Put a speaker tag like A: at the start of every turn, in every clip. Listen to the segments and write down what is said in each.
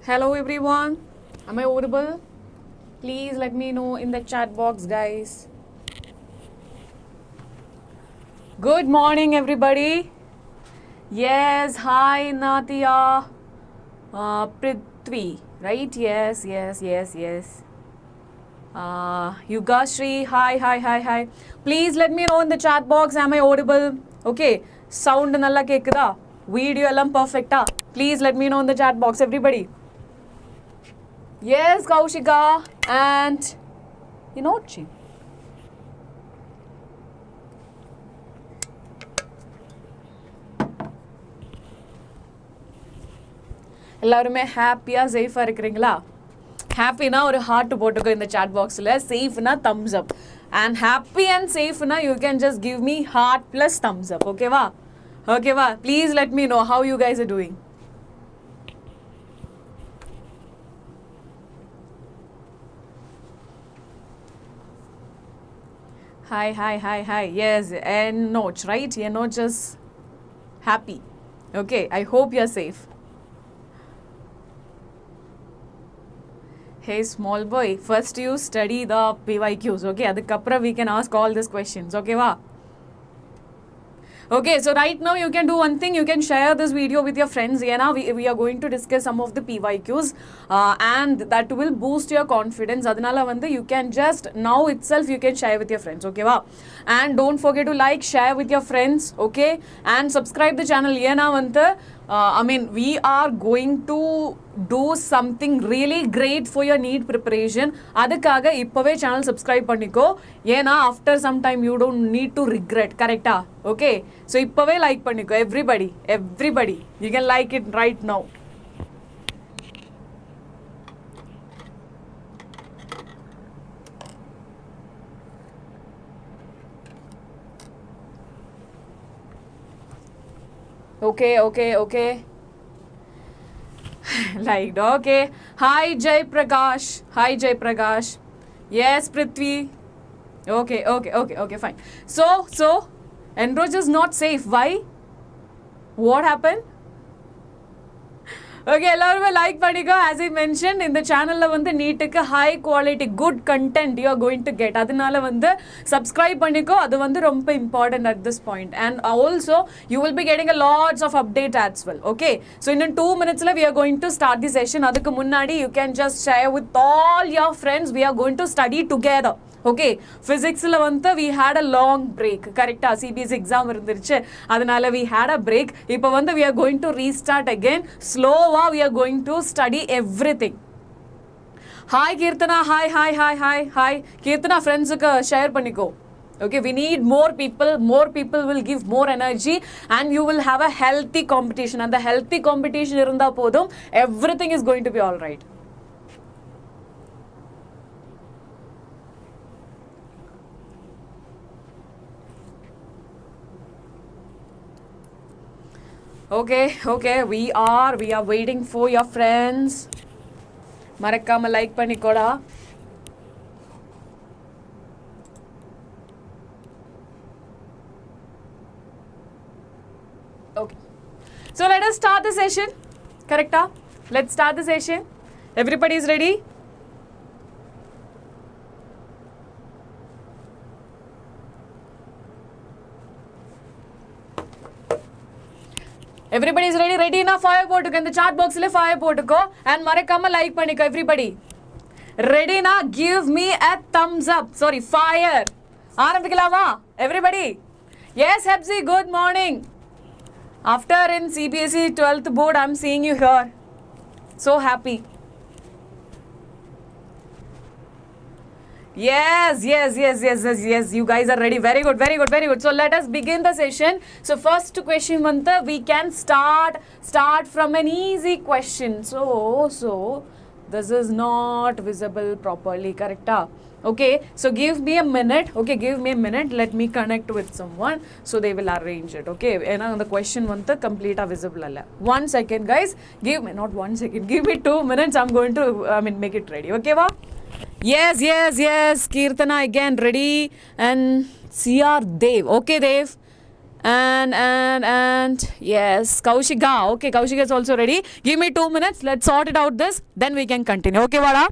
A: Hello everyone. Am I audible? Please let me know in the chat box, guys. Good morning, everybody. Yes, hi Natia. Prithvi, right? Yes. Yugashri, hi. Please let me know in the chat box, am I audible? Okay, sound nalla kekkuda? Video ellam perfecta? Please let me know in the chat box, everybody. Yes, Kaushika and Inochi. எல்லாருமே ஹாப்பியா சேஃபா இருக்கீங்களா? ஹாப்பினா ஒரு heart போட்டுக்கோ இந்த chat boxல. சேஃப்னா thumbs up. And happy and safena you can just give me heart plus thumbs up. Okay va? Okay va? Please let me know how you guys are doing. Hi. Yes, Enoch, right? Enoch is happy. Okay, I hope you're safe. Hey small boy, first you study the PYQs, okay? Adukapra we can ask all these questions, okay va? Okay, so right now you can do one thing, you can share this video with your friends. Yeah, we are going to discuss some of the PYQs and that will boost your confidence. Adanala vande you can just now itself you can share with your friends, okay va? And don't forget to like, share with your friends, okay? And subscribe the channel. Yeah, vante we are going to do something really great for your NEET preparation. Adukkaga ippave channel subscribe panniko. Yena after some time you don't need to regret, correct? Okay, so ippave like panniko, everybody, you can like it right now. Okay. Liked, okay. Hi Jay Prakash. Yes, Prithvi. Okay, fine. So Enroach is not safe. Why? What happened? Okay, எல்லாருமே like பண்ணிக்கோ. As I mentioned, இந்த சேனல்ல வந்து நீட்டுக்கு high quality good content you are going to get. அதனால வந்து subscribe பண்ணிக்கோ. அது வந்து ரொம்ப important at this point. And also you will be getting a lots of update as well. Okay, so in 2 minutes we are going to start the session. அதுக்கு முன்னாடி you can just share with all your friends. We are going to study together. Okay, physics la vantha we had a long break, correct? CBSE exam irundiruchu, adanal we had a break. Ipo vantha we are going to restart again. Slowa we are going to study everything. Hi Kirtana, hi Kirtana, friends ku share panniko. Okay, we need more people will give more energy and you will have a healthy competition, and the healthy competition irunda podum everything is going to be all right. Okay, we are waiting for your friends. Marakkama like pannikoda. Okay, so let us start the session, correct? Let's start the session. Everybody is ready? Everybody is ready na? Fire potuko in the chat box le fire potuko and marakkama like panniko everybody. Ready na? Give me a thumbs up. Sorry, fire. Arambikalama everybody. Yes, Hepsi, good morning. After in CBSE 12th board I'm seeing you here. So happy. Yes. You guys are ready. Very good. So let us begin the session. So first question, Mantha, we can start from an easy question. So this is not visible properly, correct? Okay, so give me a minute. Let me connect with someone so they will arrange it. Okay, and the question Mantha complete visible alla. 1 second, guys. Give me 2 minutes. I'm going to make it ready. Okay, va? Yes. Kirtana again ready, and CR Dev. Okay, Dev. And yes, Kaushika. Okay, Kaushika is also ready. Give me 2 minutes. Let's sort it out this. Then we can continue. Okay, Vada?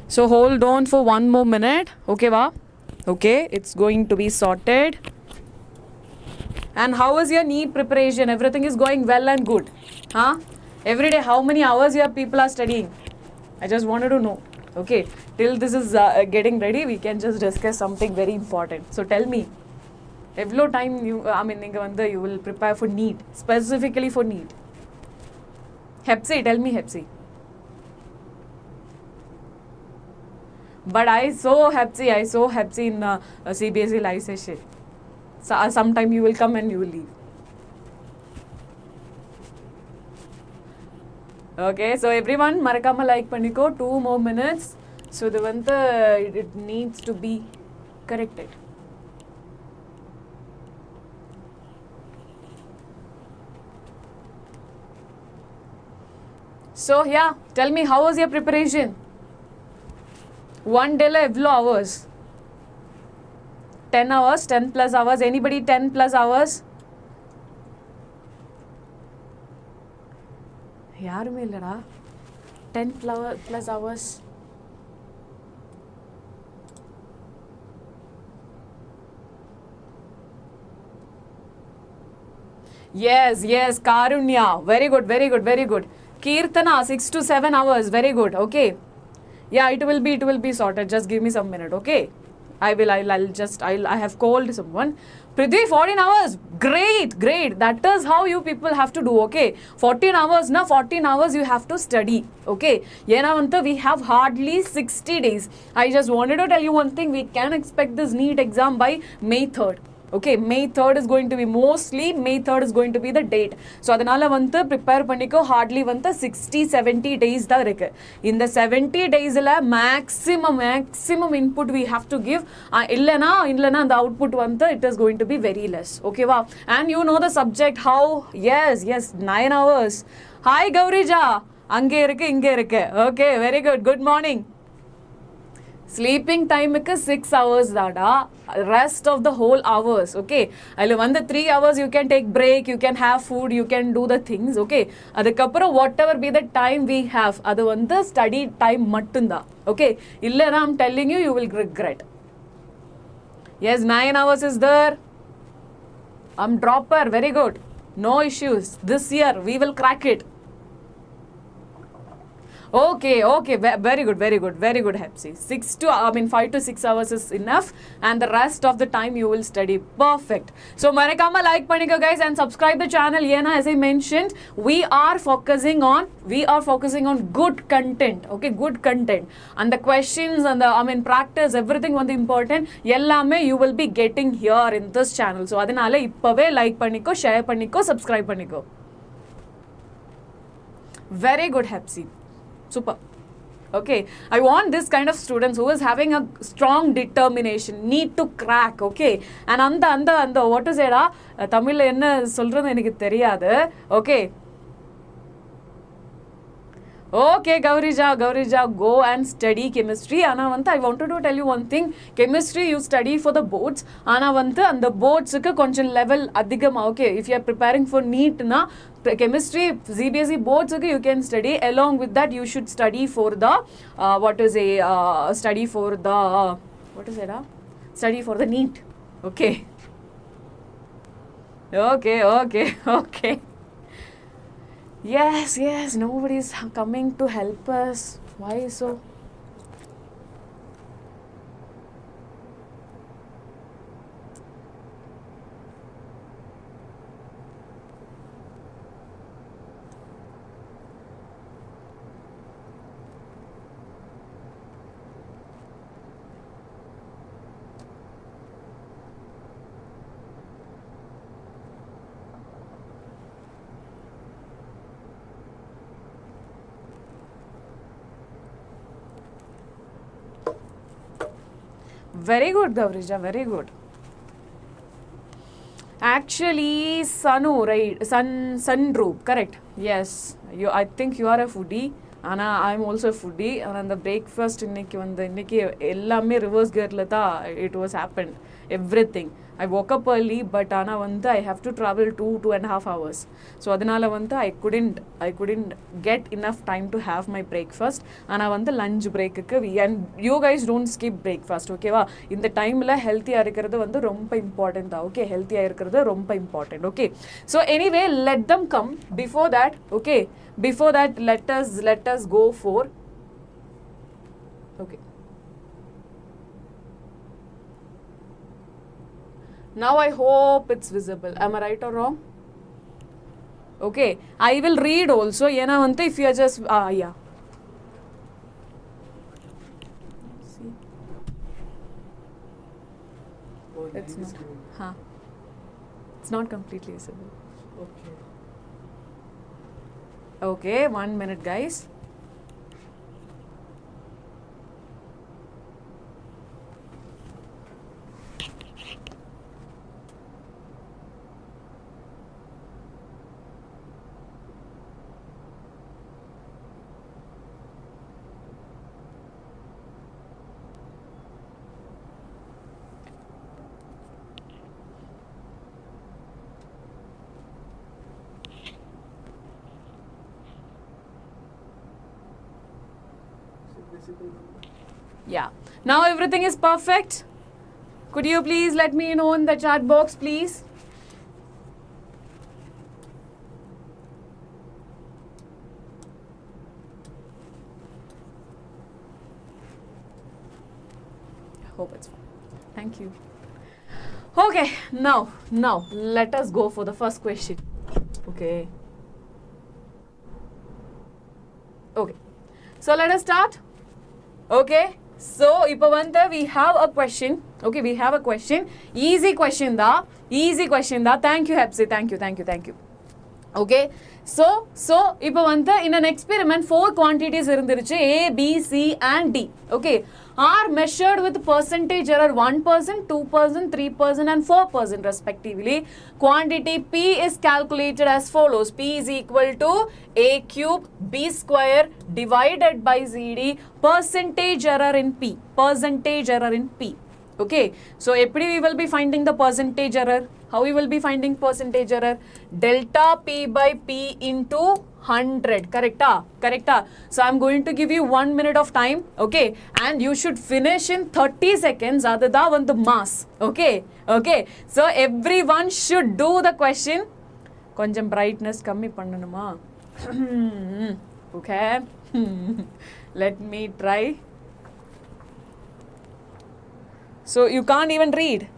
A: So hold on for 1 more minute. Okay, va? Okay, it's going to be sorted. And how is your NEET preparation? Everything is going well and good. Huh? Every day, how many hours your people are studying? I just wanted to know. Okay, till this is getting ready, we can just discuss something very important. So tell me, evlo time you you will prepare for NEET, specifically for NEET. Hepsi, tell me Hepsi. But I so happy in CBSE live session. So, sometime you will come and you will leave. Okay, so everyone, marakama like paniko, 2 more minutes. So the one it needs to be corrected. So yeah, tell me, how was your preparation? One day evlo hours? 10 hours, 10 plus hours. Anybody 10 plus hours? Yarume illada. 10 plus hours. Yes, Karunya. Very good. Kirtana, 6 to 7 hours. Very good. Okay. Yeah, it will be sorted. Just give me some minute, okay? I have called someone. Prithvi, 14 hours. Great. That is how you people have to do, okay? 14 hours you have to study, okay? Yenavanta, we have hardly 60 days. I just wanted to tell you one thing. We can expect this NEET exam by May 3rd. Okay, May 3rd is going to be May 3rd is going to be the date. So, adanala vanthu prepare paniko hardly 60-70 days da irukku. In the 70 days la maximum input we have to give. Illana the output it is going to be very less. Okay, wow. And you know the subject how? Yes, 9 hours. Hi Gaurija. Ange irukku, inge irukku. Okay, very good. Good morning. sleeping time is 6 hours dada, rest of the whole hours, okay, allu vanda 3 hours you can take break, you can have food, you can do the things, okay, adukapra whatever be the time we have adu vanda study time mattunda, okay, illa I'm telling you, you will regret. Yes, 9 hours is there. I'm dropper, very good, no issues, this year we will crack it. Okay, very good, Hepsi. 5 to 6 hours is enough, and the rest of the time you will study. Perfect. So, Marekama, like panigo guys, and subscribe the channel. Yena, as I mentioned, we are focusing on good content. Okay, good content, and the questions and the practice, everything on the important. Yellame you will be getting here in this channel. So, adanale ippave like paniko, share paniko, subscribe paniko. Very good, Hepsi. Super. Okay, I want this kind of students who is having a strong determination, need to crack, okay, and அந்த what is it தமிழ்ல என்ன சொல்றது எனக்கு தெரியாது, okay. Okay, Gaurija, go and study chemistry. Ana vanta, I wanted to tell you one thing. Chemistry you study for the boards. Ana vanta, and the boards ku koncham level adhigam. Okay, if you are preparing for NEET na chemistry, CBSE boards you can study. Along with that, you should study for the study for the NEET. Okay. Okay. Yes, nobody is coming to help us. Why so? Very good, Gaurija, very good. Actually, Sanu, right? Sunroof, correct? Yes. I think you are a foodie. Anna, I'm also a foodie. And the breakfast inniki ellame reverse gear la tha it was happened. Everything. I woke up early, but Anna vanta I have to travel 2.5 hours. So adanala vanta I couldn't get enough time to have my breakfast. Anna vanta lunch break ku and you guys don't skip breakfast, okay va? In the time la healthy ah irukkiradhu vandu romba important da, okay, healthy ah irukkiradhu romba important, okay. So anyway, let them come. Before that, okay, let us go for, okay. Now I hope it's visible. Am I right or wrong? Okay, I will read also. Yena vante if you are just yeah. See, it's not. It's not completely visible. Okay, 1 minute, guys. Yeah. Now everything is perfect. Could you please let me know in the chat box, please? I hope it's fine. Thank you. Okay, now let us go for the first question. Okay. So let us start. Okay. So ipavanta we have a question. Okay, we have a question. Easy question da. Thank you, Hepsi. Thank you. Okay. So ipavanta in an experiment 4 quantities irundiruchu A, B, C and D. Okay. are measured with percentage error 1%, 2%, 3% and 4% respectively. Quantity P is calculated as follows. P is equal to A cube B square divided by ZD, percentage error in P. Percentage error in P. Okay, so eppadi we will be finding the percentage error. How we will be finding percentage error? Delta P by P into 100. Correcta? Correcta? So I'm going to give you 1 minute of time. Okay, and you should finish in 30 seconds. Adada one the mass. Okay, okay. So everyone should do the question. Konjam brightness kammi pannanuma. Okay. Let me try. So you can't even read.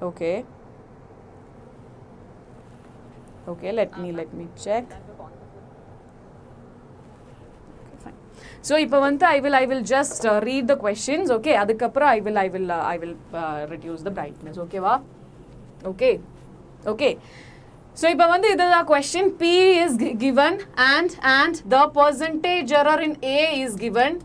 A: Okay. Okay, let me check. So ipo vanthu I will just read the questions. Okay, adukapra I will reduce the brightness. Okay va? Okay, okay. So ipo vanthu idha question. P is given and the percentage error in A is given.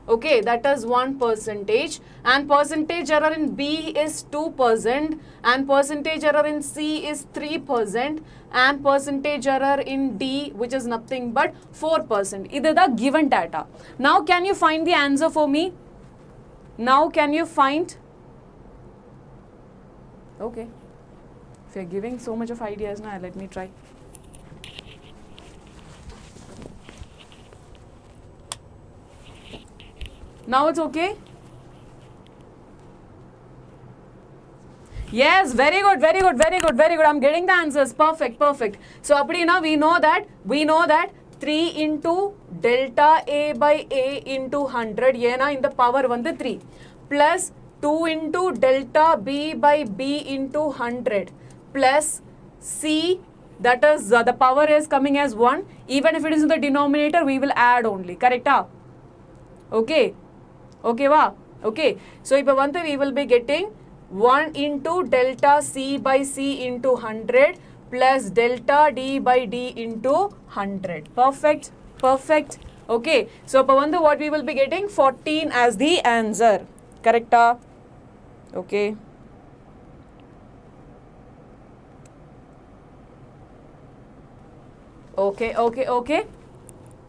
A: Okay, that is 1%, and percentage error in B is 2%, and percentage error in C is 3%, and percentage error in D, which is nothing but 4%. This is the given data. Now can you find the answer for me? Now can you find? Okay, if you're giving so much of ideas now, let me try. Now it's okay? Yes, very good, very good, very good, very good. I'm getting the answers. Perfect, perfect. So, Appadina, we know that 3 into delta A by A into 100, yena in the power one the 3, plus 2 into delta B by B into 100, plus C, that is the power is coming as 1. Even if it is in the denominator, we will add only. Correct? Okay. Okay va? Okay, so ipo vanthu we will be getting 1 into delta C by C into 100 plus delta D by D into 100. Perfect, perfect. Okay, so ipo vanthu what we will be getting 14 as the answer. Correcta? Okay. Okay, okay, okay.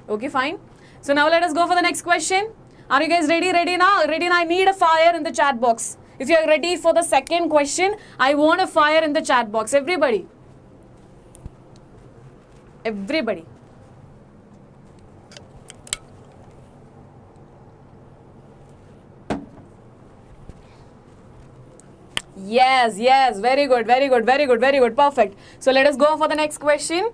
A: Okay, fine. So now let us go for the next question. Are you guys ready? Ready now? Ready now? I need a fire in the chat box. If you are ready for the second question, I want a fire in the chat box. Everybody. Everybody. Yes, yes. Very good, very good, very good, very good. Perfect. So let us go for the next question.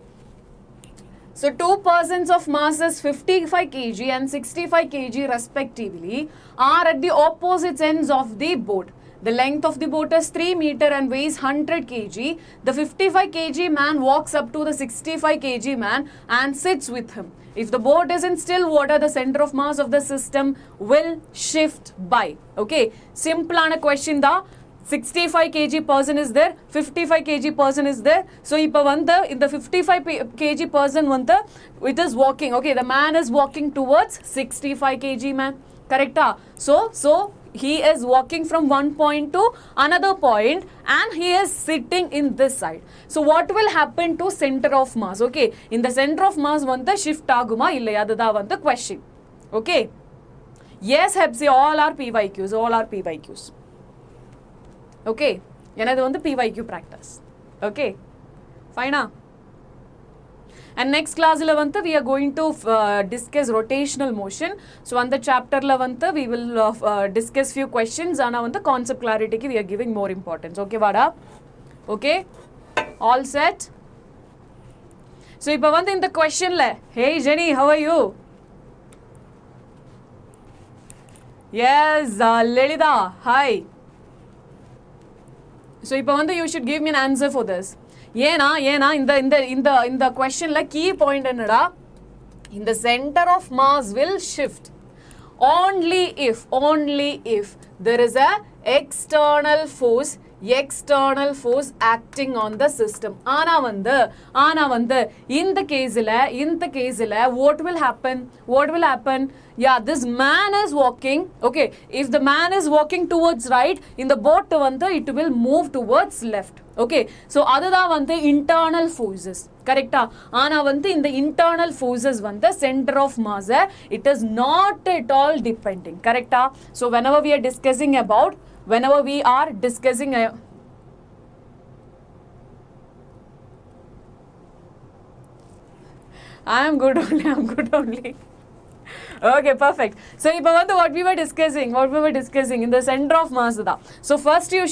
A: So two persons of masses 55 kg and 65 kg respectively are at the opposite ends of the boat. The length of the boat is 3 meter and weighs 100 kg. The 55 kg man walks up to the 65 kg man and sits with him. If the boat is in still water, the center of mass of the system will shift by. Okay, simple ana question da. 65 kg person is there, 55 kg person is there. So, ipa vanda in the 55 kg person vanda it is walking. Okay, the man is walking towards 65 kg man. Correcta? So he is walking from one point to another point and he is sitting in this side. So, what will happen to center of mass? Okay, in the center of mass vanda shift aguma illaya adada vanda question. Okay. Yes, Hepsi, all are PYQs, all are PYQs. Okay, another one the PYQ practice. Okay, fine. And next class 11th we are going to discuss rotational motion. So on the chapter 11th we will discuss few questions and on the concept clarity we are giving more importance. Okay, Vada? Okay, all set? So ipa vandu in the question le. Hey Jenny, how are you? Yes, Lelida, hi. So ipo vandu you should give me an answer for this. Yena in the question la key point ennada, in the center of mass will shift. only if there is a external force acting on the system. ஆனா வந்து இந்த கேஸ்ல what will happen? Yeah, this man is walking. Okay, if the man is walking towards right, in the boat வந்து it will move towards left. Okay, so அதுதான் வந்து internal forces. கரெக்டா? ஆனா வந்து இந்த internal forces வந்து center of mass it is not at all depending. கரெக்டா? So whenever we are discussing I am good only. Okay, perfect. So இப்போ வந்து what we were discussing in the center of mass தான். So first you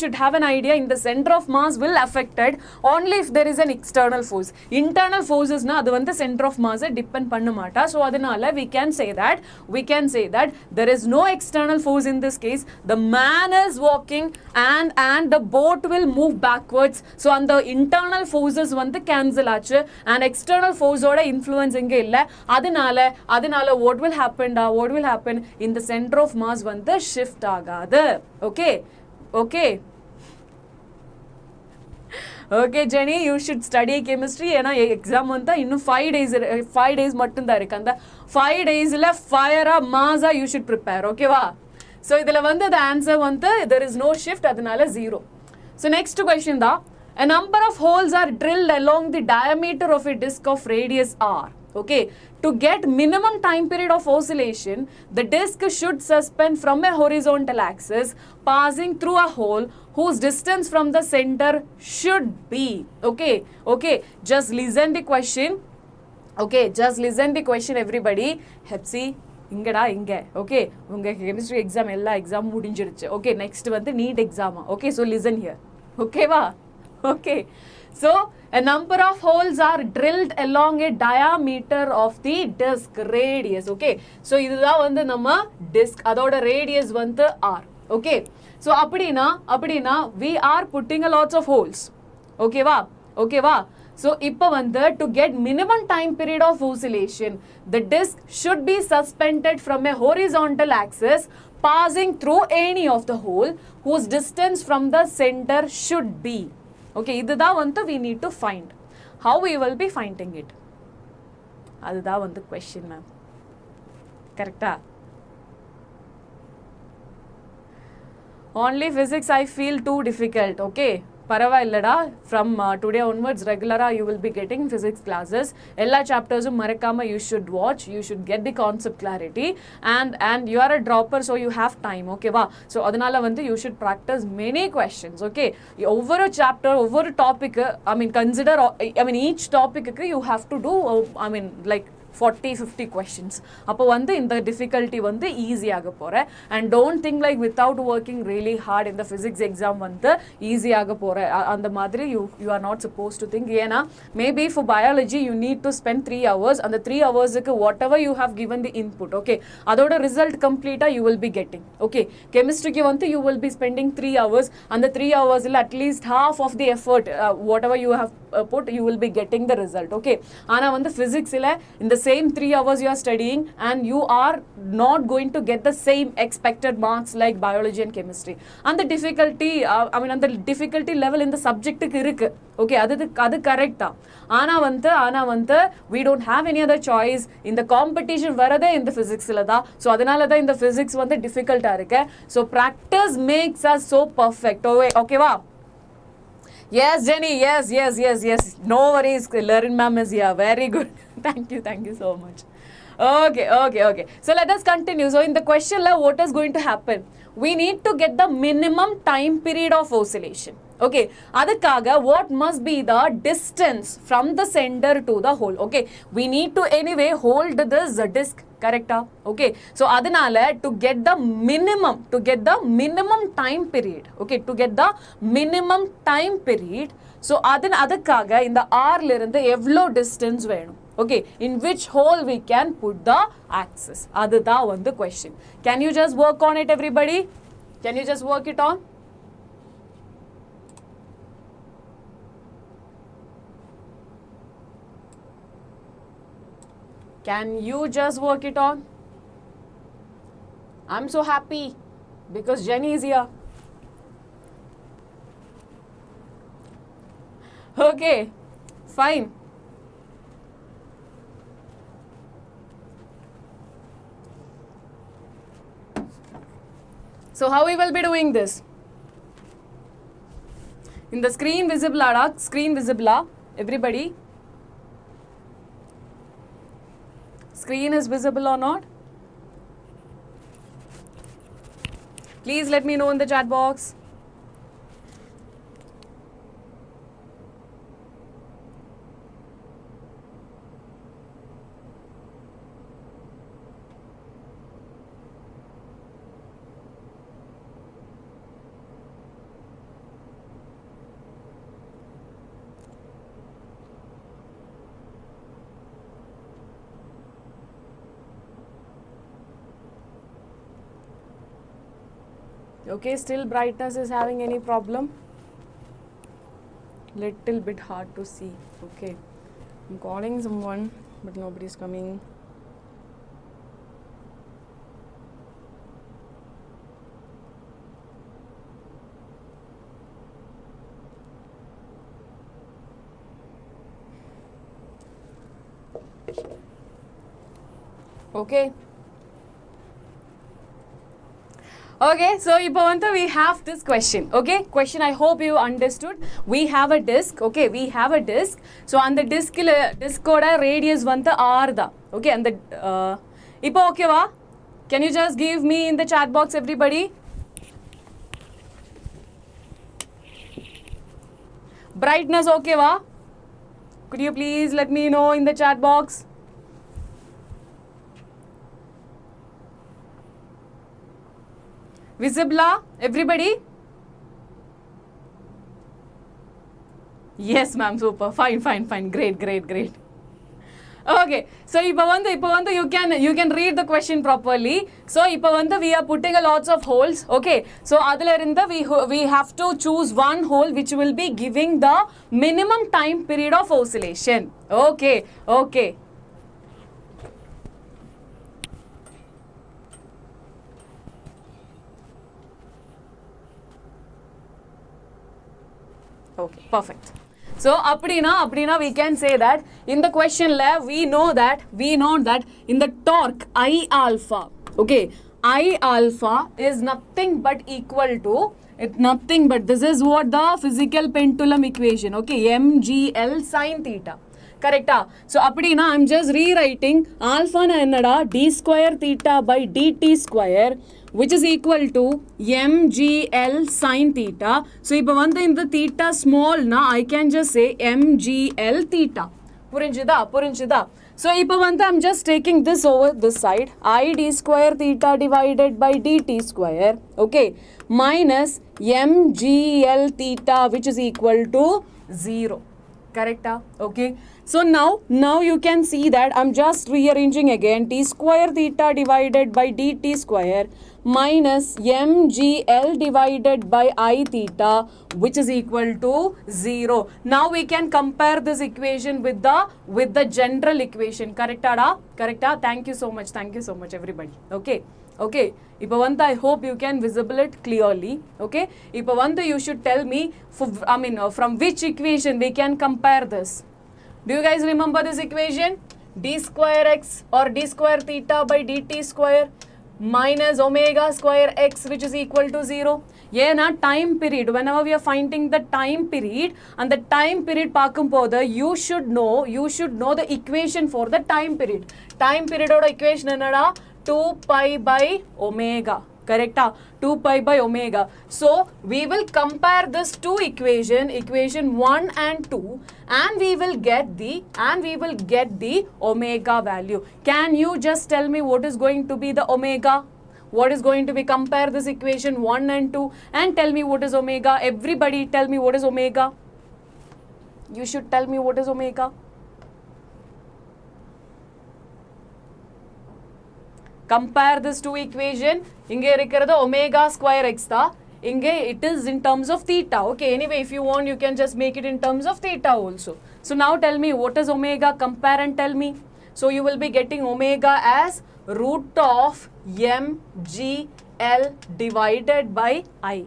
A: should have an idea in the center of mass will affected only if there is an external force. Internal forces na அது வந்து center of mass depend பண்ண மாட்டா. So அதனால we can say that there is no external force in this case. The man is walking and the boat will move backwards. So அந்த internal forces வந்து cancel ஆச்சு and external force ஓட influence இங்க இல்ல. அதனால what will happen in the center of mass வந்து shift ஆகாது. Okay Jenny, you should study chemistry. ஏன்னா எக்ஸாம் வந்து இன்னும் 5 days மட்டும் தான் இருக்கு. அந்த 5 daysல fire mass you should prepare. ஓகேவா? So இதுல வந்து the answer வந்து there is no shift, அதனால 0. So next question தான், a number of holes are drilled along the diameter of a disk of radius r. Okay, to get minimum time period of oscillation, the disk should suspend from a horizontal axis passing through a hole whose distance from the center should be. Okay, just listen the question everybody. Hepsi இங்கடா இங்க. Okay, உங்க chemistry exam எல்லா exam முடிஞ்சிருச்சு. Okay, next வந்து NEET exam. Okay, so listen here. Okay va? Okay, so a number of holes are drilled along a diameter of the disk radius. Okay, so இதுதான் வந்து நம்ம disk அதோட radius வந்து r. Okay, so அப்படினா we are putting a lots of holes. Okay va? So இப்போ வந்து to get minimum time period of oscillation, the disk should be suspended from a horizontal axis passing through any of the hole whose distance from the center should be. Okay, இதுதான் வந்து we need to find. How we will be finding it? அதுதான் வந்து question ma'am. கரெக்டா? Only physics I feel too difficult. Okay, பரவாயில்லடா. From today onwards regular you will be getting physics classes. எல்லா chaptersum மறக்காம you should watch, you should get the concept clarity and you are a dropper, so you have time. Okay va? So அதனால வந்து you should practice many questions. Okay, ஒவ்வொரு chapter ஒவ்வொரு topic consider each topic you have to do like 40-50 questions. அப்போ வந்து இந்த difficulty வந்து easy ஆக போற. And don't think like without working really hard in the physics exam வந்து easy ஆக போற. அந்த மாதிரி you are not supposed to think. ஏனா maybe for biology you need to spend 3 hours. அந்த 3 hours க்கு whatever you have given the input, okay, அதோட result complete you will be getting. Okay, chemistry க்கு வந்து you will be spending 3 hours. அந்த 3 hours ல at least half of the effort whatever you have put you will be getting the result. Okay, ஆனா வந்து physics ல in the same 3 hours you are studying and you are not going to get the same expected marks like biology and chemistry. And the difficulty and the difficulty level in the subject க்கு இருக்கு. Okay, அது correct தான். ஆனா வந்து we don't have any other choice. இந்த competition வரதே இந்த physics ல தான். So அதனால தான் இந்த physics வந்து difficult ஆ இருக்கு. So practice makes us so perfect. Okay வா? Yes Jenny, yes, no worries, Lerin Mam is here. Very good. Thank you so much. Okay, so let us continue. So in the question what is going to happen? We need to get the minimum time period of oscillation. Okay, adukkaga what must be the distance from the center to the hole? Okay, we need to anyway hold this disk, correct? Okay, so adanala to get the minimum time period. Okay, to get the minimum time period, so adukkaga in the r la irundhu evlo distance venum? Okay, in which hole we can put the axis? Adudha one the question. Can you just work on it, everybody? Can you just work it on? Can you just work it on? I'm so happy because Jenny is here. Okay, fine. So how we will be doing this? In the screen visible, screen visible, everybody? Screen is visible or not? Please let me know in the chat box. Okay, still brightness is having any problem? Little bit hard to see. Okay, I'm calling someone, but nobody's coming. Okay. Okay, so now we have this question. Okay, question I hope you understood. We have a disk. Okay, we have a disk. So on the disk radius r da. Okay, and the ipo okay va? Can you just give me in the chat box, everybody? Brightness okay va? Could you please let me know in the chat box? Visible, everybody? Yes, ma'am, super. Fine. Great. Okay, so you can read the question properly. So we are putting a lots of holes. Okay, so we have to choose one hole which will be giving the minimum time period of oscillation. Okay. Okay, perfect. So appadina we can say that in the question we know that in the torque I alpha, okay, I alpha is nothing but equal to this is what the physical pendulum equation, okay, mgl sin theta. Correct? So appadina I'm just rewriting alpha na ennada d square theta by dt square, which is equal to mgl sin theta. So if in the theta small na, I can just say mgl theta. Purinchida. So if I'm just taking this over this side, I d square theta divided by dt square, okay, minus mgl theta, which is equal to 0. Correct? Okay. So now you can see that I'm just rearranging again t square theta divided by dt square minus mgl divided by I theta, which is equal to 0. Now we can compare this equation with the general equation. Correct? Thank you so much, everybody. Okay. I hope you can visible it clearly. Okay. You should tell me from which equation we can compare this. Do you guys remember this equation? D square x or d square theta by dt square minus omega square x, which is equal to 0. Yeah, na time period. Whenever we are finding the time period and the time period you should know the equation for the time period. Time period or equation enada 2 pi by omega. Correct? 2 pi by omega. So we will compare this two equation 1 and 2, and we will get the omega value. Can you just tell me what is going to be the omega? What is going to be, compare this equation 1 and 2 and tell me what is omega. Everybody tell me what is omega. You should tell me what is omega. Compare this two equation. Inge irukkiradhu omega square x da. Inge it is in terms of theta. Okay, anyway, if you want, you can just make it in terms of theta also. So now tell me what is omega. Compare and tell me. So you will be getting omega as root of mgl divided by I.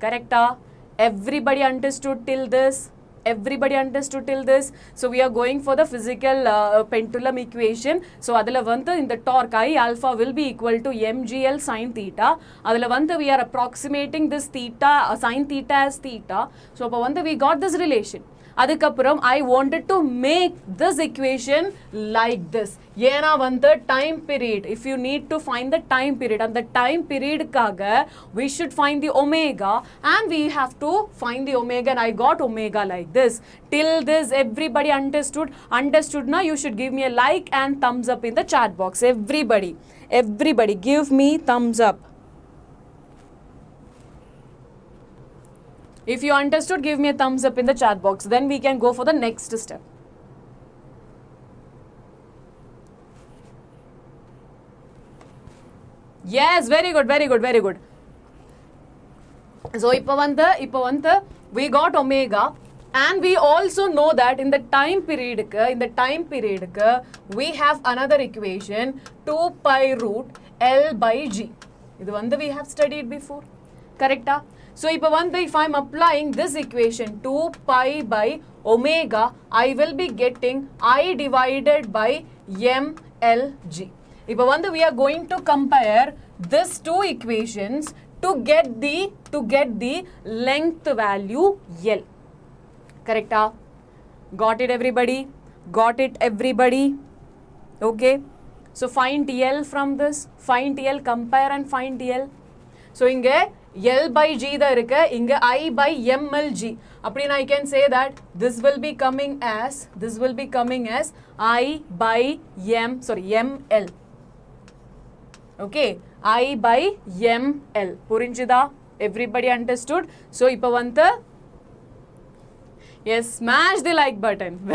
A: Correcta? Everybody understood till this? Everybody understood till this? So we are going for the physical pendulum equation. So adala vandu in the torque I alpha will be equal to mgl sin theta. Adala vandu we are approximating this theta sin theta as theta. So appo vandu we got this relation. Adukappuram I wanted to make this equation like this. Yena vantha time period. If you need to find the time period, and the time period kaga we should find the omega, and we have to find the omega, and I got omega like this. Till this everybody understood? Understood na? You should give me a like and thumbs up in the chat box. Everybody give me thumbs up. If you understood, give me a thumbs up in the chat box. Then we can go for the next step. Yes, very good, very good, very good. So, we got omega, and we also know that in the time period, we have another equation 2 pi root L by G. This one we have studied before. Correct? So, if I am applying this equation 2 pi by omega, I will be getting I divided by mLg. Now we are going to compare these two equations to get the length value L. Correct? Got it, everybody? Got it, everybody? Okay. So find L from this. Find L, compare and find L. So inge L by G da irukku, inge I by mLg. Appadina I can say that this will be coming as I by mL. Okay, I by mL. Purinchida? Everybody understood? So ipa yes, smash the like button.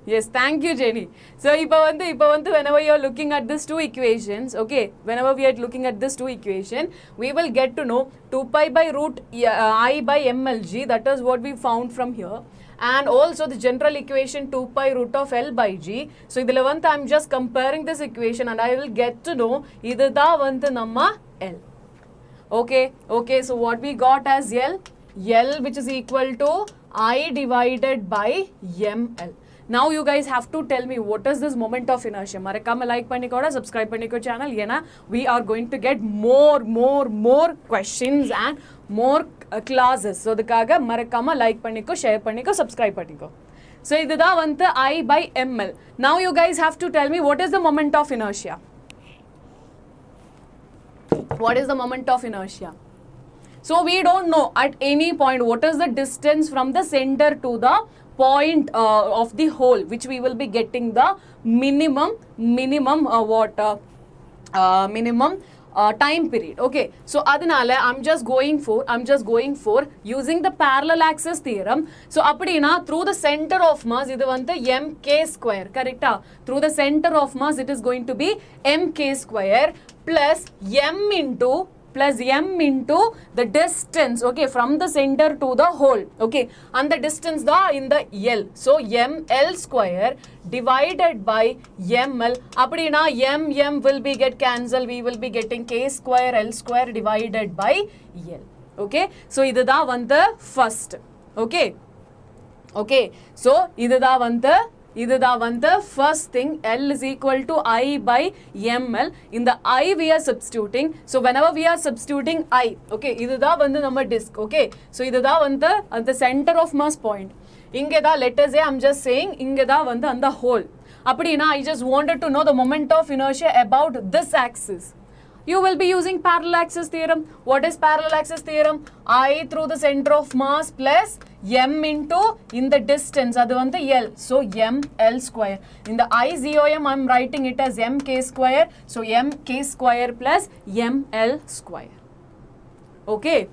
A: Yes, thank you, Jenny. So whenever you are looking at these two equations, okay, whenever we are looking at this two equation, we will get to know 2 pi by root I by mLg. That is what we found from here. And also the general equation 2 pi root of L by G. So in the 11th, I am just comparing this equation and I will get to know either da vantu namma L. Okay, so what we got as L which is equal to I divided by mL. Now you guys have to tell me what is this moment of inertia. Marakama like pannikoda, subscribe panniko channel. Yena we are going to get more questions and more classes. So adukkaga marakama like panniko, share panniko, subscribe panniko. So idudha vanthu I by mL. Now you guys have to tell me what is the moment of inertia. What is the moment of inertia? So we don't know at any point what is the distance from the center to the point of the hole, which we will be getting the minimum time period. Okay, so adanale I'm just going for using the parallel axis theorem. So appadina through the center of mass idu vanthu mk square. Correct? Through the center of mass it is going to be mk square plus m into the distance, okay, from the center to the hole, okay, and the distance in the L. So mL square divided by mL. Appadina m will be get cancel. We will be getting k square L square divided by L. Okay, so idu da vanthu first. Okay, so idu da vanthu first thing. L is equal to I by mL. In the I we are substituting. So whenever we are substituting I, okay, idu da vanthu nama disk. Okay, so idu da vanthu at the center of mass point. Inge da, let us say I'm just saying inge da vanthu and the hole. Appadina I just wanted to know the moment of inertia about this axis. You will be using parallel axis theorem. What is parallel axis theorem? I through the center of mass plus m into in the distance, adu vanthu L. So mL square. In the IZOM I am writing it as mk square. So mk square plus mL square. Okay.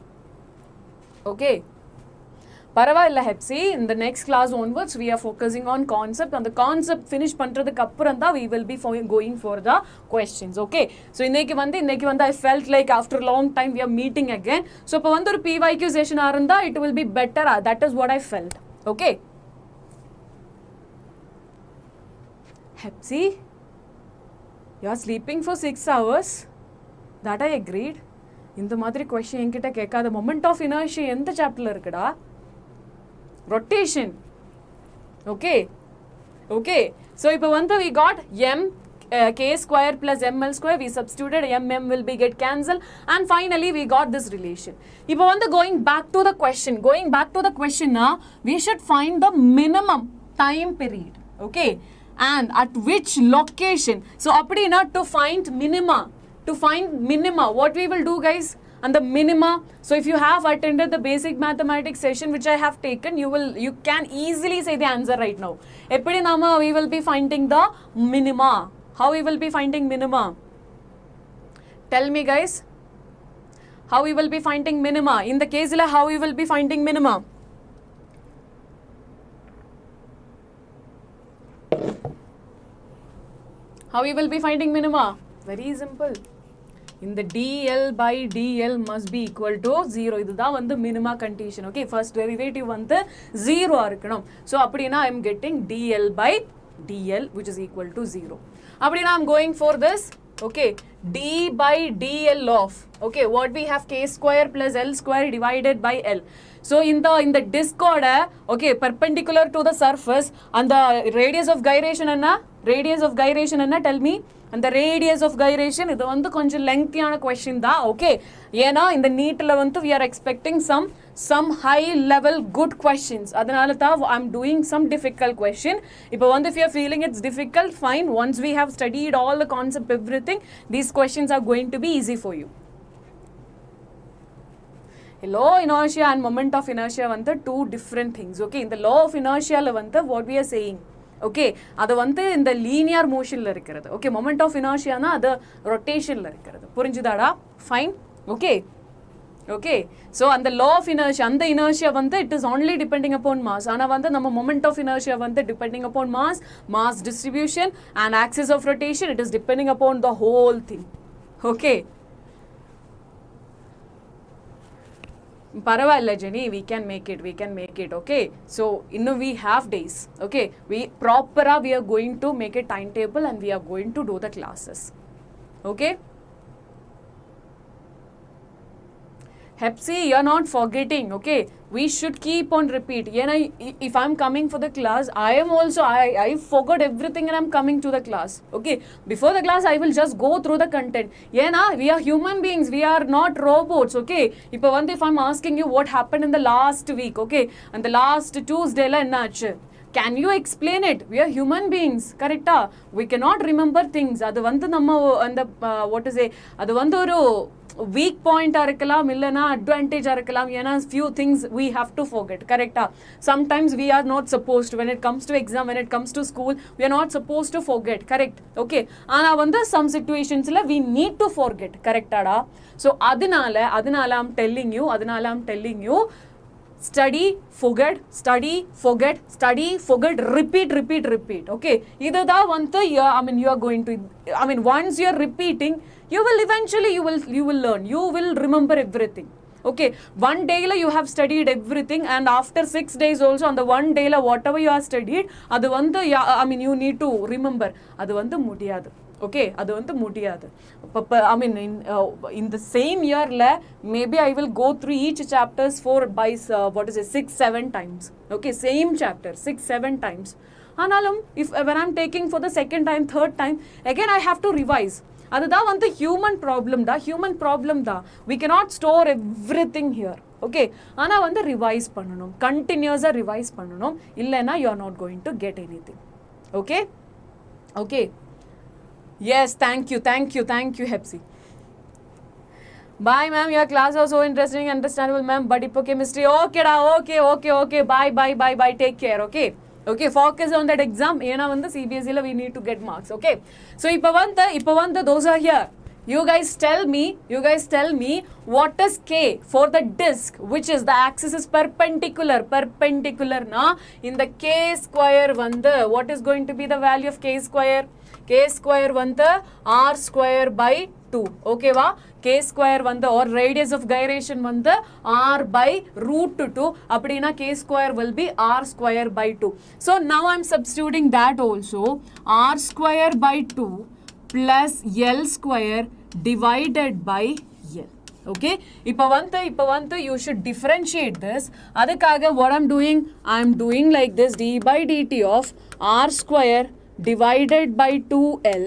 A: Paravilla Hepsi, in the next class onwards, we are focusing on concept, and the concept finish பண்றதுக்கு அப்புறம் தான் we will be going for the questions. Okay, so இன்னைக்கு வந்து I felt like after a long time we are meeting again. So இப்போ வந்து ஒரு PYQ session இருந்தா it will be better. That is what I felt. Okay, Hepsi, You are sleeping for 6 hours. That I agreed. இந்த மாதிரி question என்கிட்ட கேட்காத moment of inertia எந்த chapterல இருக்குடா? Rotation. Okay. Okay. So இப்போ வந்து we got m k square plus ml square. We substituted m will be get cancelled, and finally we got this relation. இப்போ வந்து going back to the question now, we should find the minimum time period. Okay. And at which location? So அப்படினா to find minima, what we will do, guys? And the minima, so if you have attended the basic mathematics session which I have taken, you can easily say the answer right now. Eppadi nama we will be finding the minima. How we will be finding minima? Tell me, guys. How we will be finding minima? In the case la how we will be finding minima? How we will be finding minima? Very simple. In the dl by dl must be equal to 0. இதுதான் வந்து minima condition. Okay, first derivative வந்து 0 இருக்கணும். So அப்படினா I am getting dl by dl which is equal to 0. அப்படினா I am going for this. Okay, d by dl of, okay, what we have k square plus l square divided by l. So in the disk order, okay, perpendicular to the surface, and the radius of gyration enna, tell me. And the radius of gyration, இது வந்து கொஞ்சம் lengthyயான question தான். Okay, ஏனா இந்த NEETல வந்து we are expecting some high level good questions. அதனால தான் I'm doing some difficult question. இப்போ வந்து if you are feeling it's difficult, fine. Once we have studied all the concept, everything, these questions are going to be easy for you. Law of inertia and moment of inertia வந்து two different things. Okay, in the law of inertia la வந்து what we are saying, okay, அது வந்து இந்த linear motion ல இருக்கிறது. Okay, moment of inertia na அது rotation ல இருக்கிறது. புரிஞ்சுதாடா? Fine. Okay. Okay, so and the law of inertia, and the inertia வந்து it is only depending upon mass. ஆனா வந்து நம்ம moment of inertia வந்து depending upon mass distribution, and axis of rotation, it is depending upon the whole thing. Okay. Paravalla Jenny, we can make it. Okay, so we have days. Okay, we are going to make a timetable and we are going to do the classes. Okay, Hepsi, you are not forgetting. Okay, we should keep on repeat. If I am coming for the class, I forgot everything and I am coming to the class. Okay, before the class I will just go through the content. We are human beings, we are not robots. Okay, if I am asking you what happened in the last week, okay, and the last Tuesday la ennachu, can you explain it? We are human beings, correct? We cannot remember things. Adu vandu namma and what to say, adu vandu oru weak point irakalam illana advantage irakalam, ena few things we have to forget, correct? Sometimes we are not supposed to, when it comes to exam, when it comes to school, we are not supposed to forget, correct? Okay, ana vandu some situations la we need to forget, correct ada? So adinala I'm telling you, study, forget, repeat. Okay, either that one thing, you are going to, once you are repeating, you will eventually you will learn, you will remember everything. Okay, one day la you have studied everything, and after 6 days also on the one day la whatever you have studied, adu vandu you need to remember, adu vandu mudiyadu. Okay, adu vandu mudiyadu. In the same year la maybe I will go through each chapters by 6-7 times. Okay, same chapter 6-7 times. Analum when I am taking for the second time, third time, again I have to revise. அதுதான் வந்து human problem da. We cannot store everything here. Okay, ஆனா வந்து revise பண்ணனும், continuously revise பண்ணனும், இல்லனா you are not going to get anything. Okay, okay, yes, thank you Hepsi. Bye ma'am, your class was so interesting, understandable ma'am, but ipo chemistry okay da, okay, bye, take care. Okay, focus on that exam. Ena vanda CBSE la we need to get marks. Okay, so ipo vanda those are here. You guys tell me what is K for the disk, which is the axis is perpendicular na. In the K square vanda, what is going to be the value of K square? K square vanda R square by 2. Okay va? K square vanda or radius of gyration vanda R by root 2. Appadina K square will be R square by 2. So now I am substituting that also. R square by 2 plus L square divided by L. Okay, இப்போ வந்து you should differentiate this. அதுக்காக what I'm doing like this, d by dt of r square divided by 2L,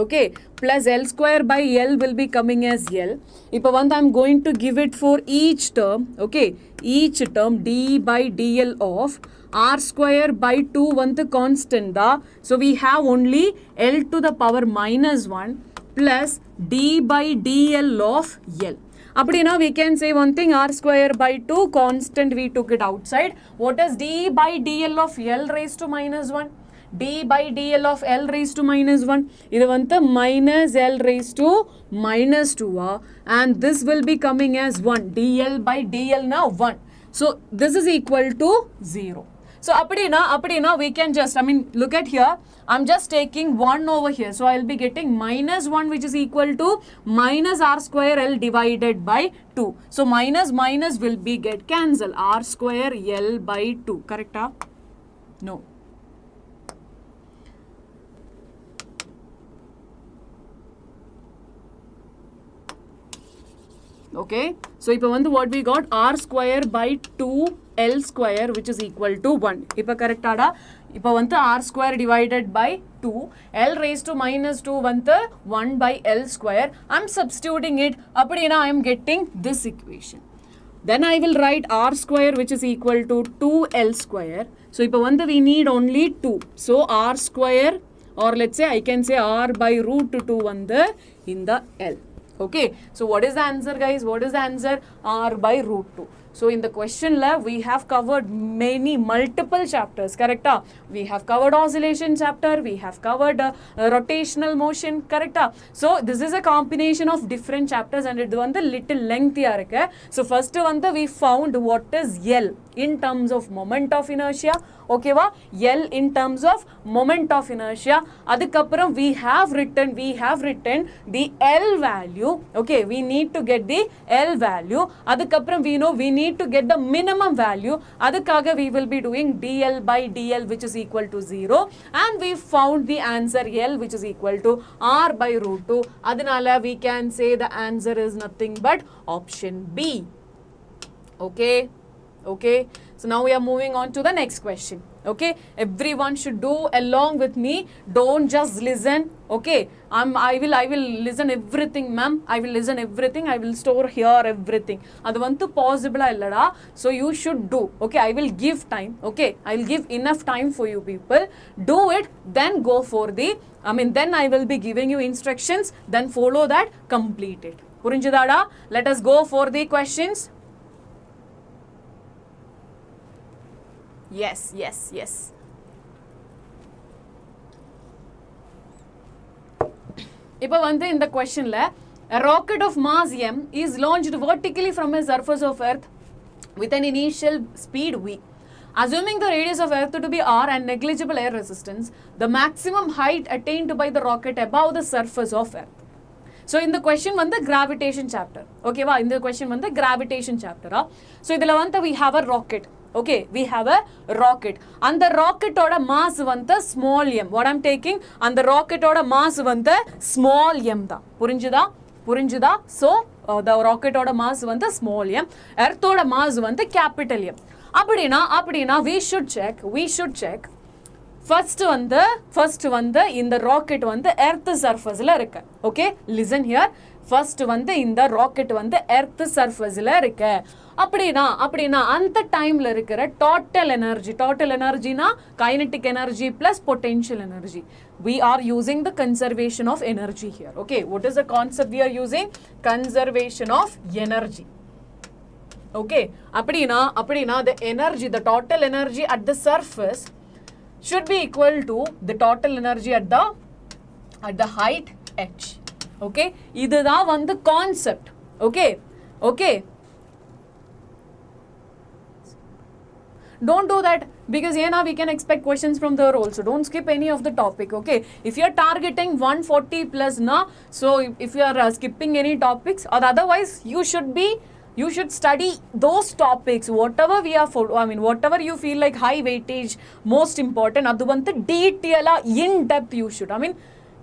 A: okay, plus L square by L will be coming as L. இப்போ வந்து I'm going to give it for each term, okay, each term d by dl of r square by 2 வந்து constant da, so we have only L to the power minus 1 plus d by dl of L. அப்படினா we can say one thing, r square by 2 constant, we took it outside. What is d by dl of L raised to minus 1? d by dl of L raised to minus 1. இது வந்து minus L raised to minus 2 and this will be coming as 1. dl by dl now 1. So this is equal to 0. So அப்படினா we can just, look at here. I'm just taking 1 over here. So I'll be getting minus 1 which is equal to minus r square L divided by 2. So minus will be get cancel. R square L by 2. Correct? No. Okay. So இப்போ வந்து what we got, r square by 2 L square which is equal to 1. இப்போ கரெக்டாடா? இப்போ வந்து r square divided by 2, L raised to minus 2 வந்து 1 by L square. I'm substituting it. அப்படினா I am getting this equation. Then I will write r square which is equal to 2L square. So இப்போ வந்து we need only 2. So r square, or let's say I can say r by root 2 வந்து in the L. Okay, so what is the answer, guys? What is the answer? R by root 2. So in the question lab, we have covered multiple chapters, correct? We have covered oscillation chapter, we have covered rotational motion, correct? So this is a combination of different chapters and it is a little lengthy. So first one, we found what is L in terms of moment of inertia. Okay, va? L in terms of moment of inertia. Adukappuram we have written the L value. Okay, we need to get the L value. Adukappuram we know we need to get the minimum value. Adukaga we will be doing dl by dl which is equal to 0, and we found the answer L which is equal to r by root 2. Adanala we can say the answer is nothing but option B. Okay, so now we are moving on to the next question. Okay, everyone should do along with me. Don't just listen. Okay, I will listen everything, ma'am. I will listen everything. I will store here everything. Adu vantu possible illada. So you should do. Okay, I will give time. Okay, I will give enough time for you people. Do it, then go for the, then I will be giving you instructions. Then follow that, complete it. Purinjidada? Let us go for the questions. Yes. இப்போ வந்து இந்த questionல a rocket of mass m is launched vertically from a surface of earth with an initial speed v. Assuming the radius of earth to be r and negligible air resistance, the maximum height attained by the rocket above the surface of earth. So in the question வந்து gravitation chapter. Okay va, in the question வந்து gravitation chapter. So இதுல வந்து we have a rocket. Okay, we have a rocket. And the rocket oda mass vanda small m. What I'm taking? And the rocket oda mass vanda small m da. Purinjida? So the rocket oda mass vanda small m. Earth oda mass vanda capital M. Appadina we should check. First vanda in the rocket vanda earth surface la irukku. Okay, listen here. First வந்து இந்த rocket வந்து earth சர்ஃபேஸ்ல இருக்கு. அப்படினா அந்த டைம்ல இருக்கிற total எனர்ஜினா kinetic energy plus potential energy. We are using the conservation of energy here. Okay, what is the concept we are using? Conservation of energy. Okay, அப்படினா the energy, the total energy at the surface should be equal to the total energy at the height h. Okay, இதுதான் வந்து concept. Okay. Don't do that, because we can expect questions from there also. Don't skip any of the topic. Okay, if you are targeting 140 plus so if you are skipping any topics, or otherwise you should study those topics, whatever we are whatever you feel like high weightage, most important, adu vandu detail in depth you should.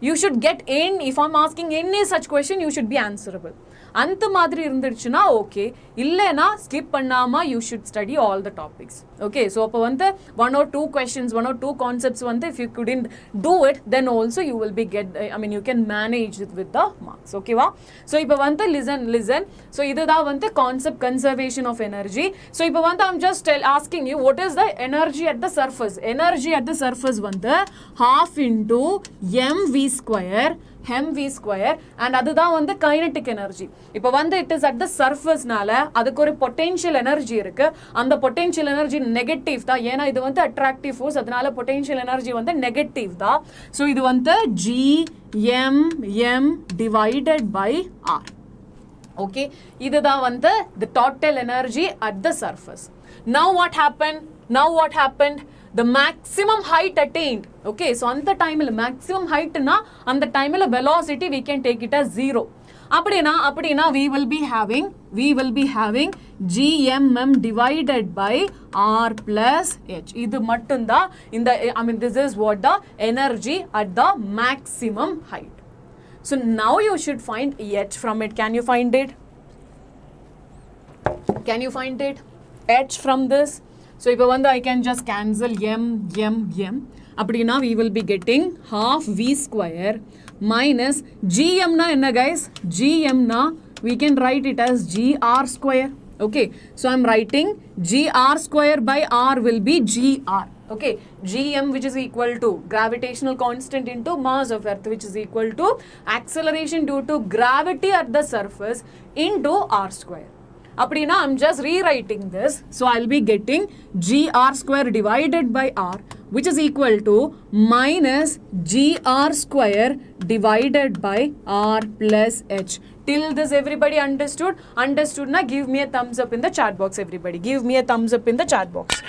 A: you should get any, if I'm asking any such question, you should be answerable. அந்த மாதிரி இருந்துச்சுன்னா okay, இல்லைனா skip பண்ணாமல் you should study all the topics. Okay, so அப்போ வந்து 1 or 2 questions, 1 or 2 concepts வந்து if you couldn't do it, then also you will be you can manage it with the marks. Okay வா? So இப்போ வந்து listen. So இதுதான் வந்து concept conservation of energy. So இப்போ வந்து I'm just asking you, what is the energy at the surface? Energy at the surface வந்து half into mv square and அதுதான் வந்து kinetic energy. இப்போ வந்து it is at the surface நால அதுக்கு ஒரு potential energy இருக்கு. அந்த potential energy negative தான், ஏன்னா இது வந்து attractive force, அதனால potential energy வந்து negative தான். So இது வந்து Gmm divided by R. Okay, இதுதான் வந்து the total energy at the surface. Now what happened? The maximum height attained. Okay, so on the time maximum height na, on the time velocity we can take it as 0. Appadina we will be having Gmm divided by R plus H. Idu mattunda in the this is what the energy at the maximum height. So now you should find H from it. Can you find it? H from this. So if I can just cancel m. Appadina we will be getting half v square minus gm na enna guys? Gm na we can write it as gr square. Okay, so I'm writing gr square by r will be gr. Okay, gm which is equal to gravitational constant into mass of earth, which is equal to acceleration due to gravity at the surface into r square. Appadina I'm just rewriting this. So I'll be getting gr square divided by r, which is equal to minus gr square divided by r plus h. Till this everybody understood? Understood na? Give me a thumbs up in the chat box, everybody. Give me a thumbs up in the chat box.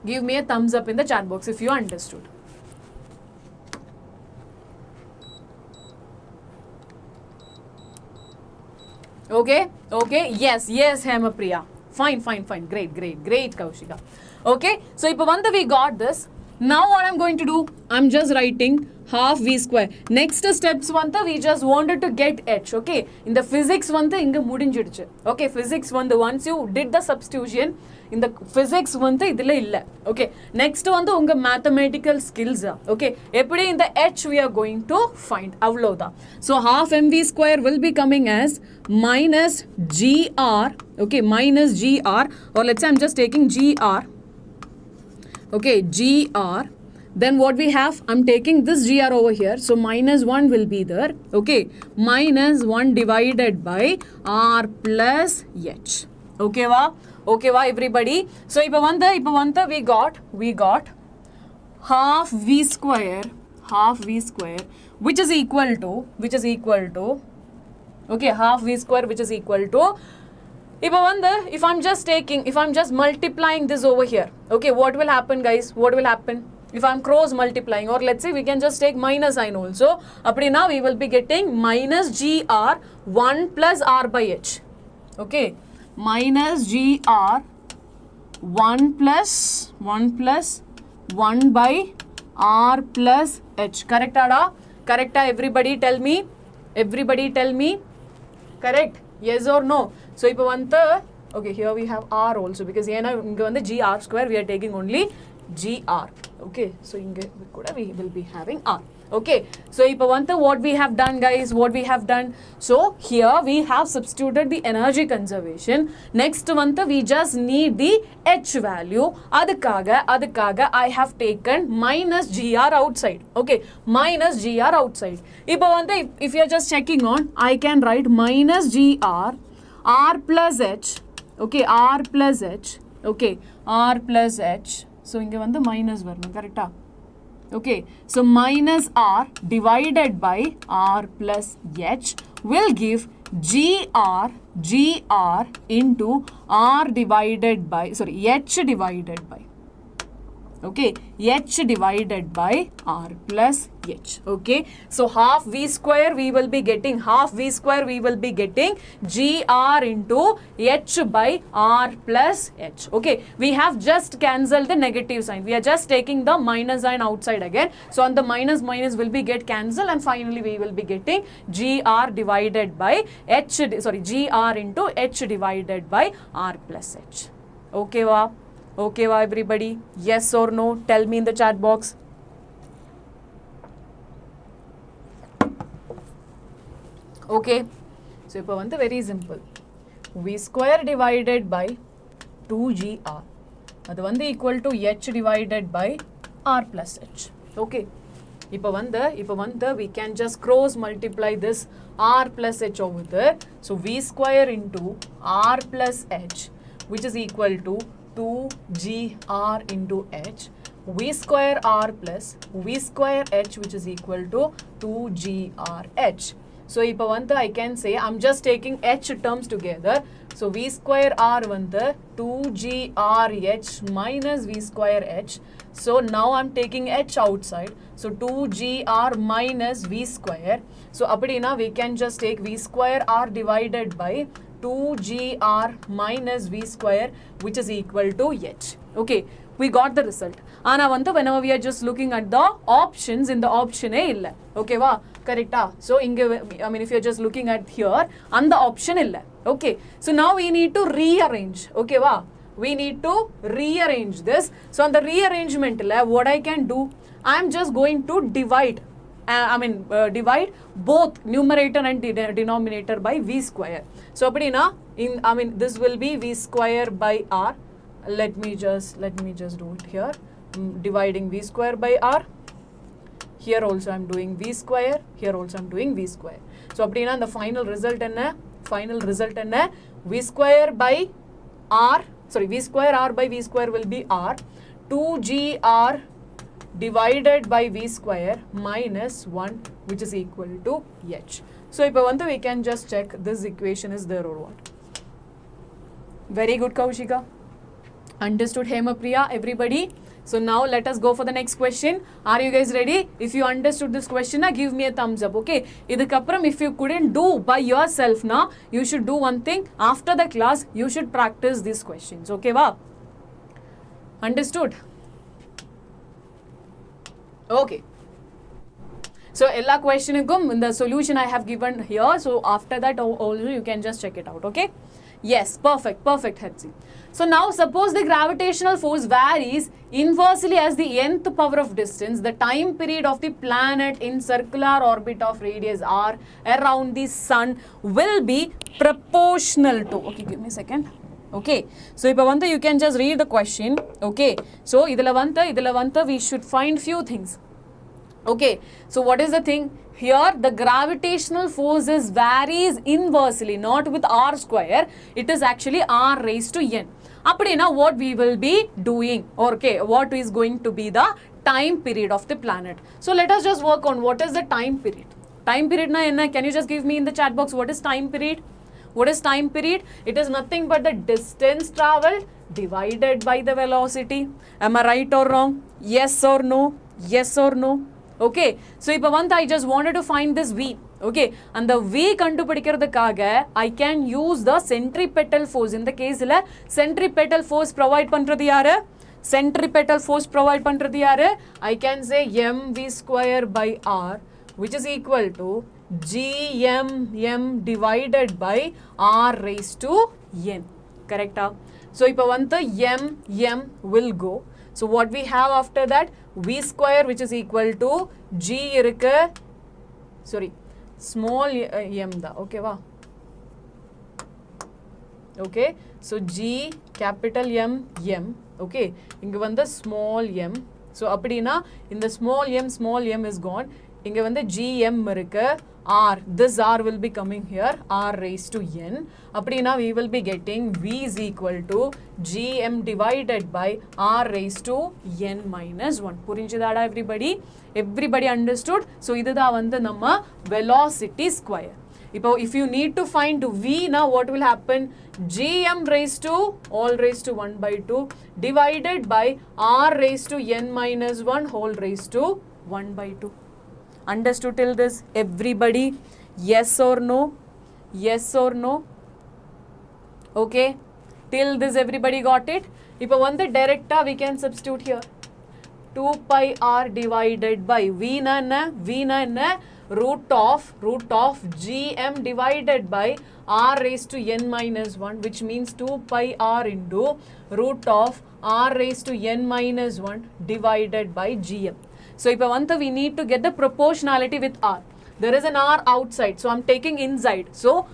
A: Give me a thumbs up in the chat box if you understood. Okay, yes, Hemapriya. Fine, great, Kaushika. Okay, so if we got this, now what I'm going to do, I'm just writing half v square. Next steps we just wanted to get h. Okay, in the physics inga mudinjiduchu. Okay, physics once you did the substitution, in the physics idilla illa. Okay, next unga mathematical skills. Okay, eppadi in the h we are going to find avloda. So half mv square will be coming as minus gr. Okay, minus gr, or let's say I'm just taking gr. Okay, gr. Then what we have, I'm taking this gr over here, so minus 1 will be there. Okay, minus 1 divided by r plus h. Okay va everybody? So ipo vanda we got half v square, which is equal to okay, half v square which is equal to, if I'm just multiplying this over here, okay, what will happen guys? If I'm cross multiplying, or let's say we can just take minus sign also, appadina we will be getting minus gr 1 plus r by h. Okay, minus gr 1 plus 1 by r plus h. Correct everybody tell me? Correct? Yes or no? So ipo okay, here we have r also, because here gr square we are taking only gr. Okay, so we will be having r. Okay, so what we have done guys, so here we have substituted the energy conservation. Next we just need the h value. Adakaga I have taken minus gr outside. Okay, minus gr outside. If you are just checking on, I can write minus gr r plus h. Okay, r plus h. So inga minus varnum, correct? Okay, so minus r divided by r plus h will give gr into r divided by, h divided by. okay, h divided by r plus h, okay. So half v square we will be getting gr into h by r plus h, okay. We have just cancelled the negative sign. We are just taking the minus sign outside again. So on the minus will be get cancelled, and finally we will be getting gr divided by gr into h divided by r plus h. Okay, wow. Okay, wow, everybody. Yes or no? Tell me in the chat box. Okay. So, இப்போ வந்து very simple. V square divided by 2gr. அது வந்து equal to h divided by r plus h. Okay. இப்போ வந்து we can just cross multiply this r plus h over there. So, v square into r plus h, which is equal to 2gr into h, v square r plus v square h, which is equal to 2grh. So, இப்போ வந்து I can say I'm just taking h terms together. So, v square r வந்து 2grh minus v square h. So, now I'm taking h outside. So, 2gr minus v square. So, அப்படினா we can just take v square r divided by 2gr minus v square, which is equal to h. Okay, we got the result. Ana vandu whenever we are just looking at the options, in the option illa. Okay va, correct ah? So inge, I mean if you are just looking at here, and the option illa. Okay, so now we need to rearrange. Okay va, we need to rearrange this. So on the rearrangement illa, what I can do, I am just going to divide. Divide both numerator and denominator by v square. So appadina, this will be v square by r. Let me just do it here. Dividing v square by r. Here also I am doing v square. Here also I am doing v square. So appadina, the final result enna? V square by r. Sorry, v square r by v square will be r. 2gr divided by v square minus 1, which is equal to h. So, இப்போ வந்து we can just check this equation is there or what. Very good, Kaushika. Understood, Hemapriya, everybody. So, now let us go for the next question. Are you guys ready? If you understood this question, give me a thumbs up, okay? Idukapram, if you couldn't do by yourself, you should do one thing. After the class, you should practice these questions, okay? Va? Understood? Okay. So, ella question in the solution I have given here. So, after that also you can just check it out. Okay. Yes. Perfect. Hetzi. So, now suppose the gravitational force varies inversely as the nth power of distance. The time period of the planet in circular orbit of radius r around the sun will be proportional to. Okay. Give me a second. Okay. So, you can just read the question. Okay. So, we should find few things. Okay. So, what is the thing? Here, the gravitational forces varies inversely, not with r square. It is actually r raised to n. Appadina, what we will be doing? Okay. What is going to be the time period of the planet? So, let us just work on what is the time period. Time period na enna? Can you just give me in the chat box what is time period? What is time period? It is nothing but the distance traveled divided by the velocity. Am I right or wrong? Yes or no? Yes or no? Okay. So, now I just wanted to find this V. Okay. And the V kandupidikkiradhukaga, I can use the centripetal force. In the case, centripetal force provide pandrathu yaru? Centripetal force provide pandrathu yaru? I can say mv square by r, which is equal to gmm divided by r raised to n. Correct? So, now m will go. So, what we have after that? V square, which is equal to g small m da. Okay, va? Okay. So, g capital M. Okay. Inga vanda small m. So, appadina, in the small m is gone. Inga vanda gm irukku. R, this R will be coming here, R raised to n. Appadina, we will be getting V is equal to gm divided by R raised to n minus 1. Purinchidada everybody? Everybody understood? So, idudha vandu namma velocity square. If you need to find V, now what will happen? gm raised to all raised to 1 by 2 divided by r raised to n minus 1 whole raised to 1 by 2. Understood till this, everybody? Yes or no? Yes or no? Okay, till this everybody got it? If I want the direct, we can substitute here. 2 pi r divided by v na root of gm divided by r raised to n minus 1, which means 2 pi r into root of r raised to n minus 1 divided by gm. So if I want we need to get the proportionality with r. There is an r outside, so I'm taking inside. So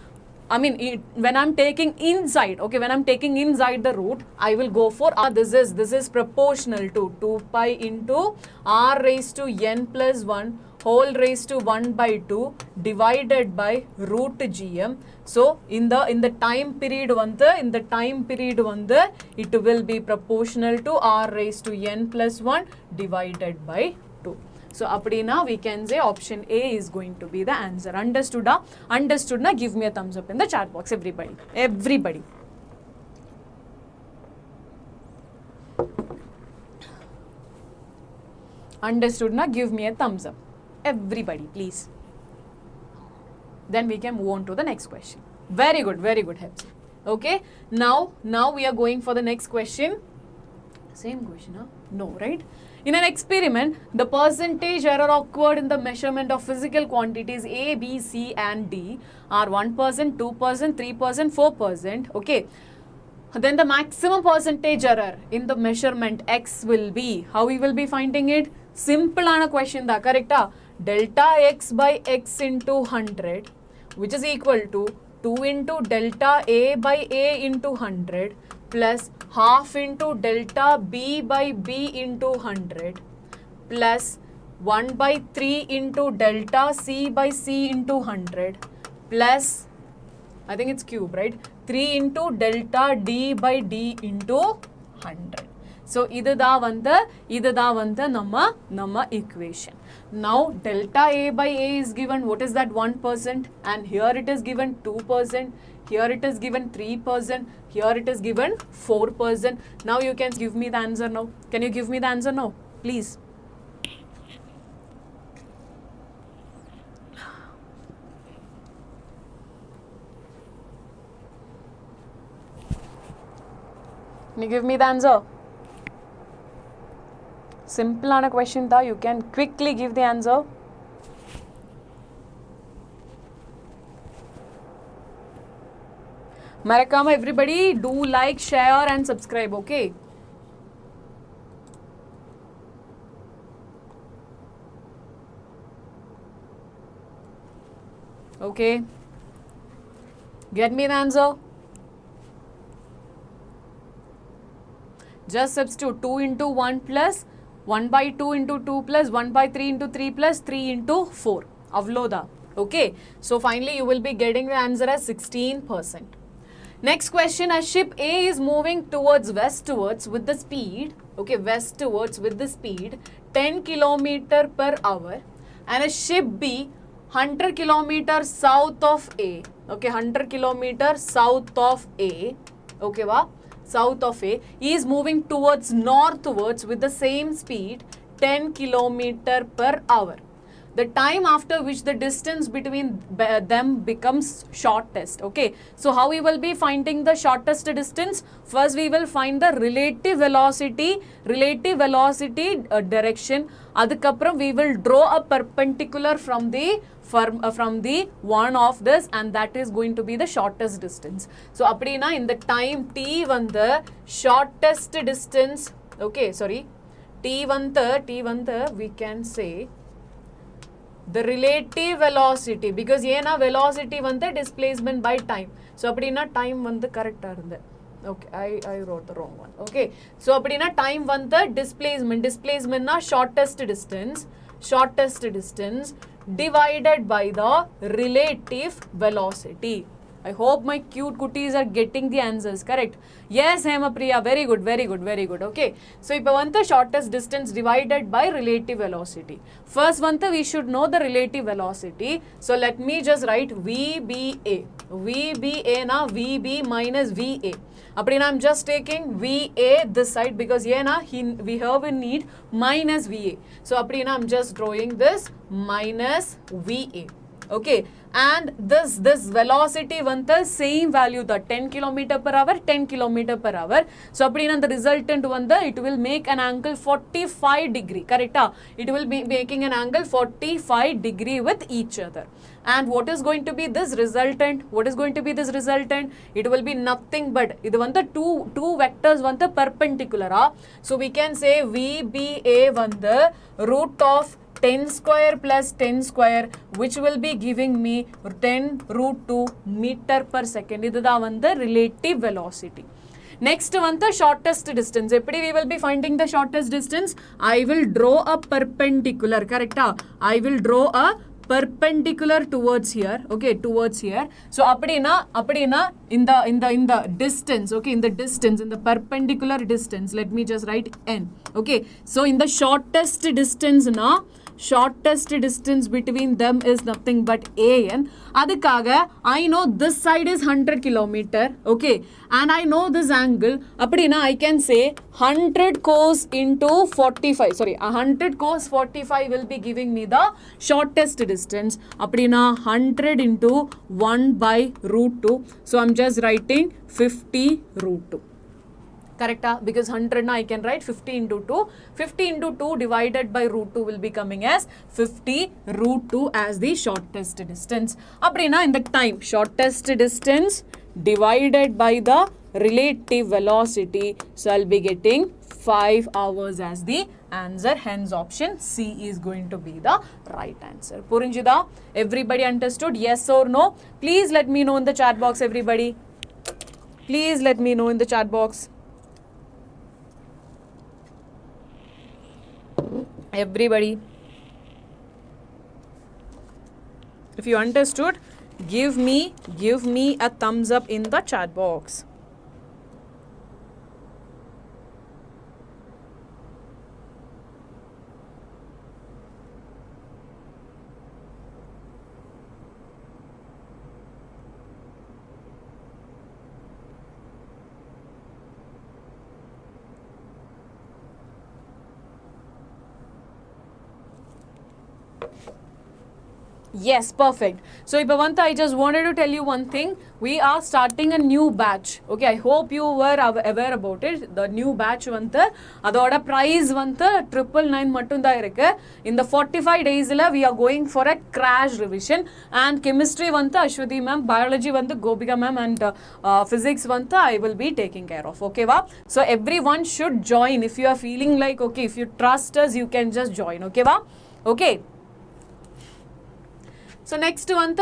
A: I mean, when I'm taking inside, okay, when I'm taking inside the root, I will go for r. This is proportional to 2 pi into r raised to n plus 1 whole raised to 1 by 2 divided by root gm. So in the time period it will be proportional to r raised to n plus 1 divided by 2. So appadina we can say option A is going to be the answer. Understood? Understood na? Give me a thumbs up in the chat box, everybody. Everybody. Understood na? Give me a thumbs up. Everybody, please. Then we can move on to the next question. Very good, Hepsi. Okay, now we are going for the next question. Same question, huh? No, right? In an experiment, the percentage error occurred in the measurement of physical quantities A, B, C and D are 1%, 2%, 3%, 4%. Okay. Then the maximum percentage error in the measurement X will be, how we will be finding it? Simple ana question da, correct? Delta X by X into 100, which is equal to 2 into delta A by A into 100 plus half into delta B by B into 100 plus 1 by 3 into delta C by C into 100 plus, I think it's cube, right? 3 into delta D by D into 100. So, this is the equation. Now, delta A by A is given, what is that 1%? And here it is given 2%, here it is given 3%, here it is given 4%. Now, you can give me the answer now. Can you give me the answer now? Please. Can you give me the answer? Simple on a question tha, you can quickly give the answer. Marakama, everybody do like, share and subscribe, okay? Okay. Get me the answer. Just substitute 2 into 1 plus 1 by 2 into 2 plus 1 by 3 into 3 plus 3 into 4. Avloda. Okay. So finally you will be getting the answer as 16%. Next question, a ship A is moving towards westwards with the speed, okay, westwards with the speed 10 km per hour, and a ship B 100 km south of A, okay, 100 km south of A, okay, va? South of A is moving towards northwards with the same speed 10 km per hour. The time after which the distance between them becomes shortest. Okay, so how we will be finding the shortest distance? First we will find the relative velocity direction. Adukapram we will draw a perpendicular from the one of this, and that is going to be the shortest distance. So appadina in the time t the shortest distance, okay, sorry, t we can say the relative velocity, because yena velocity displacement by time. So appadina time correct arundha. Okay, I wrote the wrong one. Okay, so appadina time displacement na shortest distance divided by the relative velocity. I hope my cute cuties are getting the answers correct. Yes, Hemapriya, very good, very good, very good. Okay, so ipo vantha shortest distance divided by relative velocity. First vantha we should know the relative velocity. So let me just write VBA. VBA na VB minus VA. Appadina I'm just taking VA this side because we have a need minus VA. So appadina I'm just drawing this minus VA. Okay, and this velocity vantha same value, the 10 km per hour, 10 km per hour. So appadina the resultant vantha it will make an angle 45 degree, correct? It will be making an angle 45 degree with each other. And what is going to be this resultant? What is going to be this resultant? It will be nothing but idu vantha two vectors vantha perpendicular. So we can say VBA vantha root of 10 square plus 10 square, which will be giving me 10 root 2 meter per second. This is the relative velocity. Next one, the shortest distance. We will be finding the shortest distance. I will draw a perpendicular, correct? I will draw a perpendicular towards here, okay, towards here. So appadina in the distance, okay, in the perpendicular distance, let me just write n. Okay, so in the shortest distance now, shortest distance between them is nothing but an. Adikaga I know this side is 100 kilometer, okay, and I know this angle. Appadina I can say 100 cos into 45, sorry, 100 cos 45 will be giving me the shortest distance. Appadina 100 into 1 by root 2. So I'm just writing 50 root 2. Correct? Because 100 now I can write 50 into 2. 50 into 2 divided by root 2 will be coming as 50 root 2 as the shortest distance. Appadina in the time, shortest distance divided by the relative velocity. So I'll be getting 5 hours as the answer. Hence option C is going to be the right answer. Purinjida, everybody understood? Yes or no? Please let me know in the chat box, everybody. Please let me know in the chat box. Everybody, if you understood, give me a thumbs up in the chat box. Yes, perfect. So, Ipavanta, I just wanted to tell you one thing. We are starting a new batch. Okay, I hope you were aware about it. The new batch vantha, adoda price vantha 999 mattunda irukku. In the 45 days we are going for a crash revision. And chemistry vantha Ashwati ma'am, biology vantha Gopika ma'am, and physics vantha I will be taking care of. Okay, va? So everyone should join. If you are feeling like, okay, if you trust us, you can just join. Okay, va? Okay. So next one,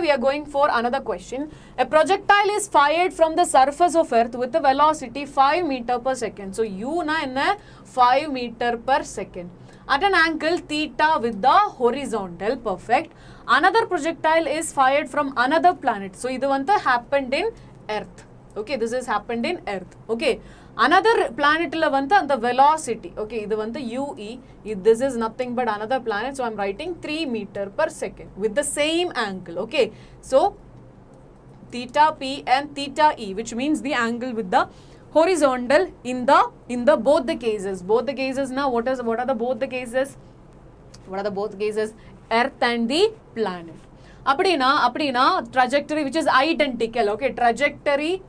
A: we are going for another question. A projectile is fired from the surface of Earth with a velocity 5 meter per second. So U na enna 5 meter per second at an angle theta with the horizontal. Perfect. Another projectile is fired from another planet. So idu vantha happened in Earth. Okay, this has happened in Earth. Okay. Another planet la vantha the velocity, okay, idu vantha UE, this is nothing but another planet, so I'm writing 3 meter per second with the same angle. Okay, so theta P and theta E, which means the angle with the horizontal in the both the cases. Both the cases now, what are the both the cases? What are the both cases? Earth and the planet. Appadina trajectory which is identical. Okay, trajectory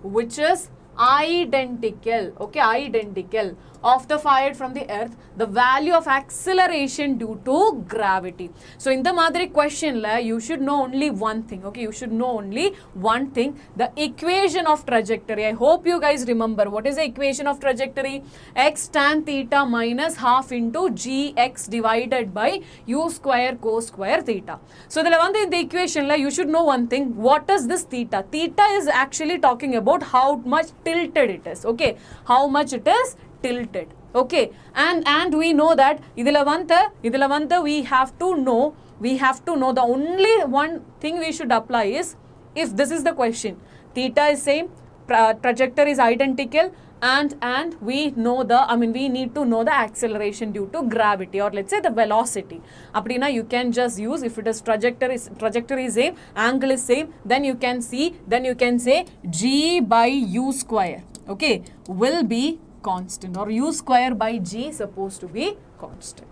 A: which is identical, okay, identical of the fired from the Earth, the value of acceleration due to gravity. So in the madri question la, you should know only one thing. Okay, you should know only one thing, the equation of trajectory. I hope you guys remember what is the equation of trajectory. X tan theta minus half into gx divided by u square cos square theta. So in the equation la, you should know one thing. What is this theta? Theta is actually talking about how much tilted it is. Okay, how much it is tilted. Okay, and we know that idila vantha we have to know we have to know, the only one thing we should apply is, if this is the question, theta is same, trajectory is identical, and we know the, we need to know the acceleration due to gravity, or let's say the velocity. Appadina you can just use, if it is trajectory is same, angle is same, then you can say g by u square, okay, will be constant, or u square by g is supposed to be constant.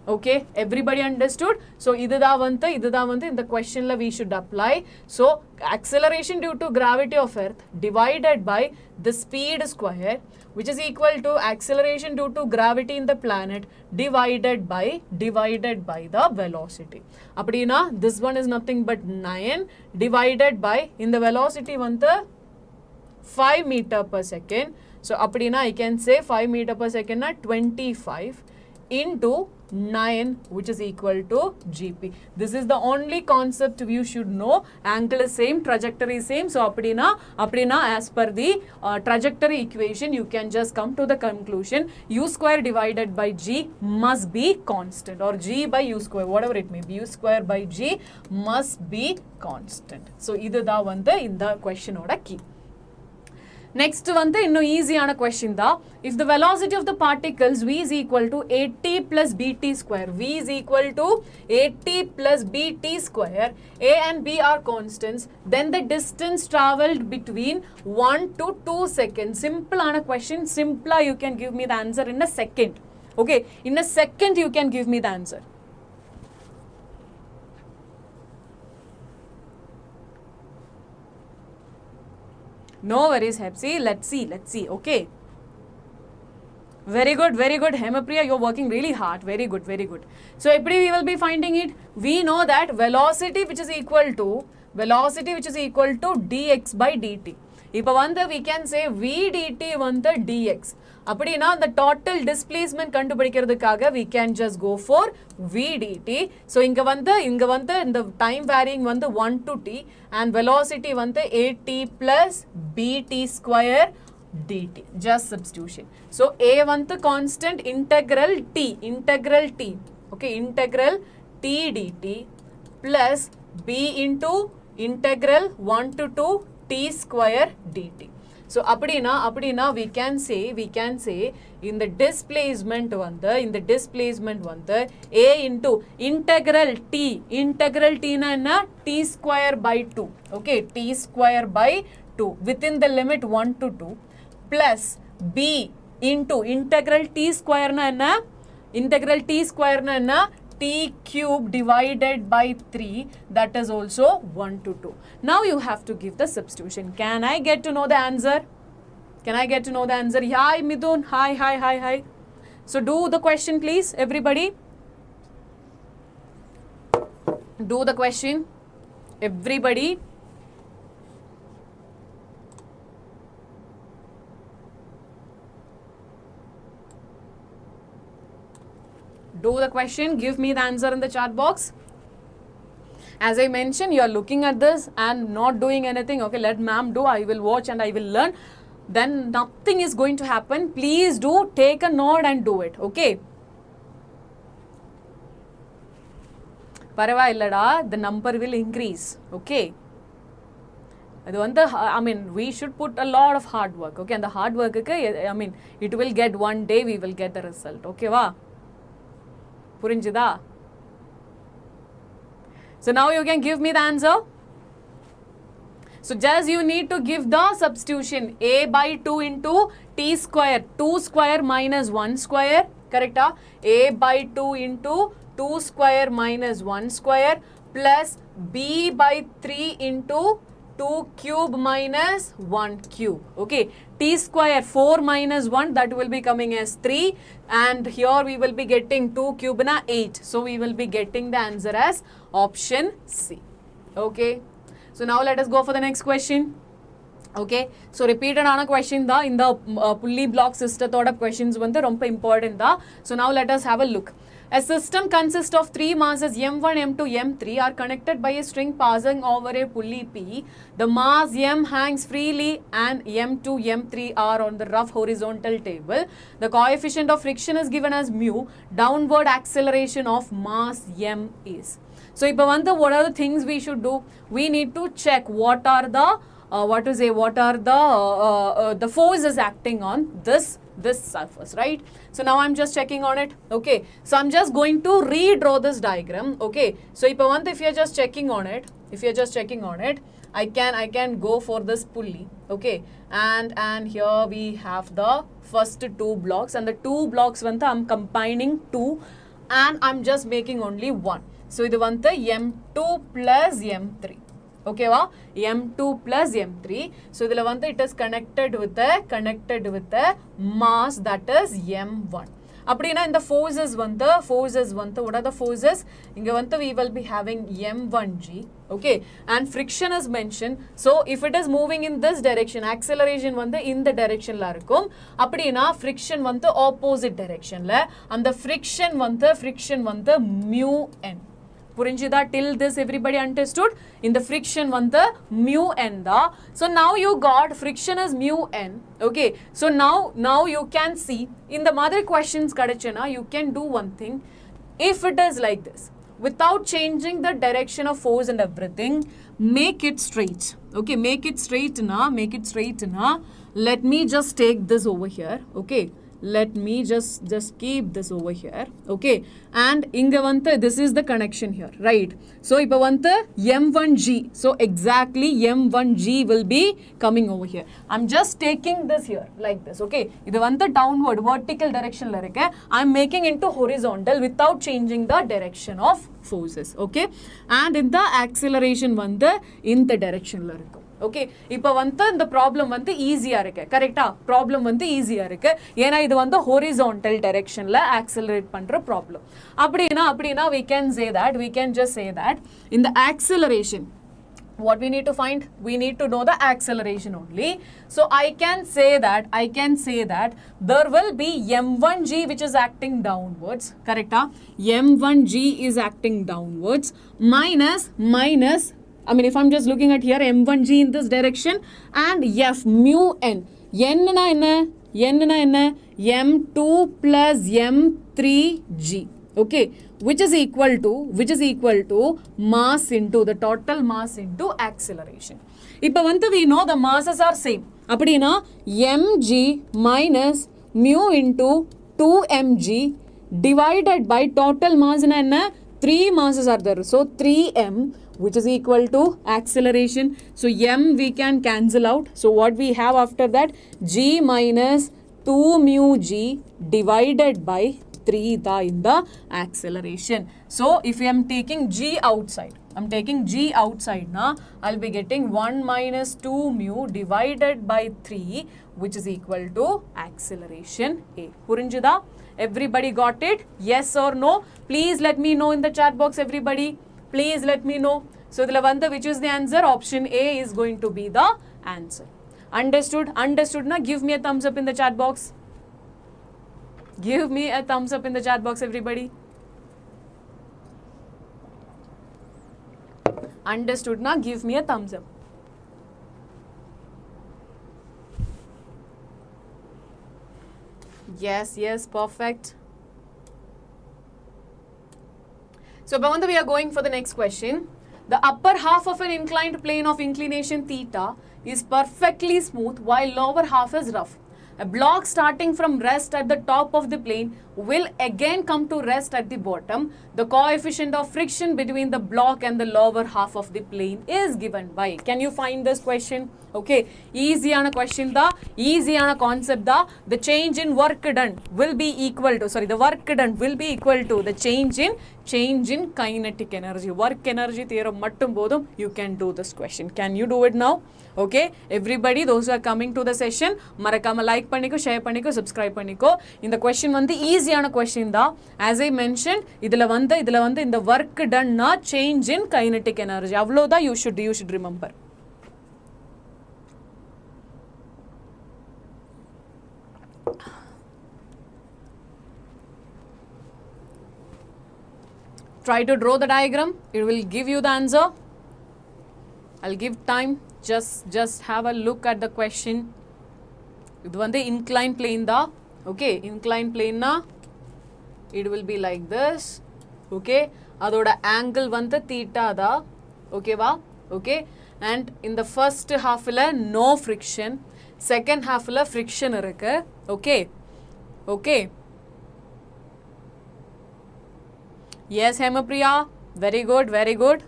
A: Okay, everybody understood? So idudha vantu in the question la we should apply. So acceleration due to gravity of earth divided by the speed square, which is equal to acceleration due to gravity in the planet divided by the velocity. Appadina this one is nothing but 9 divided by, in the velocity vantu 5 meter per second. So appadina I can say 5 meter per second na 25 into 9, which is equal to gp. This is the only concept you should know. Angle is same, trajectory is same. So appadina as per the trajectory equation, you can just come to the conclusion u square divided by g must be constant, or g by u square, whatever it may be, u square by g must be constant. So idudha vandu in the question oda key. Next vandu inno easy ana question da. If the velocity of the particles v is equal to 80 plus bt square, v is equal to 80 plus bt square, a and b are constants, then the distance travelled between 1 to 2 seconds. Simple ana question, simpler you can give me the answer in a second. Okay, in a second you can give me the answer. No worries, Hepsi. Let's see. Okay. Very good. Hemapriya, you're working really hard. Very good. So, we will be finding it. We know that velocity which is equal to dx by dt. Now, we can say v dt dx. Appadina the total displacement kandupidikiradhukaga we can just go for v dt. So inga vanda in the time varying 1 to t, and velocity 8t plus bt square dt, just substitution. So a constant, integral t, okay, integral t dt plus b into integral 1 to 2 t square dt. So appadina we can say in the displacement vanda a into integral t na enna t square by 2, okay, t square by 2 within the limit 1 to 2, plus b into integral t square na enna t cube divided by 3, that is also 1 to 2. Now you have to give the substitution. Can I get to know the answer? Hi Midun, hi. So do the question please, everybody. Do the question, everybody. Do the question, give me the answer in the chat box. As I mentioned, you are looking at this and not doing anything. Okay, let ma'am do. I will watch and I will learn. Then nothing is going to happen. Please do take a note and do it. Okay. Paravaillada, the number will increase. Okay. We should put a lot of hard work. Okay, and the hard work, it will get one day we will get the result. Okay, va? Purinjida? So now you can give me the answer. So just you need to give the substitution a by 2 into t square, 2 square minus 1 square, correct? A by 2 into 2 square minus 1 square plus b by 3 into 2 cube minus 1 cube. Okay, t square 4 minus 1, that will be coming as 3, and here we will be getting 2 cube na 8. So we will be getting the answer as option C. Okay. So now let us go for the next question. Okay, so repeated ana question da in the pulley block system thoda questions vanda rompa important da. So now let us have a look. A system consists of three masses m1, m2, m3 are connected by a string passing over a pulley P. The mass m hangs freely and m2, m3 are on the rough horizontal table. The coefficient of friction is given as mu. Downward acceleration of mass m is. So, what are the things we should do? We need to check what are the the forces acting on this surface, right? So now I'm just checking on it. Okay, so I'm just going to redraw this diagram. Okay, so if you're just checking on it, I can go for this pulley. Okay, and here we have the first two blocks, and the two blocks I'm combining two, and I'm just making only one. So this m2 plus m3. Okay, m2 plus m3. So it is connected with the mass that is m1. Appadina in the forces what are the forces? Inga we will be having m1g. Okay, and friction is mentioned. So if it is moving in this direction, acceleration in the direction la irukum. Appadina friction opposite direction la, and the friction mu n. Purinjida, till this everybody understood? In the friction the mu n da. So now you got friction is mu n. Okay, so now you can see in the mother questions kadachana, you can do one thing. If it is like this, without changing the direction of force and everything, make it straight. Okay, make it straight na. Let me just take this over here. Okay, let me just keep this over here. Okay, and inga this is the connection here, right? So ipa m1g, so exactly m1g will be coming over here. I'm just taking this here like this. Okay, idu downward vertical direction la irukke, I'm making into horizontal without changing the direction of forces. Okay, and in the acceleration in the direction la irukku. Okay, இப்போ இந்த problem ஈஸியா இருக்கு, கரெக்ட்டா? problem ஈஸியா இருக்கு, ஏனா இது horizontal directionல accelerate பண்ற problem. அப்படினா we can just say that in the acceleration, what we need to find? We need to know the acceleration only. So I can say that there will be m1g which is acting downwards, correct? M1g is acting downwards minus I mean, if I'm just looking at here, m1g in this direction, and f mu n. N na enna? M2 plus m3g. Okay, which is equal to mass into the total mass into acceleration. Ipa we know the masses are same. Appadina mg minus mu into 2mg divided by total mass na enna? 3 masses are there. So 3m, which is equal to acceleration. So m we can cancel out. So what we have after that? G minus 2 mu g divided by 3 in the acceleration. So if I am taking g outside, now I'll be getting 1 minus 2 mu divided by 3, which is equal to acceleration A. Purinjida? Everybody got it? Yes or no? Please let me know in the chat box, everybody. Please let me know. So, which is the answer? Option A is going to be the answer. Understood? Understood na? Give me a thumbs up in the chat box. Give me a thumbs up in the chat box, everybody. Understood na? Give me a thumbs up. Yes, perfect. So, we are going for the next question. The upper half of an inclined plane of inclination theta is perfectly smooth while lower half is rough. A block starting from rest at the top of the plane will again come to rest at the bottom. The coefficient of friction between the block and the lower half of the plane is given by. Can you find this question? Okay, easy question da, easy concept da. The change in work done will be equal to, the work done will be equal to the change in kinetic energy. Work energy theorem mattum bodum, you can do this question. Can you do it now? Okay, everybody, those who are coming to the session, marakama like panniko, share panniko, subscribe panniko. In the question easy question da. As I mentioned, idla in the work done na change in kinetic energy. Avlo da you should remember. Try to draw the diagram. It will give you the answer. I'll give time. Just have a look at the question. This is the inclined plane da. Okay, inclined plane na. It will be like this. Okay, adoda angle vanda theta da. Okay va? Okay, and in the first half no friction. Second half friction irukku. Okay. Okay. Yes, Hemapriya. Very good, very good.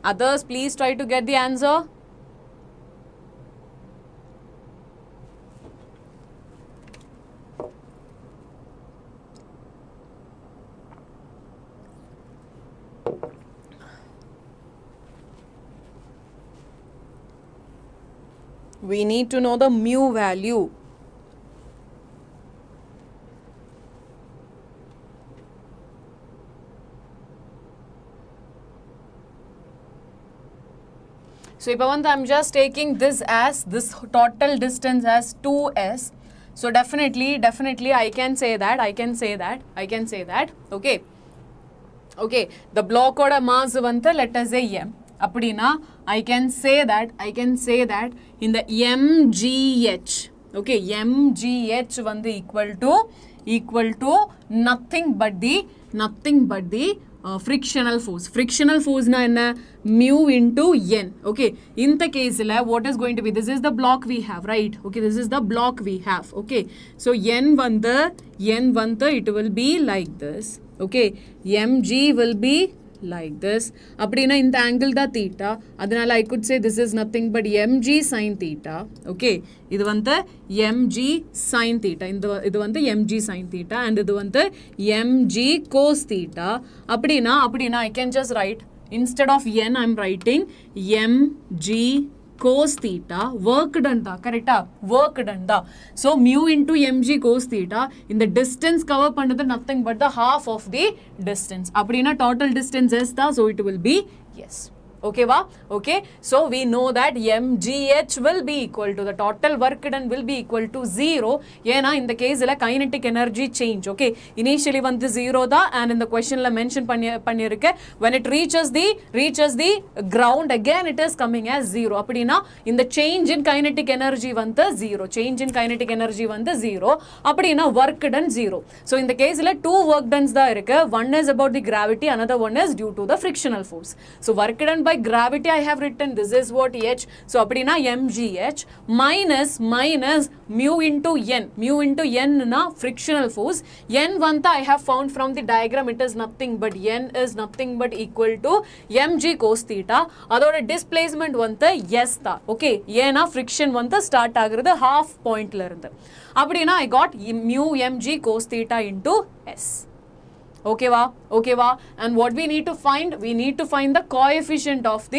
A: Others, please try to get the answer. We need to know the mu value. So, I'm just taking this total distance as 2s. So, definitely I can say that. Okay. Okay. The block order mass let us say m. Appadina, I can say that in the mgh. Okay, mgh equal to nothing but the frictional force. Frictional force na mu into n. Okay, in the case what is going to be, this is the block we have, right? Okay, this is the block we have. Okay, so n vanda it will be like this. Okay, mg will be like this. Appadina in the angle da theta. Adanal I could say this is nothing but mg sin theta. Okay, idu vanda mg sin theta. Idu vanda mg sin theta and idu vanda mg cos theta. Appadina I can just write, instead of n I am writing mg cos theta. Work done da, correct? Work done da. So mu into mg cos theta, in the distance cover pannadhu nothing but the half of the distance. Appadina total distance is da, so it will be yes. Okay va? Okay, so we know that mgh will be equal to, the total work done will be equal to 0. Yena in the case kinetic energy change. Okay, initially the 0 da, and in the question la mention pannirukke, when it reaches the ground again it is coming as 0. Appadina in the change in kinetic energy 0. Change in kinetic energy 0. Appadina work done 0. So in the case two work dones da irukke. One is about the gravity, another one is due to the frictional force. So work done by gravity I have written, this is what h. So appadina mgh minus mu into n na frictional force. N vanta I have found from the diagram, it is nothing but n is nothing but equal to mg cos theta. Adoda displacement vanta yes da. Okay, na friction vanta start agirudhu half point la irundhu. Appadina I got mu mg cos theta into s. Okay va? Okay va? And what we need to find? We need to find the coefficient of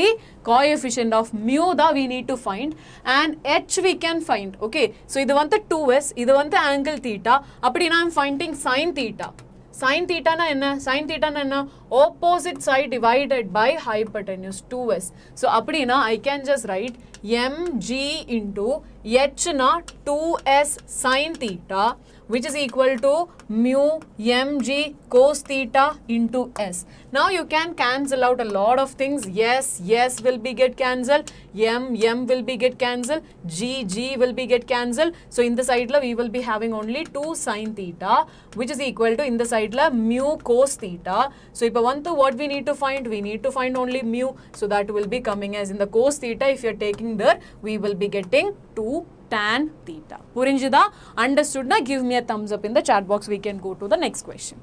A: mu da we need to find, and h we can find. Okay, so idu vanta 2s, idu vanta angle theta. Appadina I am finding sin theta. Sin theta na enna? Sin theta na enna? Opposite side divided by hypotenuse 2s. So appadina I can just write mg into h na 2s sin theta, which is equal to mu mg cos theta into s. Now you can cancel out a lot of things. Yes will be get cancelled. M will be get cancelled. G will be get cancelled. So in the side la we will be having only 2 sin theta, which is equal to in the side la mu cos theta. So if what we need to find? We need to find only mu. So that will be coming as in the cos theta. If you are taking there, we will be getting 2 tan theta. Purinjida? Understood na? Give me a thumbs up in the chat box. We can go to the next question.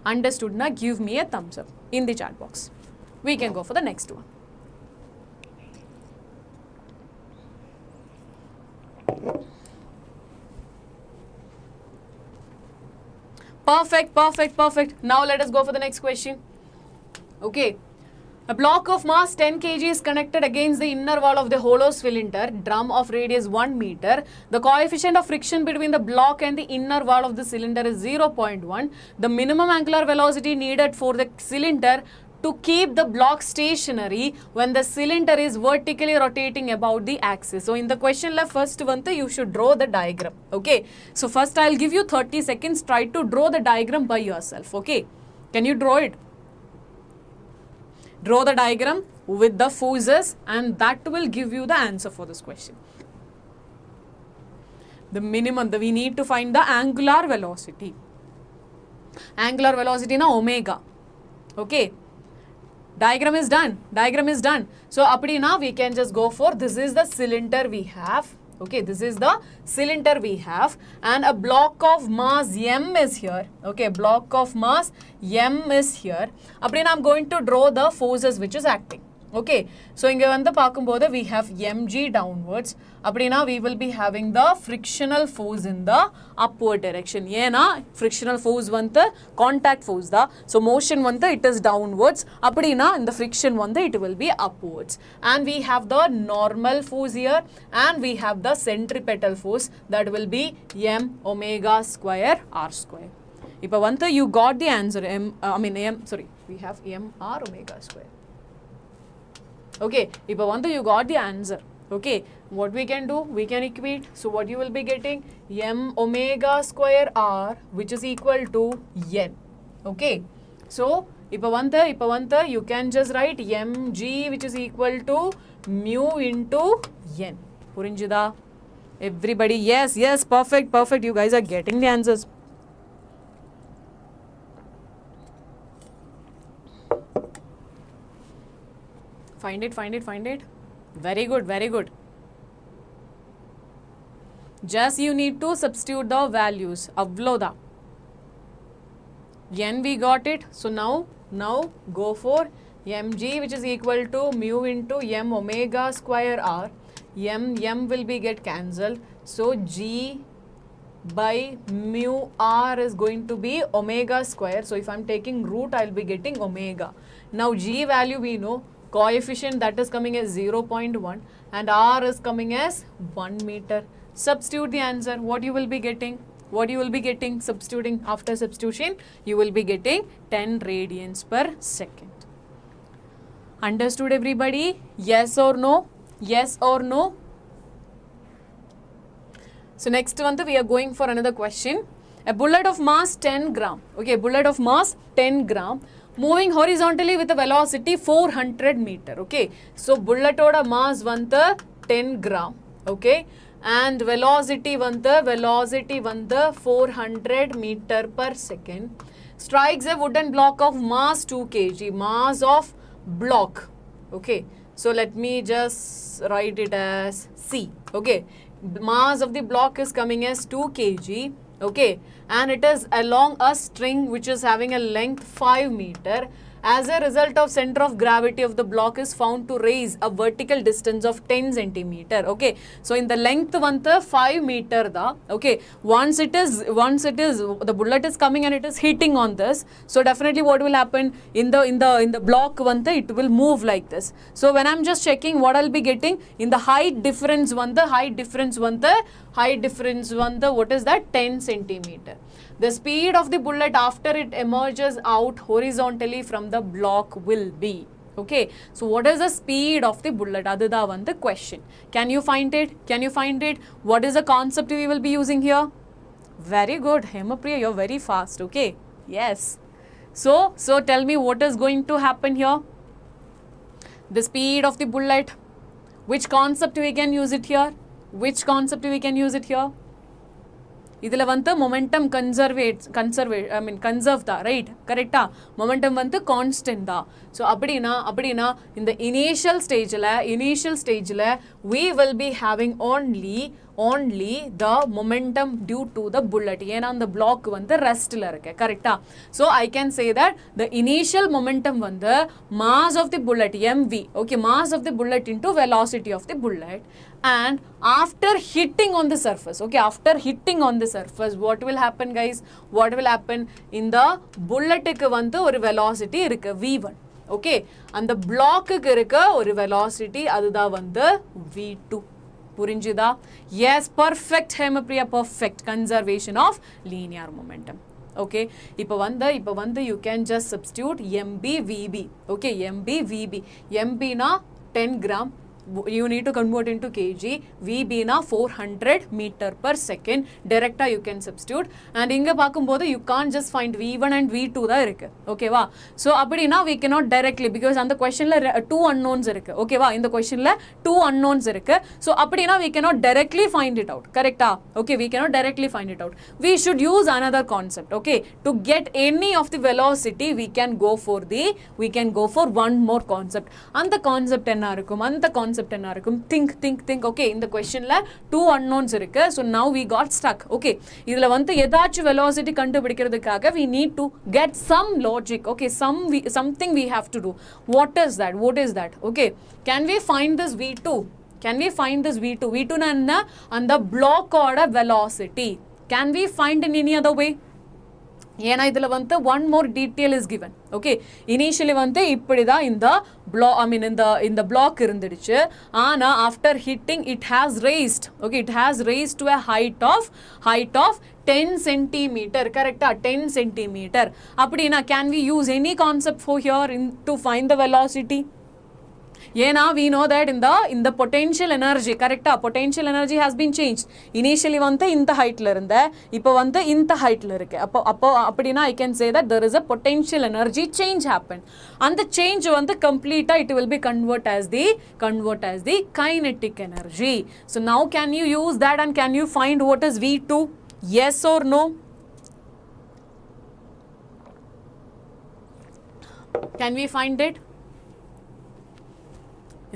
A: Understood na? Give me a thumbs up in the chat box. We can go for the next one. Perfect. Now let us go for the next question. Okay. A block of mass 10 kg is connected against the inner wall of the hollow cylinder drum of radius 1 meter. The coefficient of friction between the block and the inner wall of the cylinder is 0.1. The minimum angular velocity needed for the cylinder to keep the block stationary when the cylinder is vertically rotating about the axis. So in the question left, first one you should draw the diagram. Okay. So first I'll give you 30 seconds. Try to draw the diagram by yourself. Okay. Can you draw it? Draw the diagram with the forces and that will give you the answer for this question. The minimum, we need to find the angular velocity. Angular velocity na omega. Okay. Diagram is done. Diagram is done. So, apdi now we can just go for, this is the cylinder we have. Okay, this is the cylinder we have and a block of mass m is here. Okay, block of mass m is here. Apdi now I am going to draw the forces which is acting. Okay, so inga vanda paakumbodhu we have mg downwards. Appadina we will be having the frictional force in the upward direction. Yena frictional force vanta contact force da. So motion vanta it is downwards. Appadina in the friction vanta it will be upwards. And we have the normal force here and we have the centripetal force that will be m omega square r square. Ipa vanta you got the answer we have m r omega square. Okay, if you got the answer, okay, what we can do, we can equate. So what you will be getting, m omega square r, which is equal to n. Okay, so if you can just write mg, which is equal to mu into n. Purinjida? Everybody, yes, perfect, you guys are getting the answers. Find it. Very good. Just you need to substitute the values. Avloda. N we got it. So now go for mg, which is equal to mu into m omega square r. M will be get cancelled. So g by mu r is going to be omega square. So if I am taking root, I will be getting omega. Now g value we know. Coefficient that is coming as 0.1 and r is coming as 1 meter. Substitute the answer. What you will be getting? Substituting, after substitution, you will be getting 10 radians per second. Understood everybody? Yes or no? So next one, we are going for another question. A bullet of mass 10 gram. Okay, bullet of mass 10 gram. Moving horizontally with a velocity 400 meter. Okay, so bullet oda mass vanta 10 gram. Okay, and velocity vanta 400 meter per second. Strikes a wooden block of mass 2 kg. Mass of block. Okay, so let me just write it as C. Okay, mass of the block is coming as 2 kg. Okay, and it is along a string which is having a length 5 meter. As a result of center of gravity of the block is found to raise a vertical distance of 10 centimeter. Okay, so in the length vanta 5 meter da. Okay, once it is the bullet is coming and it is hitting on this, so definitely what will happen in the block vanta, it will move like this. So when I'm just checking what I'll be getting in the height difference vanta, what is that? 10 centimeter. The speed of the bullet after it emerges out horizontally from the block will be. Okay, so what is the speed of the bullet? Adada one the question. Can you find it? What is the concept we will be using here? Very good, Hemapriya, you're very fast. Okay, yes. So tell me what is going to happen here? The speed of the bullet. Which concept we can use it here? Idhula vanta momentum conserve da, right? Correcta? Momentum vanta constant da. So appadina in the initial stage we will be having only the momentum due to the bullet. Yena the block vanta rest la irukke. Correcta? So I can say that the initial momentum vanda mass of the bullet mv. Okay, mass of the bullet into velocity of the bullet. And after hitting on the surface, okay, what will happen, guys? What will happen in the bullet vanta or velocity irukku v1, okay, and the block irukka or velocity adudha vanda v2. Purinjida? Yes, perfect, Hemapriya, perfect. Conservation of linear momentum. Okay, ipa vanda you can just substitute mb vb. Okay, mb vb. mb na 10 gram. you need to convert into kg. V being 400 meter per second. Direct you can substitute. And inga paakumbodhu you can't just find V1 and V2 da irukku. Okay va? So appadina we cannot directly, because on the question la two unknowns irukku. Okay va? In the question la two unknowns irukku. So appadina we cannot directly find it out. Correct? Okay, we cannot directly find it out. We should use another concept. Okay, to get any of the velocity we can go for one more concept. And the concept enna irukum? And the concept enna irukum? Think. Okay, in the question la two unknowns irukku. So now we got stuck. Okay, idhula vandu edachu velocity kandupidikiradhukaga we need to get some logic. Okay, something we have to do. What is that? Okay, can we find this V2? Can we find this V2? V2 na and the block order velocity. Can we find in any other way? ஏன்னா இதுல வந்து one more detail is given. Okay, initially வந்து இப்படிதான் இந்த block, I mean in the block இருந்துடுச்சு. ஆனா after hitting it has raised. Okay, it has raised to a height of 10 centimeter. Correct? 10 centimeter. அப்படினா can we use any concept for here to find the velocity? ஏன்னா we know that in the potential energy, correct? Potential energy has been changed. Initially வந்து இந்த heightல இருந்த, இப்போ வந்து இந்த heightல இருக்கு. அப்போ அப்படினா I can say that there is a potential energy change happen. And the change வந்து complete it will be convert as the kinetic energy. So now can you use that and can you find what is V2? Yes or no? Can we find it?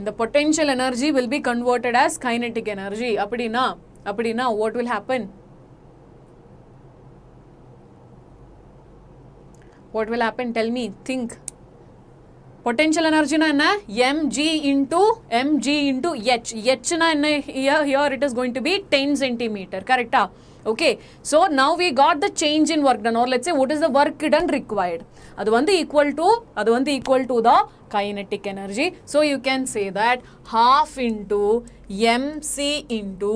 A: In the potential energy will be converted as kinetic energy. Appadina what will happen? What will happen? Tell me. Think. Potential energy na enna? mg into h. H na enna? Here it is going to be 10 centimeter. Correct? Okay, so now we got the change in work done, or let's say what is the work done required. Adu vandu equal to the kinetic energy. So you can say that half into mc into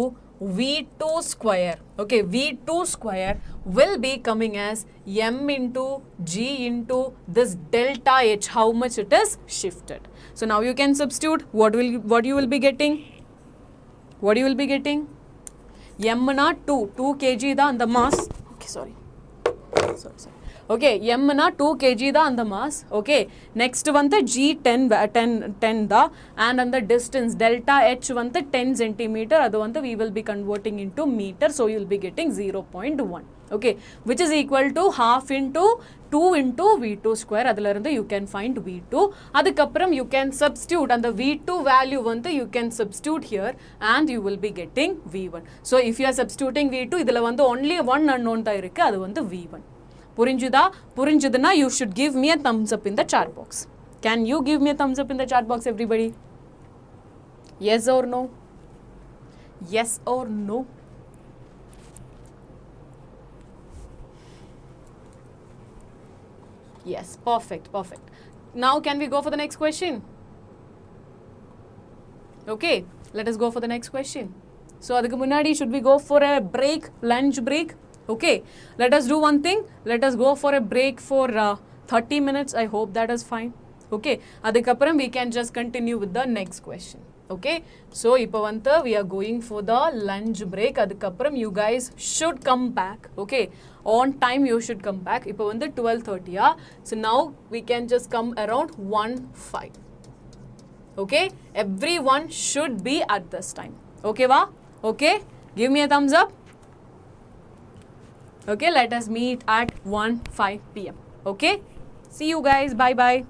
A: V2 square. Okay, V2 square will be coming as m into g into this delta h, how much it is shifted. So now you can substitute. What you will be getting? What you will be getting? M na 2 kg da and the mass. Okay, sorry. Okay, m na 2 kg da and the mass. Okay, next one the g 10 da, and on the distance delta h one the 10 centimeter. Adu one we will be converting into meter, so you will be getting 0.1. Okay, which is equal to half into 2 into V2 square. Adhula you can find V2. Adukapram you can substitute, and the V2 value vandu you can substitute here and you will be getting V1. So if you are substituting V2, idhula vandu only one unknown da irukku, adu vandu V1. Purinjudana, you should give me a thumbs up in the chat box. Can you give me a thumbs up in the chat box, everybody? Yes or no? Yes or no? Yes, perfect. Now can we go for the next question? Okay, let us go for the next question. So adukku munadi should we go for a break, lunch break? Okay, let us do one thing. Let us go for a break for 30 minutes. I hope that is fine. Okay, adukapram we can just continue with the next question. Okay, so ipo vanta we are going for the lunch break. Adukapram you guys should come back. Okay, on time you should come back. Ipo vanta 12:30. So now we can just come around 1:05. Okay, everyone should be at this time. Okay va? Okay, give me a thumbs up. Okay, let us meet at 1:05 p.m. Okay, see you guys. Bye.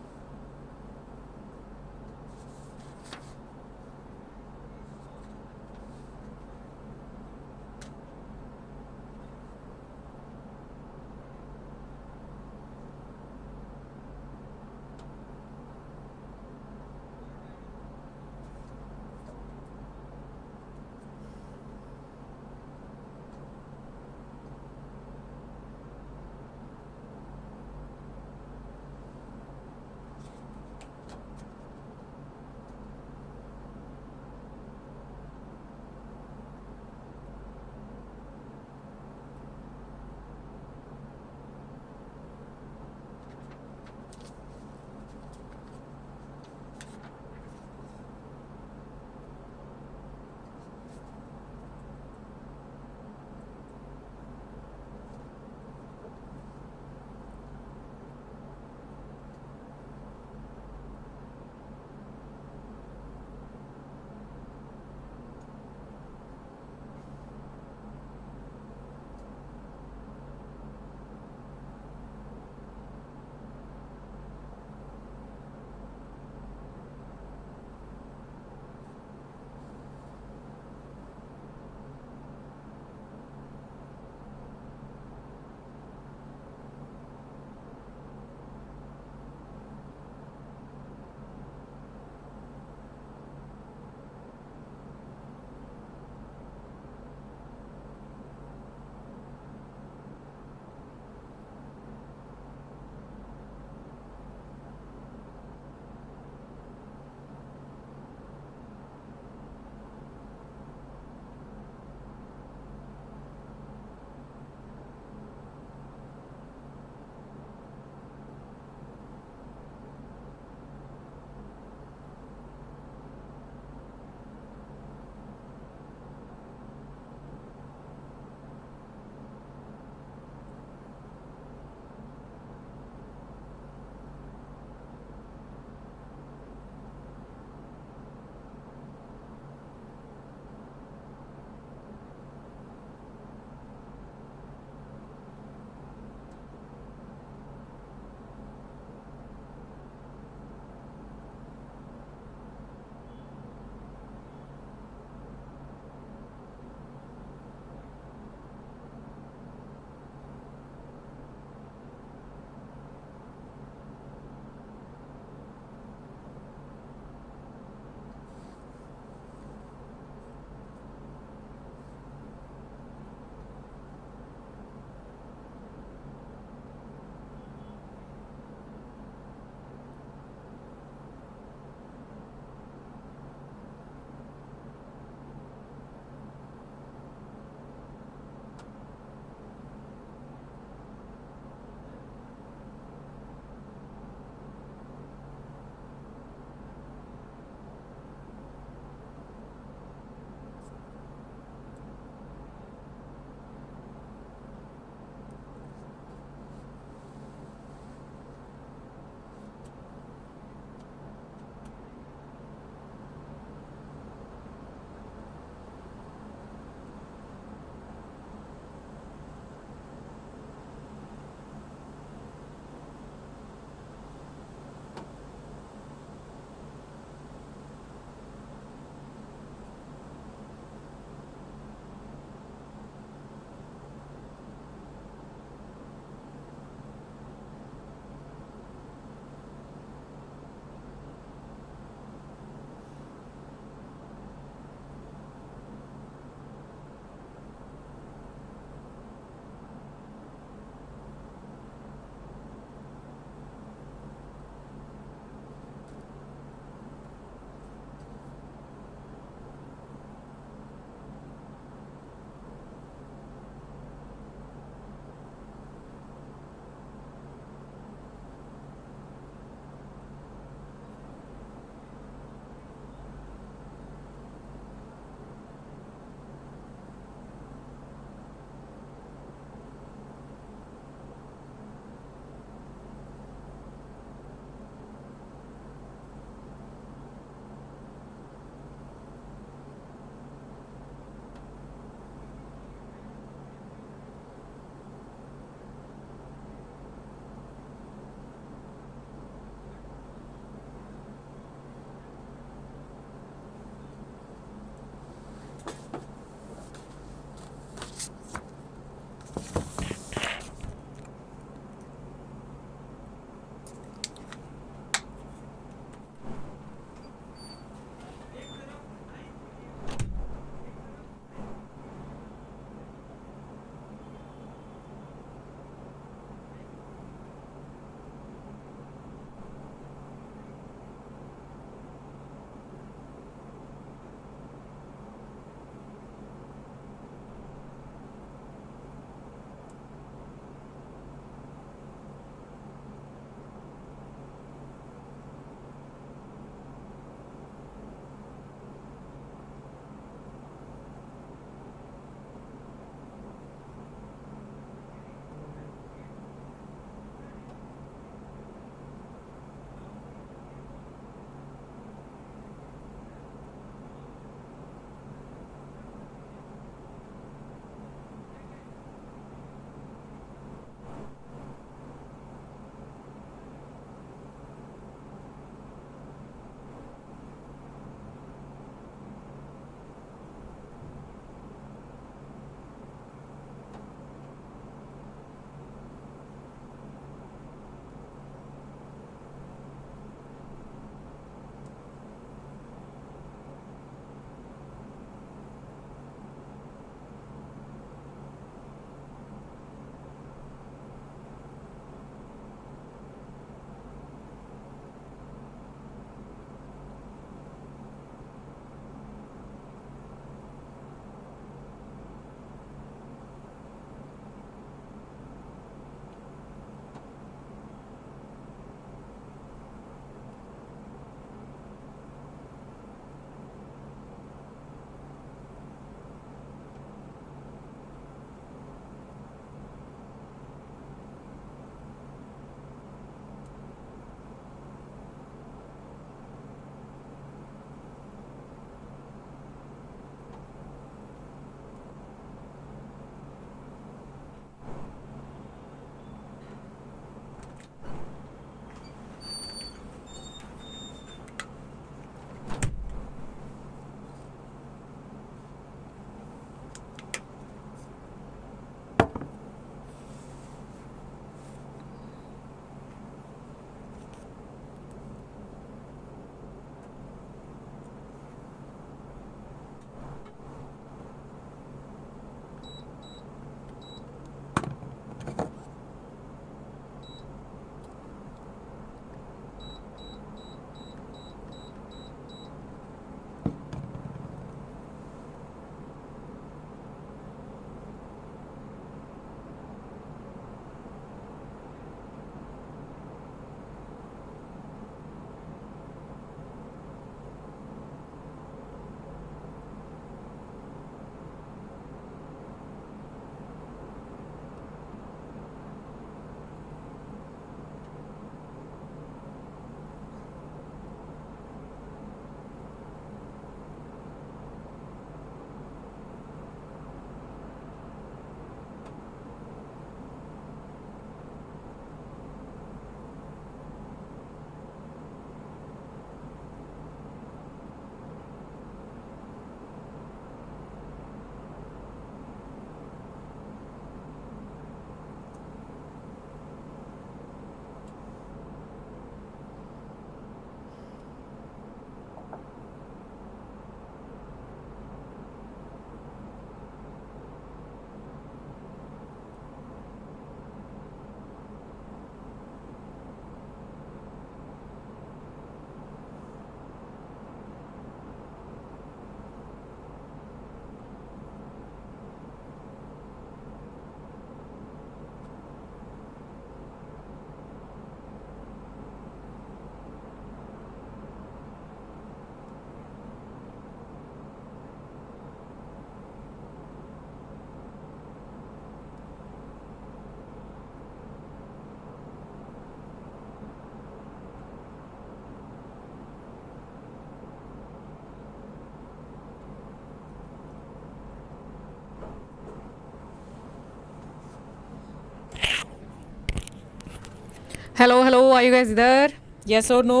A: Hello, are you guys there? Yes or no?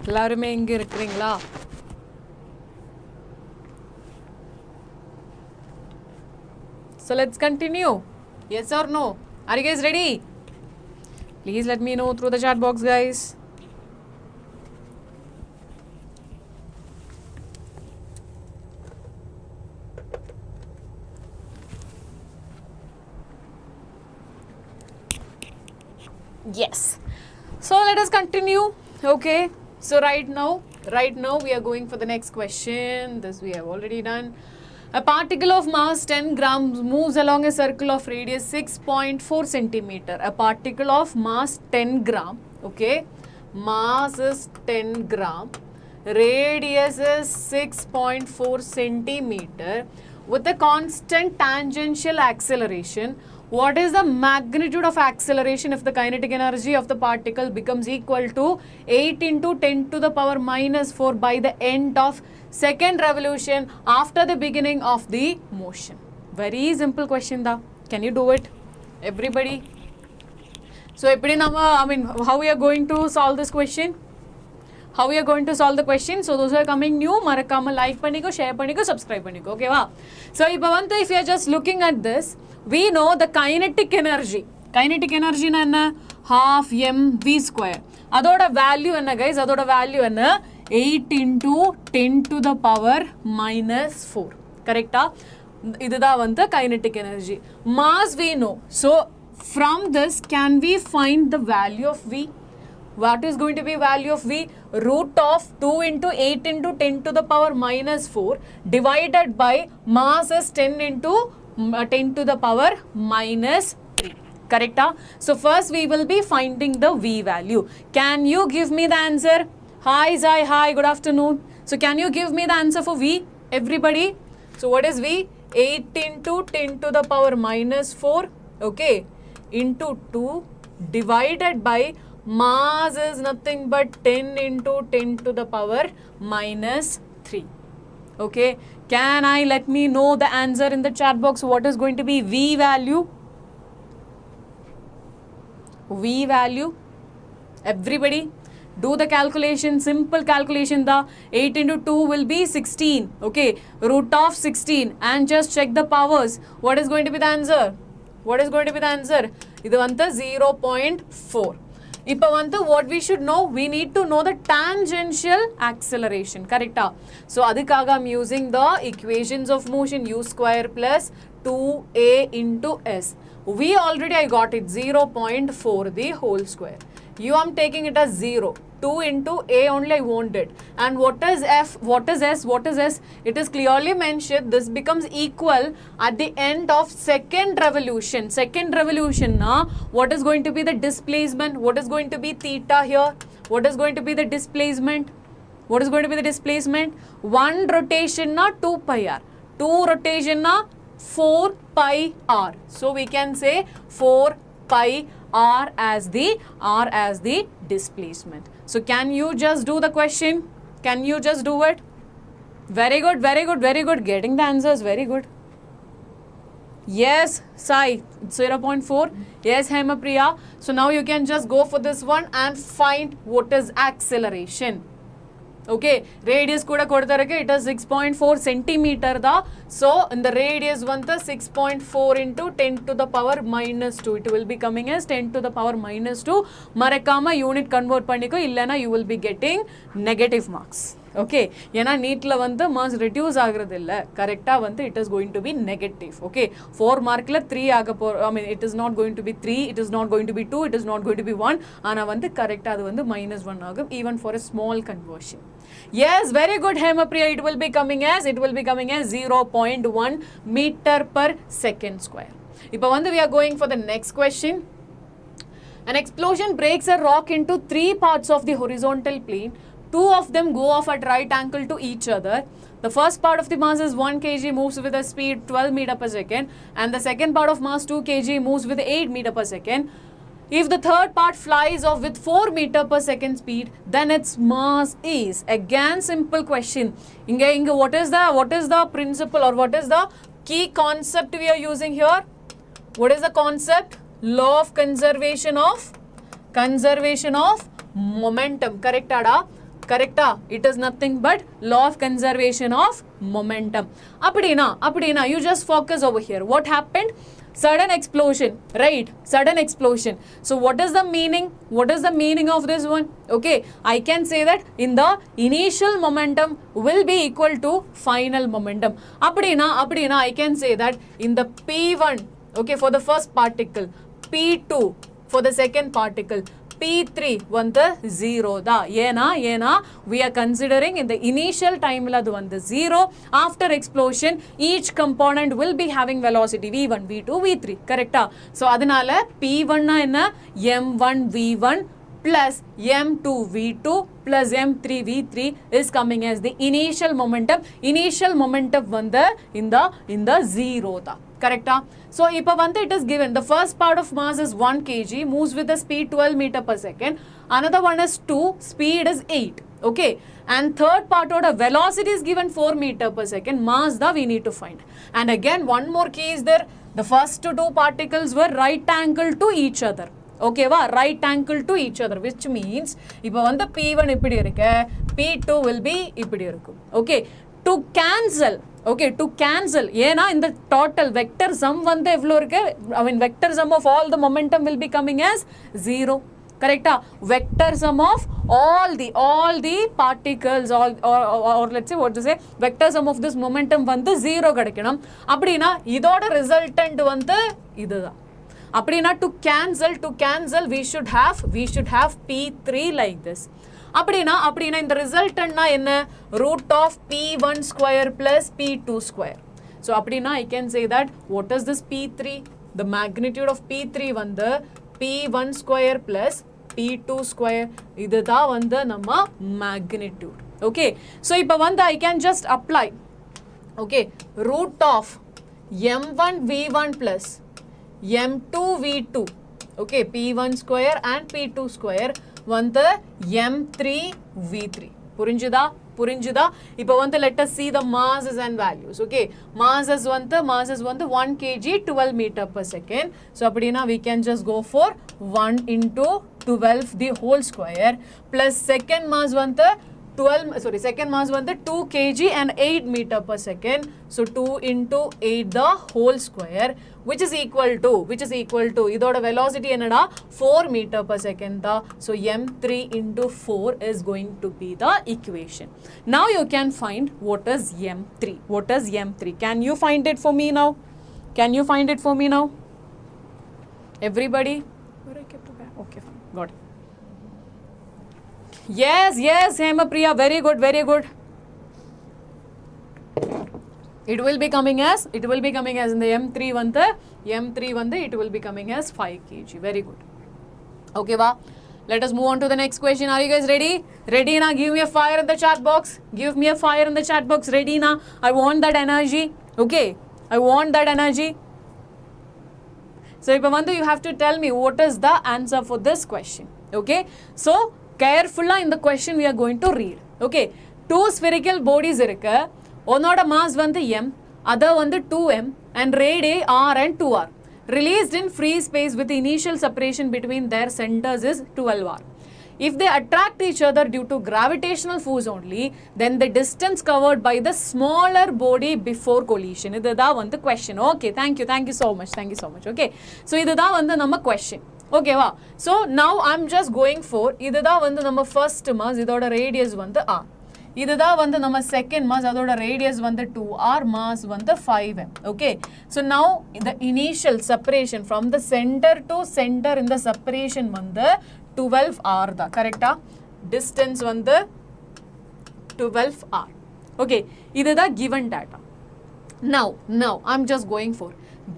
A: எல்லாருமே இங்கே இருக்கிறீங்களா? So let's continue. Yes or no? Are you guys ready? Please let me know through the chat box, guys. Yes. So let us continue. Okay. So right now we are going for the next question. This we have already done. A particle of mass 10 grams moves along a circle of radius 6.4 centimeter. A particle of mass 10 gram. Okay. Mass is 10 gram. Radius is 6.4 centimeter with a constant tangential acceleration. What is the magnitude of acceleration if the kinetic energy of the particle becomes equal to 8 into 10 to the power minus 4 by the end of second revolution after the beginning of the motion? Very simple question da. Can you do it? Everybody? So, how we are going to solve this question? How we are going to solve the question? So, those who are coming new, marakama like paniko, share paniko, subscribe paniko. Okay, wow. So, if you are just looking at this, we know the kinetic energy. Kinetic energy na half mv square. Adoda value enna guys? Adoda value enna 8 into 10 to the power minus 4. Correcta? Idudha vanta kinetic energy. Mass we know. So from this can we find the value of v? What is going to be value of v? Root of 2 into 8 into 10 to the power minus 4 divided by mass is 10 into 10 to the power minus 3. Correct? So first we will be finding the v value. Can you give me the answer? Hi Zai, hi, good afternoon. So can you give me the answer for v? Everybody? So what is v? 8 into 10 to the power minus 4. Okay. Into 2 divided by mass is nothing but 10 into 10 to the power minus 3. Okay. Can I let me know the answer in the chat box? What is going to be v value? V value. Everybody do the calculation. Simple calculation. The 8 into 2 will be 16. Okay. Root of 16 and just check the powers. What is going to be the answer? What is going to be the answer? Idu vanta 0.4. Now, what we should know, we need to know the tangential acceleration, correct? So, adhikaga I'm using the equations of motion u square plus 2a into s. V already I got it 0.4 the whole square. U I'm taking it as 0. 2 into a only I want it. And what is f? What is s? What is s? It is clearly mentioned this becomes equal at the end of second revolution. Second revolution na what is going to be the displacement? What is going to be theta here? What is going to be the displacement? What is going to be the displacement? 1 rotation na 2 pi r. 2 rotation na 4 pi r. So we can say 4 pi r as the displacement. So can you just do the question? Can you just do it? Very good, very good, very good. Getting the answers, very good. Yes, Sai, 0.4. Yes, Hemapriya. So now you can just go for this one and find what is acceleration. Okay, radius kuda kodtarake it is 6.4 centimeter da. So in the radius vanta 6.4 into 10 to the power minus 2. It will be coming as 10 to the power minus 2. Marakama unit convert panniko illana you will be getting negative marks. Okay, ஏனா நீட்ல வந்து marks reduce ஆகுறது இல்ல கரெக்ட்டா வந்து it is going to be negative. Okay, 4 மார்க்ல 3 ஆக I mean it is not going to be 3, it is not going to be 2, it is not going to be 1. ஆனா வந்து கரெக்ட்டா அது வந்து -1 ஆகும் even for a small conversion. Yes, very good Hemapriya. It will be coming as 0.1 meter per second square. இப்போ வந்து we are going for the next question. An explosion breaks a rock into 3 parts of the horizontal plane. 2 of them go off at right angle to each other. The first part of the mass is 1 kg moves with a speed 12 meter per second and the second part of mass 2 kg moves with 8 meter per second. If the third part flies off with 4 meter per second speed, then its mass is. Again, simple question. Inga what is the principle or what is the key concept we are using here? What is the concept? law of conservation of momentum. Correct ada? Correct? It is nothing but law of conservation of momentum. Appadina, you just focus over here. What happened? Sudden explosion, right? Sudden explosion. So what is the meaning? What is the meaning of this one? Okay, I can say that in the initial momentum will be equal to final momentum. Appadina, I can say that in the P1, okay, for the first particle, P2 for the second particle, P3 வந்து 0 தான். ஏனா we are considering in the initial time அது வந்து 0. After explosion each component will be having velocity v1, v2, v3. கரெக்டா? So அதனால P1 னா என்ன? m1 v1 plus m2 v2 plus m3 v3 is coming as the initial momentum. Initial momentum வந்து இந்த 0 தான். Correct? So, இப்போ வந்து it is given the first part of mass is 1 kg, moves with the speed 12 meter per second. Another one is 2, speed is 8. Okay, and third part of the velocity is given 4 meter per second. Mass that we need to find. And again, one more key is there. The first two particles were right angle to each other. Okay, right angle to each other, which means இப்போ வந்து P1 இப்படி இருக்கு, P2 will be இப்படி இருக்கும். Okay, to cancel. Okay, to cancel. ஏனா இந்த total vector sum வந்து எவ்வளோ இருக்கு? I mean vector sum of all the momentum will be coming as 0. Correct? Vector sum of all the particles or let's say what to say, vector sum of this momentum வந்து 0 கிடைக்கணும். அப்படினா இதோட resultant வந்து இதுதான். அப்படினா to cancel we should have P3 like this. அப்படினா இந்த resultant என்ன? root of P1 square plus P2 square. So அப்படினா I can say that what is this P3? The magnitude of P3 வந்து P1 square plus P2 square. இதுதான் வந்து நம்ம magnitude. Okay, so இப்போ வந்து I can just apply. Okay, root of m1 v1 plus m2 v2. Okay, P1 square and P2 square வந்து m3 v3. புரிஞ்சுதா? இப்போ வந்து let us see the masses and values. Okay, masses வந்து 1 kg 12 meter per second. So அப்படினா we can just go for 1 into 12 the whole square plus second mass வந்து second mass வந்து 2 kg and 8 meter per second. So 2 into 8 the whole square, which is equal to இதோட velocity என்னடா 4 meter per second தான். So m3 into 4 is going to be the equation. Now you can find what is m3. Can you find it for me now? Everybody? Where I kept it back? Okay, fine. Got it. Yes, Hemapriya, very good. It will be coming as in the m3 வந்து it will be coming as 5 kg. Very good. Okay, let us move on to the next question. Are you guys ready? Now give me a fire in the chat box. Ready na? I want that energy. Okay, I want that energy. So இப்போ வந்து you have to tell me what is the answer for this question. Okay, so carefully in the question we are going to read. Okay, two spherical bodies இருக்கு. ஒன்னோட mass வந்து m, other வந்து 2m and radii r and 2r. Released in free space with the initial separation between their centers is 12r. If they attract each other due to gravitational force only, then the distance covered by the smaller body before collision. இதுதான் வந்து question. Okay, thank you so much. Okay, so இதுதான் வந்து நம்ம question. Okay, so now I'm just going for இதுதான் வந்து நம்ம first mass, இதோட radius வந்து r. இதுதான் வந்து நம்ம second mass, அதோட radius வந்து 2r, mass வந்து 5m. Okay, so now the initial separation from the center to center in the separation வந்து 12r தான். கரெக்டா? distance வந்து 12r. Okay, இதுதான் given data. Now I'm just going for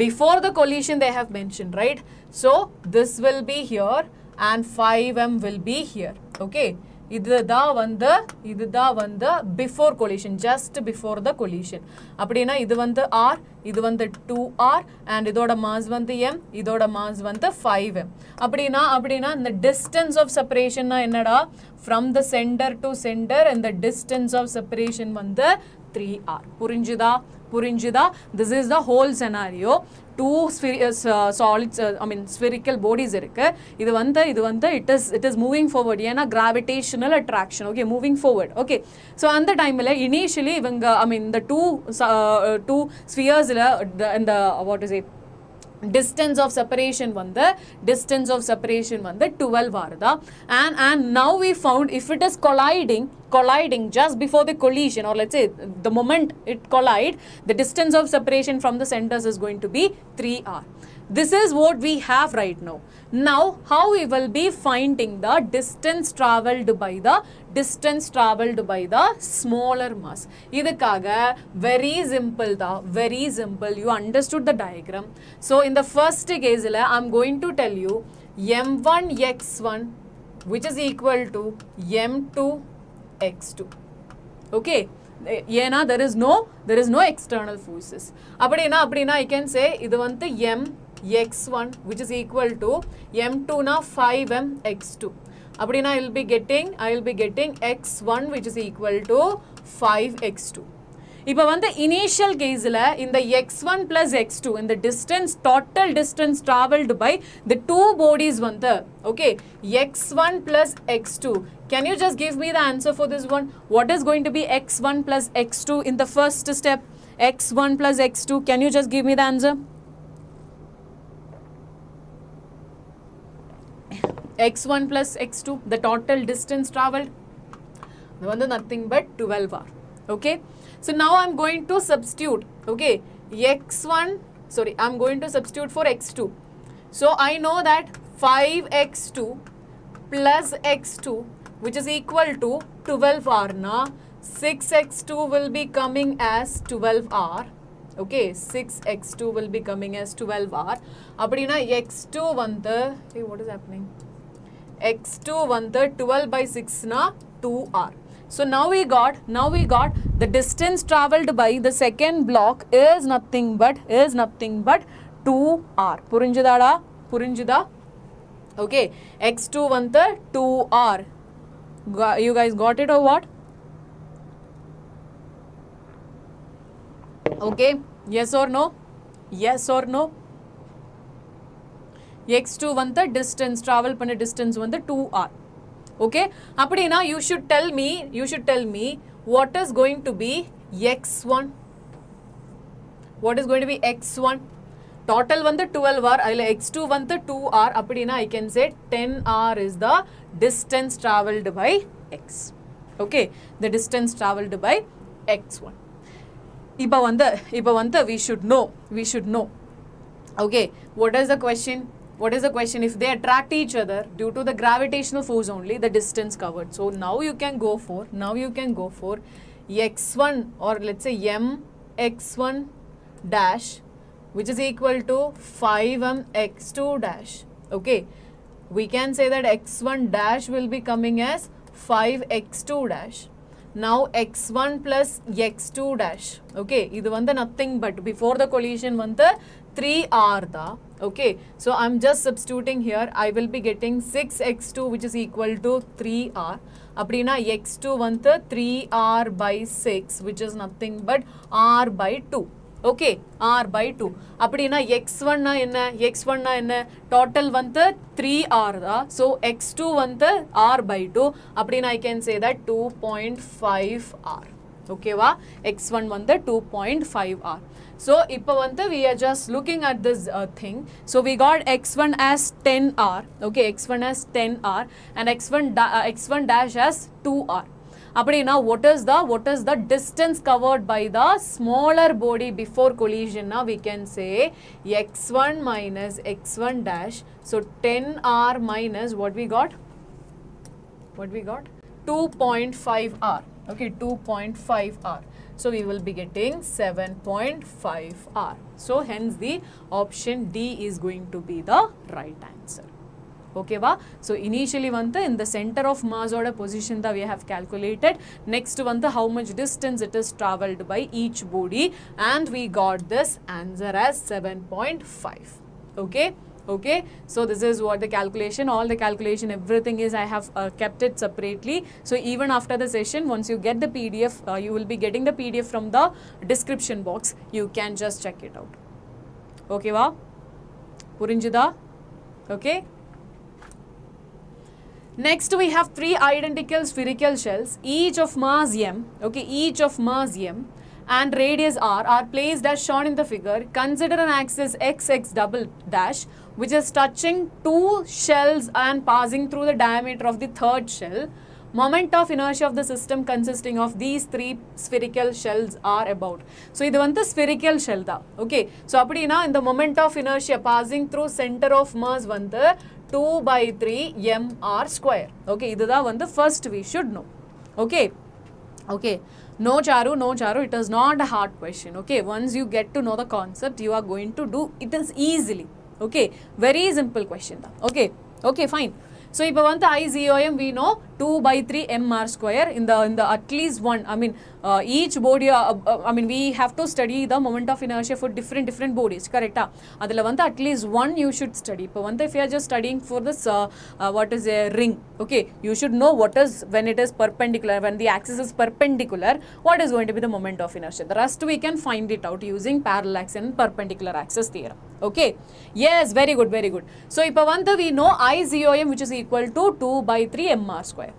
A: before the collision they have mentioned, right? So this will be here and 5m will be here. Okay, இதுதான் வந்து before collision, just before the collision. அப்படினா இது வந்து r, இது வந்து 2r and இதோட mass வந்து m, இதோட mass வந்து 5m. அப்படினா the distance of separation என்னடா? From the center to center and the distance of separation வந்து 3r. புரிஞ்சுதா? புரிஞ்சுதா? This is the whole scenario. Two solids, spherical bodies இருக்கு. இது வந்து it is moving forward. ஏன்னா gravitational attraction. Okay, moving forward. Okay. So அந்த டைம்ல initially இவங்க the two spheres இந்த what is it, distance of separation வந்து 12 வருதா. And now we found if it is colliding just before the collision, or let's say the moment it collide, the distance of separation from the centers is going to be 3r. This is what we have right now. Now how we will be finding the distance traveled by the smaller mass. இதுக்காக very simple da, very simple. You understood the diagram. So in the first case I'm going to tell you m1x1 which is equal to m2x2. Okay, ஏனா there is no external forces. அப்படினா I can say இது வந்து mx1 which is equal to m2 na 5mx2. அப்படினா I will be getting x1 which is equal to 5x2. இப்போ வந்து initial caseல இந்த x1 plus x2 இந்த distance, total distance traveled by the two bodies வந்து, okay, x1 plus x2. Can you just give me the answer for this one? What is going to be x1 plus x2 in the first step? x1 plus x2, can you just give me the answer? x1 plus x2, the total distance traveled, nothing but 12r. Okay, so now I'm going to substitute. Okay, I'm going to substitute for x2. So I know that 5x2 plus x2 which is equal to 12r na, 6x2 will be coming as 12r. Okay, 6x2 will be coming as 12r. அப்படினா x2 வந்து, hey, what is happening? x2 வந்து 12 by 6 na 2r. So now we got the distance traveled by the second block is nothing but 2r. புரிஞ்சுதா? Okay, x2 வந்து 2r. You guys got it or what? Okay, yes or no? x2 வந்து distance travel பண்ண distance வந்து 2r. Okay, அப்படினா you should tell me what is going to be x1. What is going to be x1? Total வந்து 12r, அதில x2 வந்து 2r. அப்படினா I can say 10r is the distance traveled by x. Okay, the distance traveled by x1. இப்போ வந்து we should know. Okay, what is the question? If they attract each other due to the gravitational force only, the distance covered. So now you can go for x1, or let's say mx1 dash which is equal to 5mx2 dash. Okay, we can say that x1 dash will be coming as 5x2 dash. Now x1 plus x2 dash. Okay, இது வந்து nothing but before the collision வந்து 3r da. Okay, so I'm just substituting here. I will be getting 6x2 which is equal to 3r. அப்படினா x2 வந்து 3r by 6 which is nothing but r by 2. Okay, r by 2. அப்படினா x1 na என்ன total வந்து 3r da. So x2 வந்து r by 2. அப்படினா I can say that 2.5r. Okay va, x1 வந்து 2.5r. So இப்போ வந்து we are just looking at this thing. So we got x1 as 10r. Okay, x1 as 10r and x1 dash as 2r. அப்படினா what is the distance covered by the smaller body before collision? Now we can say x1 minus x1 dash. So 10r minus what we got? 2.5r. Okay, 2.5r. So we will be getting 7.5r. So hence the option D is going to be the right answer. Okay va? So initially வந்து in the center of mass oda position that we have calculated. Next வந்து how much distance it is traveled by each body, and we got this answer as 7.5. Okay, Okay, so this is what the calculation, all the calculation, everything is, I have kept it separately. So even after the session, once you get the PDF, you will be getting the PDF from the description box. You can just check it out. Okay va? Purinjida? Okay. Next we have 3 identical spherical shells, each of mass m, okay, each of mass m and radius r are placed as shown in the figure. Consider an axis x double dash which is touching 2 shells and passing through the diameter of the third shell. Moment of inertia of the system consisting of these 3 spherical shells are about. So இது வந்து spherical shell தான். Okay, so அப்படினா இந்த moment of inertia passing through center of mass வந்து 2/3 mr square. Okay, இதுதான் வந்து first we should know. Okay, okay. No Charu, it is not a hard question. Okay, once you get to know the concept, you are going to do it is easily. Okay, very simple question. Okay, okay, fine. So if 𝐼_0m we know 2/3 mr square in the at least one, I mean each body, I mean we have to study the moment of inertia for different bodies, correct? Adula at least one you should study. If you are just studying for this what is a ring, okay, you should know what is when it is perpendicular, when the axis is perpendicular, what is going to be the moment of inertia. The rest we can find it out using parallel axis and perpendicular axis theorem. Okay, yes, very good, very good. So if we know 𝐼_0m which is equal to 2/3 mr square.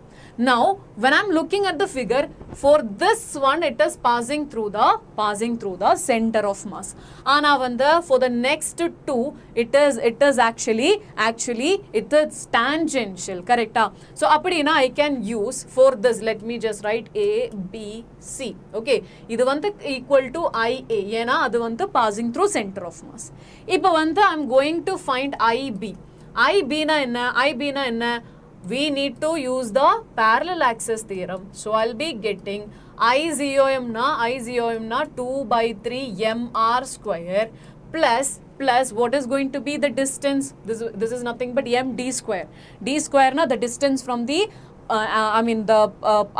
A: Now when I'm looking at the figure, for this one it is passing through the center of mass. Ana vanda for the next 2 it is actually it is tangential, correct? So appadina I can use for this, let me just write A B C. Okay, idu vanda equal to IA ena adu vanda passing through center of mass. Ipo vanda I'm going to find IB na enna, we need to use the parallel axis theorem. So I'll be getting 𝐼_0m na 2/3 mr square plus what is going to be the distance. This is nothing but md square. D square na the distance from the I mean the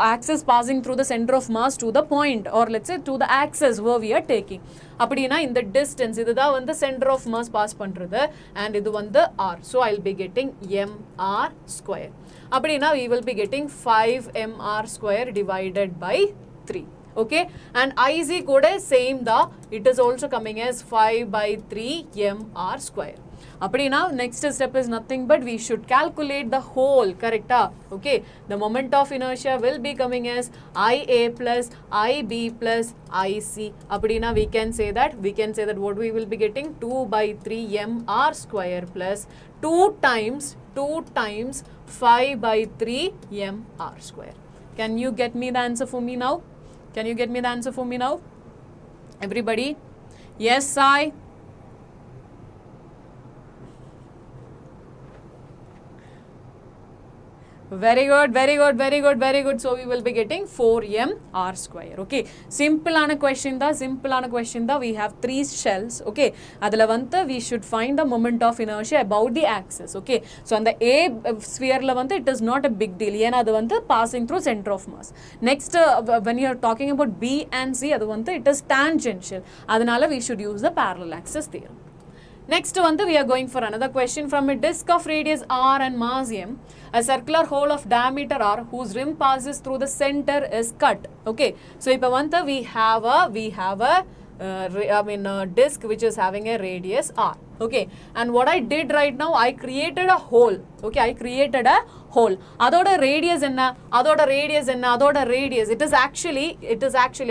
A: axis passing through the center of mass to the point, or let's say to the axis where we are taking. அப்படினா in the distance இதுதான் வந்து center of mass pass பண்றது and இது வந்து r. So I'll be getting mr square. அப்படினா we will be getting 5 mr square divided by 3. Okay, and IZ கூட same da, it is also coming as 5/3 mr square. Appadina next step is nothing but we should calculate the whole, correct? Okay, the moment of inertia will be coming as IA plus IB plus IC. Appadina we can say that what we will be getting 2/3 mr square plus 2 times 5/3 mr square. Can you get me the answer for me now? Can you get me the answer for me now? Everybody? Yes, I. Very good, very good, very good, very good. So we will be getting 4mr square. Okay, simple question da. We have 3 shells. Okay, adala vanta we should find the moment of inertia about the axis. Okay, so on the A sphere la vanta it is not a big deal. Yena adu vanta passing through center of mass. Next when you are talking about B and C, adu vanta it is tangential. Adanala we should use the parallel axis theorem. Next one, we are going for another question. From a disk of radius r and mass m, a circular hole of diameter r whose rim passes through the center is cut. Okay, so if we have a disk which is having a radius r. Okay, and what I did right now, I created a hole. Okay, I created a hole. Adoda radius it is actually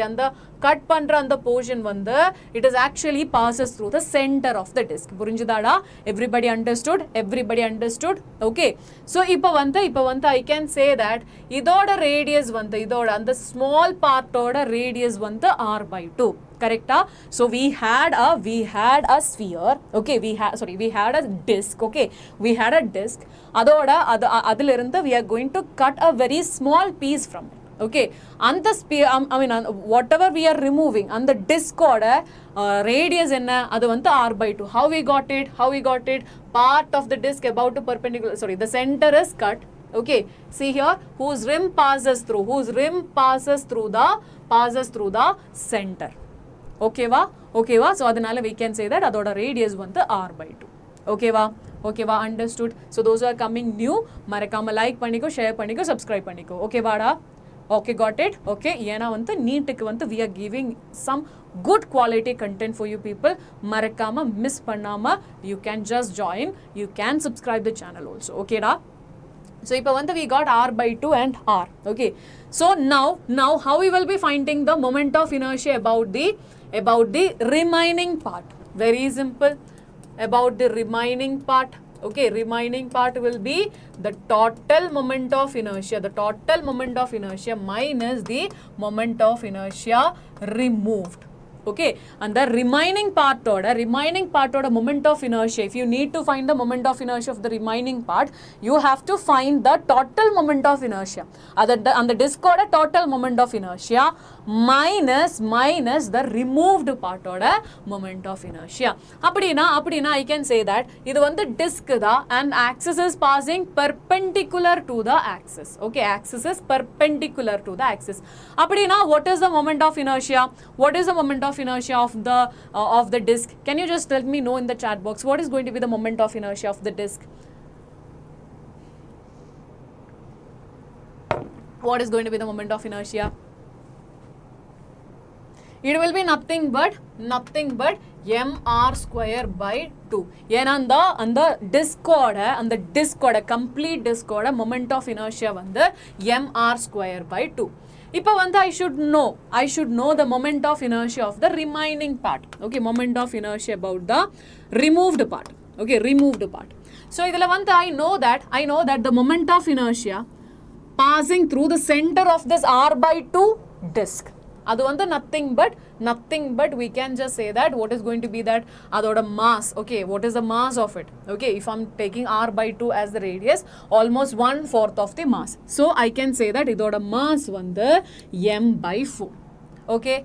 A: and the cut pandra and the portion vanda it is actually passes through the center of the disk. Purinjidada? Everybody understood? Okay, so ipa vanda I can say that idoda radius vanda and the small part oda radius vanda r/2. Correct? So we had a sphere. Okay, we had a disk. Okay, we had a disk. Adilirunda we are going to cut a very small piece from it. Okay, and the sphere, I mean whatever we are removing and the disk oda radius enna adu vanda r/2. How we got it? Part of the disk about to perpendicular, the center is cut. Okay, see here, whose rim passes through the center. Okay va? So adanala we can say that adoda radius vanda r/2. Okay va? Okay va? Understood? So those who are coming new, marakama like paniko, share paniko, subscribe paniko. Okay vada? Okay, got it? Okay, yena vantu NEET ku vantu we are giving some good quality content for you people. Marakama miss pannama, you can just join, you can subscribe the channel also. Okay da? So ipa vantu we got r by 2 and r. Okay, so now how we will be finding the moment of inertia about the remaining part? Very simple. About the remaining part. Okay, remaining part will be the total moment of inertia. The total moment of inertia minus the moment of inertia removed. Okay, and the remaining part order moment of inertia. If you need to find the moment of inertia of the remaining part, you have to find the total moment of inertia. On the disk order total moment of inertia minus the removed part order moment of inertia. Appadina I can say that idu vandu disk da and axis is passing perpendicular to the axis. Okay, axis is perpendicular to the axis. Appadina what is the moment of inertia? What is the moment of inertia of the disk? Can you just let me know in the chat box what is going to be the moment of inertia of the disk? What is going to be the moment of inertia? It will be nothing but mr square by 2. Yena and the disk order complete disk order moment of inertia vandu mr square by 2. Ipa vandu I should know the moment of inertia of the remaining part. Okay, moment of inertia about the removed part. Okay, removed part. So idhula vandu I know that the moment of inertia passing through the center of this r by 2 disk. Adu vandu nothing but we can just say that what is going to be that adoda mass. Okay, what is the mass of it? Okay, if I'm taking r by 2 as the radius, almost 1/4 of the mass. So I can say that idoda mass vandu m by 4. Okay,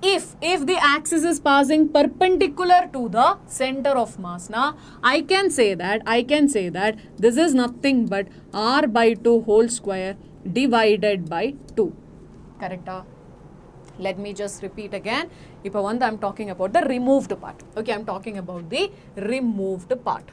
A: if the axis is passing perpendicular to the center of mass, now I can say that this is nothing but r by 2 whole square divided by 2. Correct? Let me just repeat again. Ipa vandu I'm talking about the removed part. Okay, I'm talking about the removed part.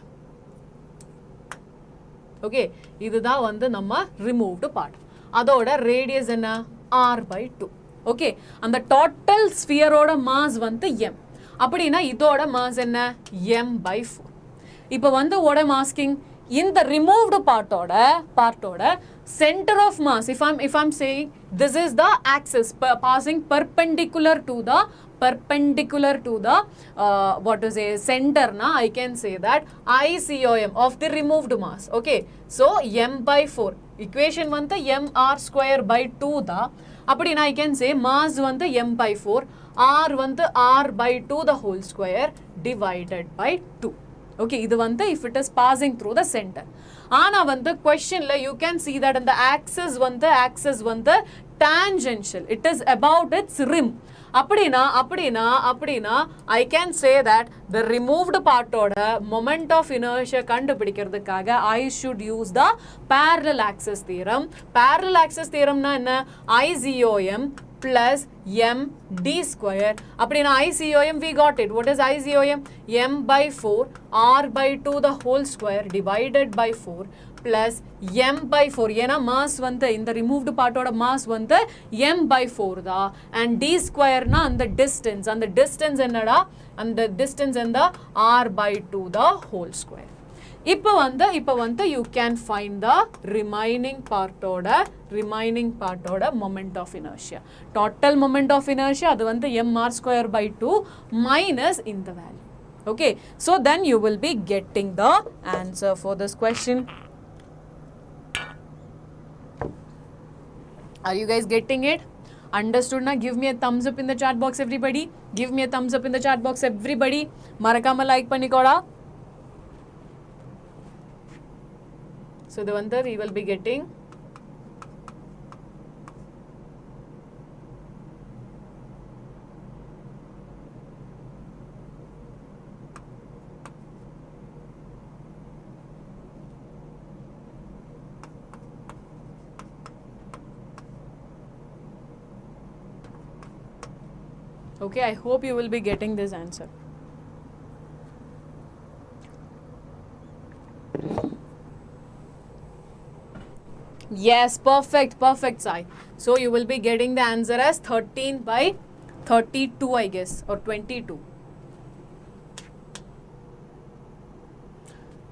A: Okay, idudha vandu namma removed part. Adoda radius enna r by 2. Okay, and the total sphere oda mass vandu m. Appadina idoda mass enna m by 4. Ipa vandu what I'm asking, in the removed part oda center of mass, if I'm saying this is the axis passing perpendicular to the what to say center na, I can say that ICOM of the removed mass. Okay, so m by 4 equation vandu mr square by 2 da. Appadina I can say mass vandu m by 4, r vandu r by 2 the whole square divided by 2. Okay, idu vandu if it is passing through the center. Ana vandu question la you can see that in the axis vandu tangential, it is about its rim. Appadina I can say that the removed part oda moment of inertia kandupidikiradhukaga I should use the parallel axis theorem. Parallel axis theorem na enna? ICOM plus m d square. Appadina ICOM we got it. What is ICOM? m by 4 r by 2 the whole square divided by 4 plus m by 4. Yena mass vandu in the removed part oda mass vandu m by 4 da, and d square na and the distance ennada, and the distance and the r by 2 the whole square. Ipa vandu you can find the remaining part oda moment of inertia. Total moment of inertia adu vandu mr square by 2 minus in the value. Okay, so then you will be getting the answer for this question. Are you guys getting it? Understood na? Give me a thumbs up in the chat box everybody. Give me a thumbs up in the chat box everybody. Marakama like panikoda. So the one that we will be getting okay, I hope you will be getting this answer. Yes, perfect, perfect, Sai. So you will be getting the answer as 13 by 32, I guess, or 22.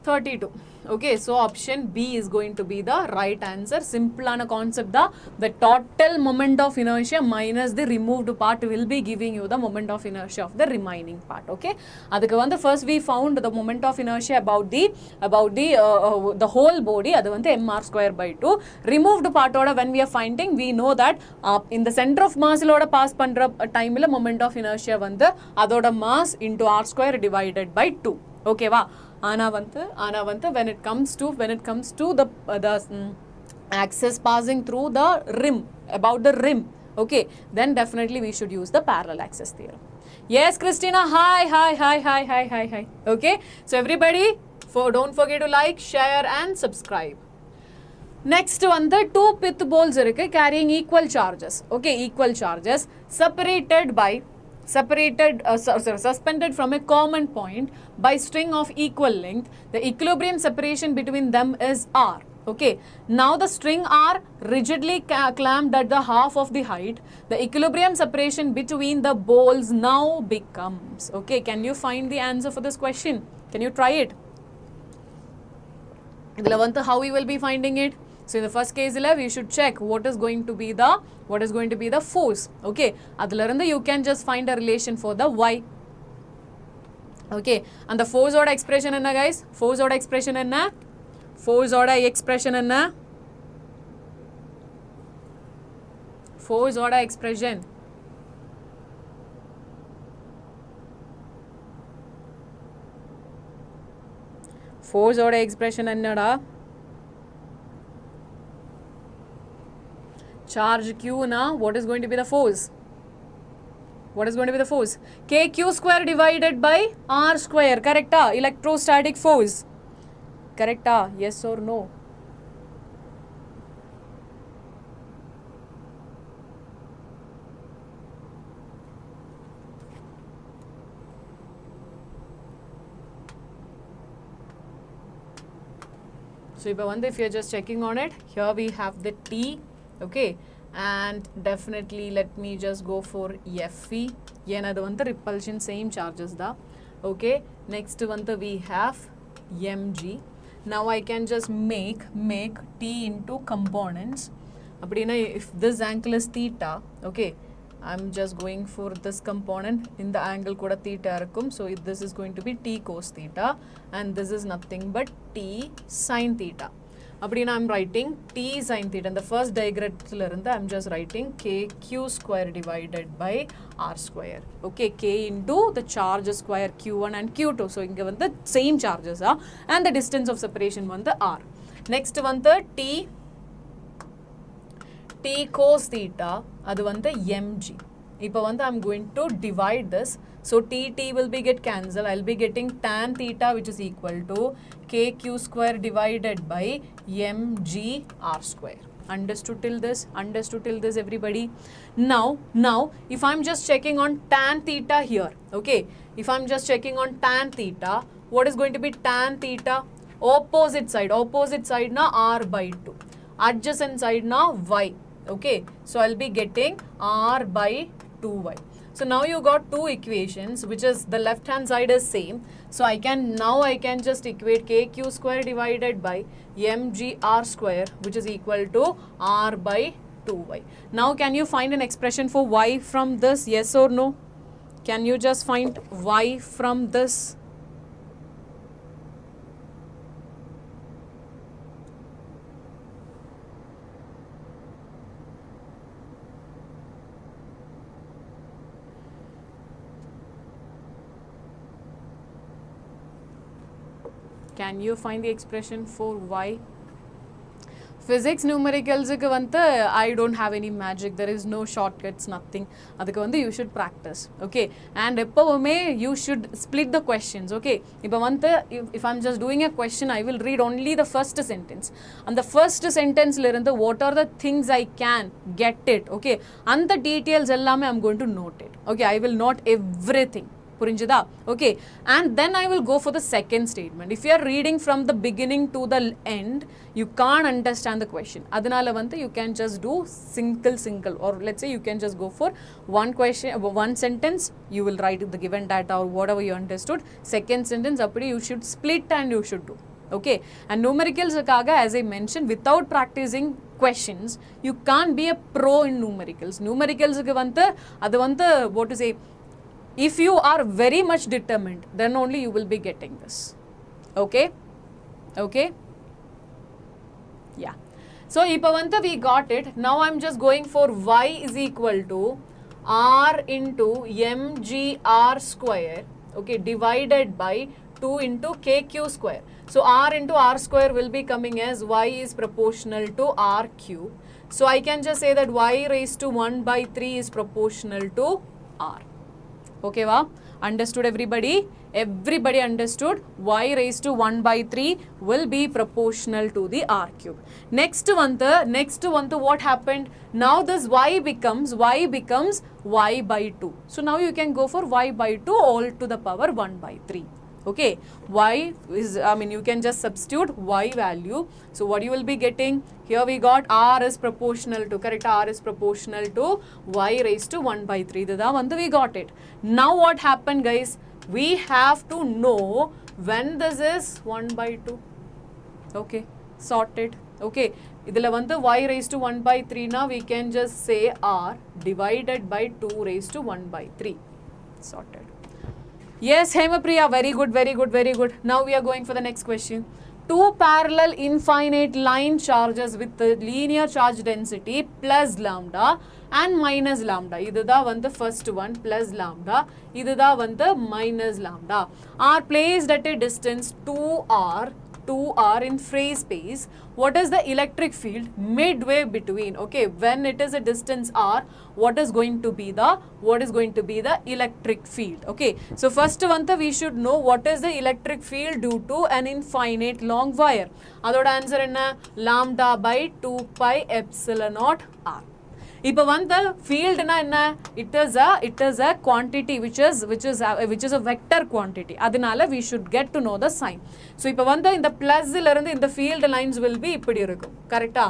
A: 32. Okay, so option B is going to be the right answer. Simple ana concept, the total moment of inertia minus the removed part will be giving you the moment of inertia of the remaining part. Okay, adukku vandu first we found the moment of inertia about the whole body, adu vandu mr square by 2. Removed part oda when we are finding, we know that in the center of mass loda pass pandra time la moment of inertia vandu adoda mass into r square divided by 2. Okay va. Ana vantu when it comes to the axis passing through the rim, about the rim, okay, then definitely we should use the parallel axis theorem. Yes, Christina, hi. Okay, so everybody, don't forget to like, share and subscribe. Next one, the two pith balls carrying equal charges. Okay, equal charges suspended from a common point by string of equal length. The equilibrium separation between them is r. Okay, now the string are rigidly clamped at the half of the height. The equilibrium separation between the balls now becomes. Okay, can you find the answer for this question? Can you try it? How we will be finding it? So in the first case, we should check what is going to be the force. Okay, adlaranda you can just find a relation for the y. Okay, and the force order expression enna, guys? Force order expression enna? Force order expression enna? Force order expression. Force order expression ennada? Charge Q na, what is going to be the force? What is going to be the force? KQ square divided by R square. Correct? Electrostatic force. Correct? Yes or no? So if you are just checking on it, here we have the T. Okay, and definitely let me just go for Fe. The repulsion same charges da. Okay, next one we have mg. Now I can just make T into components. If this angle is theta, okay, I'm just going for this component. In the angle kuda theta irukum. So this is going to be T cos theta, and this is nothing but T sin theta. I'm writing T sin theta. In the first diagram, I'm just writing KQ square divided by R square. Okay, K into the charge square Q1 and Q2. So, given the same charges and the distance of separation one the R. Next one the T cos theta, that one the mg. Now I'm going to divide this. So T will be get cancelled. I'll be getting tan theta, which is equal to KQ square divided by mg R square. Understood till this? Understood till this, everybody? Now, if I'm just checking on tan theta here, okay? If I'm just checking on tan theta, what is going to be tan theta? Opposite side na R by 2. Adjacent side na Y. Okay, so I'll be getting R by 2Y. So now you got two equations, which is the left hand side is same. So I can just equate KQ square divided by mg R square, which is equal to R by 2Y. Now can you find an expression for Y from this? Yes or no? Can you just find Y from this? Can you find the expression for Y? Physics numericals, I don't have any magic. There is no shortcuts, nothing. You should practice. Okay. And you should split the questions. Okay. If I'm just doing a question, I will read only the first sentence. And the first sentence, what are the things I can get it? Okay. And the details, I'm going to note it. Okay. I will note everything. புரிஞ்சுதா? Okay, and then I will go for the second statement. If you are reading from the beginning to the end, you can't understand the question. Adunala vandu you can just do single, or let's say you can just go for one question, one sentence, you will write the given data or whatever you understood. Second sentence appadi you should split and you should do. Okay, and numericals kaga, as I mentioned, without practicing questions you can't be a pro in numericals. Numericals ku vandu adu vandu what to say, if you are very much determined, then only you will be getting this. Okay, okay, yeah. So ipo vandu we got it. Now I'm just going for y is equal to r into mgr square, okay, divided by 2 into kq square. So r into r square will be coming as y is proportional to r cube. So I can just say that y raised to 1 by 3 is proportional to r. Okay, va? Understood everybody? Everybody understood? Y raised to 1 by 3 will be proportional to the r cube. Next one, what happened? Now this y becomes y by 2. So now you can go for y by 2 all to the power 1 by 3. Okay, y is, I mean, you can just substitute y value. So what you will be getting? Here we got r is proportional to, correct, r is proportional to y raised to 1 by 3. This is we got it. Now what happened, guys? We have to know when this is 1 by 2. Okay, sorted. Okay, idhila vandu y raised to 1 by 3 now we can just say r divided by 2 raised to 1 by 3. Sorted. Yes, Hemapriya, very good, very good, very good. Now we are going for the next question. Two parallel infinite line charges with the linear charge density plus lambda and minus lambda. Idudha vandu first one, plus lambda. Idudha vandu minus lambda. Are placed at a distance 2r in free space. What is the electric field midway between? Okay, when it is a distance r, what is going to be the electric field? Okay, so first one we should know what is the electric field due to an infinite long wire. Adoda answer enna? Lambda by 2 pi epsilon naught r. இப்போ வந்து ஃபீல்டுனா என்ன? it is a quantity which is a vector quantity. அதனால we should get to know the sign. So இப்போ வந்து இந்த பிளஸ்ல இருந்து இந்த field lines will be இப்படி இருக்கும், கரெக்ட்டா?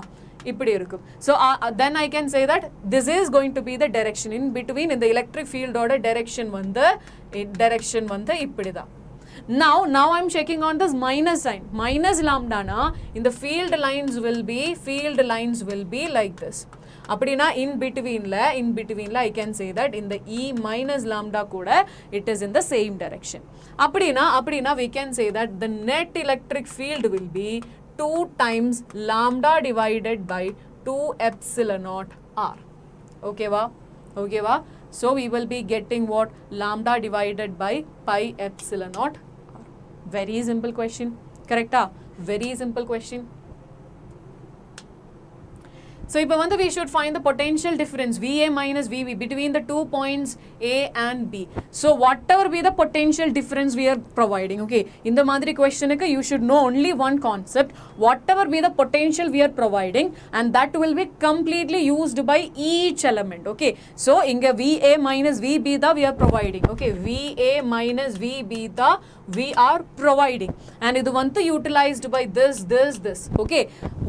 A: இப்படி இருக்கும். So then I can say that this is going to be the direction in between. இந்த electric field ஓட direction வந்து இப்படிதான். Now I'm checking on this minus sign. Minus lambda na in the field lines will be like this. அப்படினா in between la I can say that in the E minus lambda kuda it is in the same direction. அப்படினா we can say that the net electric field will be 2 times lambda divided by 2 epsilon naught r. Okay va? So we will be getting what? Lambda divided by pi epsilon naught r. Very simple question, correct? Very simple question. So இப்போ வந்து we should find the potential difference VA minus VB between the 2 points A and B. So whatever be the potential difference we are providing, okay, in the மாதிரி questionக்கு you should know only one concept. Whatever be the potential we are providing, and that will be completely used by each element. Okay, so இங்க VA minus VB தான் we are providing. Okay, VA minus VB தான் we are providing, and இது வந்து utilized by this. Okay,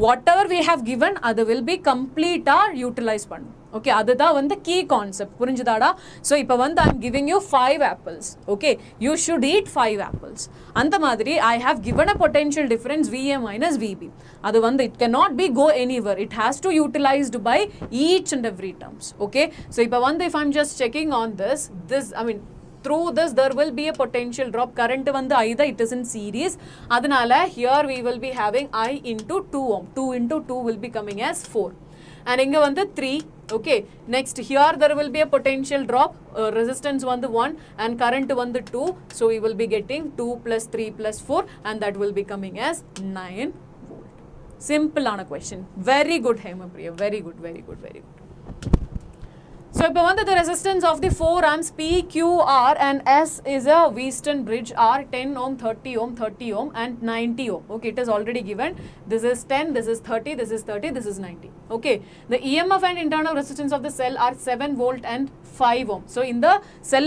A: whatever we have given அது will be complete or utilize பண்ணும். Okay, அதுதான் வந்து key concept. புரிஞ்சுதாடா? So இப்போ வந்து I'm giving you 5 apples. Okay, you should eat 5 apples. அந்த மாதிரி I have given a potential difference VA minus VB. அது வந்து it cannot be go anywhere. It has to utilized by each and every terms. Okay, so இப்போ வந்து if I'm just checking on this, I mean through this there will be a potential drop. Current வந்து either it is in series. அதனால here we will be having I into 2 ohm. 2 into 2 will be coming as 4. And inga vandu 3. Okay, next here there will be a potential drop, resistance vandu 1 and current vandu 2. So we will be getting 2 plus 3 plus 4 and that will be coming as 9 volt. Simple ana question. Very good, Hemapriya. Very good. So இப்போ வந்து the resistance of the 4 amps P, Q, R and S is a Wheaton bridge R 10 ohm, 30 ohm, 30 ohm and 90 ohm. Okay, it is already given. This is 10, this is 30, this is 90. Okay, the EMF and internal resistance of the cell are 7 volt and 5 ohm. So in the cell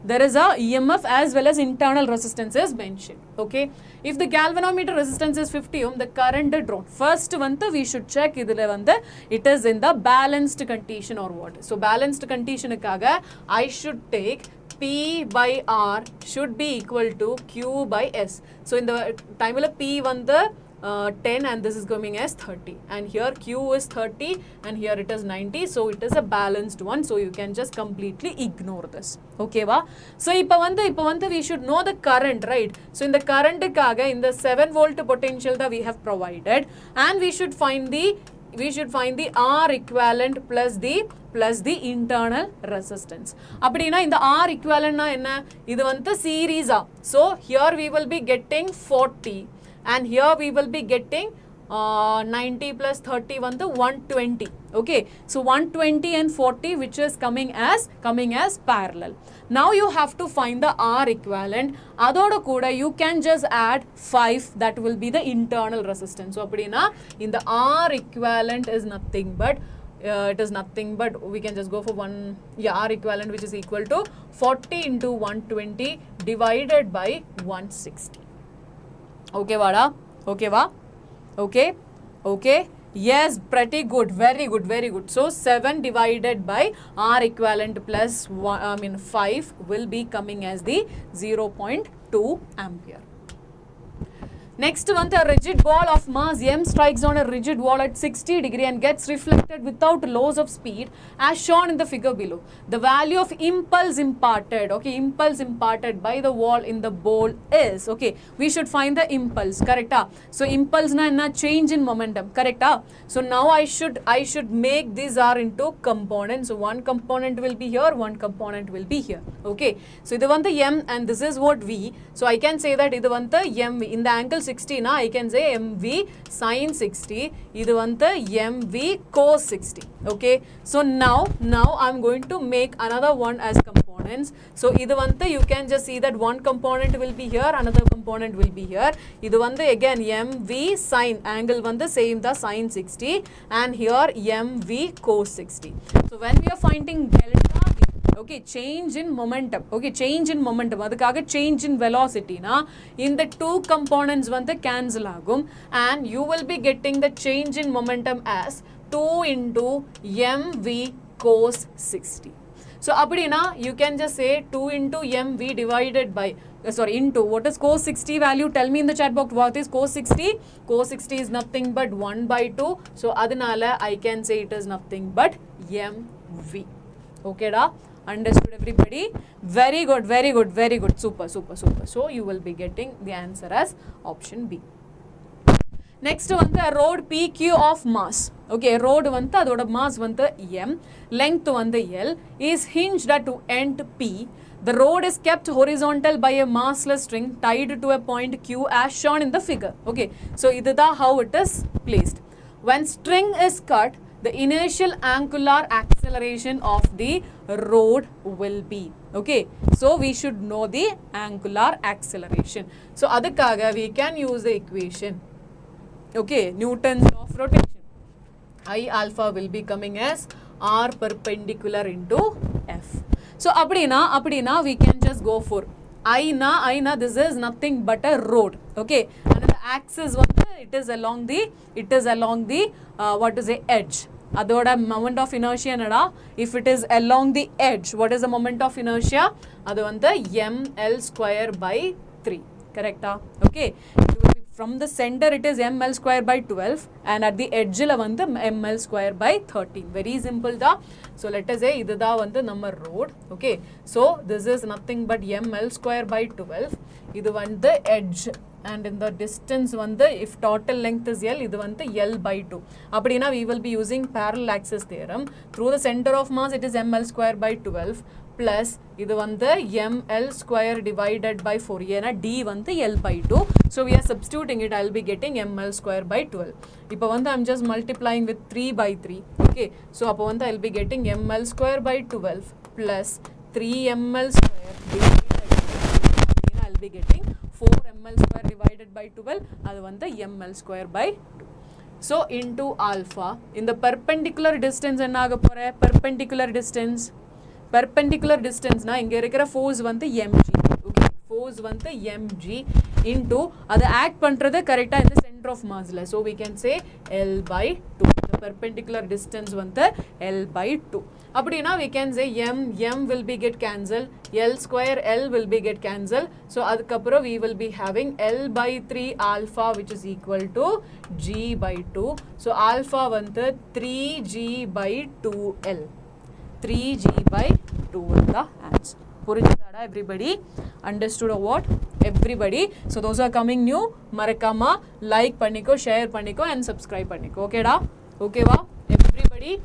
A: there is a EMF as well as internal resistance is mentioned. Okay, if the galvanometer resistance is 50 ohm, the current drawn. First we should check it is in the balanced condition or what. So balanced condition I should take P by R should be equal to Q by S. So in the time P 10 and this is coming as 30, and here Q is 30 and here it is 90, so it is a balanced one, so you can just completely ignore this. Okay va? So ipa we should know the current, right? So in the current in the 7 volt potential that we have provided, and we should find the R equivalent plus the internal resistance. Appadina in the R equivalent na enna idu series so here we will be getting 40 and here we will be getting 90 plus 30 120. Okay, so 120 and 40 which is coming as parallel. Now you have to find the R equivalent. Adoda kuda you can just add 5, that will be the internal resistance. So appadina in the R equivalent is nothing but we can just go for R equivalent, which is equal to 40 into 120 divided by 160. Okay vada? Okay va? Okay? Okay? Yes, pretty good. Very good, very good. So 7 divided by R equivalent plus 5 will be coming as the 0.2 ampere. Next one, a rigid ball of mass m strikes on a rigid wall at 60 degree and gets reflected without loss of speed as shown in the figure below. The value of impulse imparted, okay, impulse imparted by the wall in the ball is, okay, we should find the impulse, correct? So impulse na change in momentum, correct? So now I should make these are into components. So one component will be here, one component will be here, okay? So this is the m and this is what v. So I can say that this is the mv in the angle 60 na I can say mv sin 60, this is mv cos 60. Okay, so now I'm going to make another one as components. So this you can just see that one component will be here, another component will be here. This again mv sin angle same the sin 60 and here mv cos 60. So when we are finding delta v, okay, change in momentum, okay, change in momentum, adukkaga change in velocity na in the two components cancel agum and you will be getting the change in momentum as 2 into mv cos 60. So appadina you can just say 2 into mv divided by into what is cos 60 value? Tell me in the chat box what is cos 60. Cos 60 is nothing but 1 by 2. So adanala I can say it is nothing but mv. Okay da? Understood everybody? Very good, very good, very good. Super, super, super. So you will be getting the answer as option B. Next one, the road PQ of mass. Okay, road adoda mass m, length L is hinged at end P. The road is kept horizontal by a massless string tied to a point Q as shown in the figure. Okay, so this is how it is placed. When string is cut, the initial angular acceleration of the road will be. Okay, so we should know the angular acceleration. So adakaga we can use the equation. Okay, Newton's law of rotation. I alpha will be coming as R perpendicular into F. So appadina we can just go for I na this is nothing but a road. Okay, and the axis it is along the what is the edge. Adoda moment of inertia nada. If it is along the edge, what is the moment of inertia? Adu ml square by 3. Correct? Okay. From the center it is ml square by 12 and at the edge ml square by 13. Very simple da. So let us say this is number road. Okay. So this is nothing but ml square by 12. This is the edge. And in the distance if total length is L, this L by 2. Appadina we will be using parallel axis theorem. Through the center of mass it is ml square by 12 plus this ml square divided by 4. D L by 2. So we are substituting it. I will be getting ml square by 12. Now I am just multiplying with 3 by 3. Okay. So I will be getting ml square by 12 plus 3 ml square divided by 12. I will be getting 4 ml square divided by 12, that is ml square by 2. So into alpha, in the perpendicular distance, perpendicular distance perpendicular distance na inga irukra force vandu mg, okay, force vandu mg into adu act pandrathu correct in the center of mass la, so we can say L by 2. The perpendicular distance vandu L by 2. Appadina we can say m will be get cancel, L square L will be get cancel, so adukapra we will be having L by 3 alpha which is equal to G by 2. So alpha vandu 3G by 2L, 3G by 2 the answer. Purinjada everybody? Understood or what? Everybody. So those are coming new, marakama like panniko, share panniko and subscribe panniko. Okay da? Okay va? Everybody?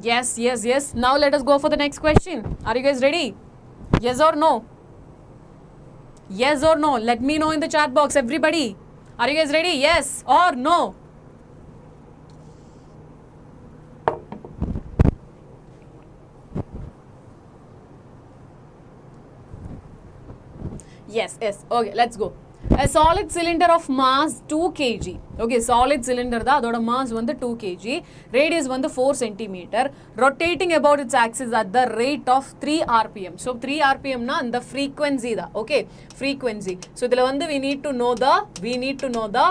A: Yes, yes, yes. Now let us go for the next question. Are you guys ready? Yes or no? Yes or no? Let me know in the chat box, everybody. Are you guys ready? Yes or no? Yes, yes. Okay, let's go. A solid cylinder of mass 2 kg. Okay, solid cylinder da adoda mass vandu 2 kg, radius vandu 4 cm, rotating about its axis at the rate of 3 rpm. So 3 rpm na and the frequency da. Okay, frequency. So idla vandu we need to know the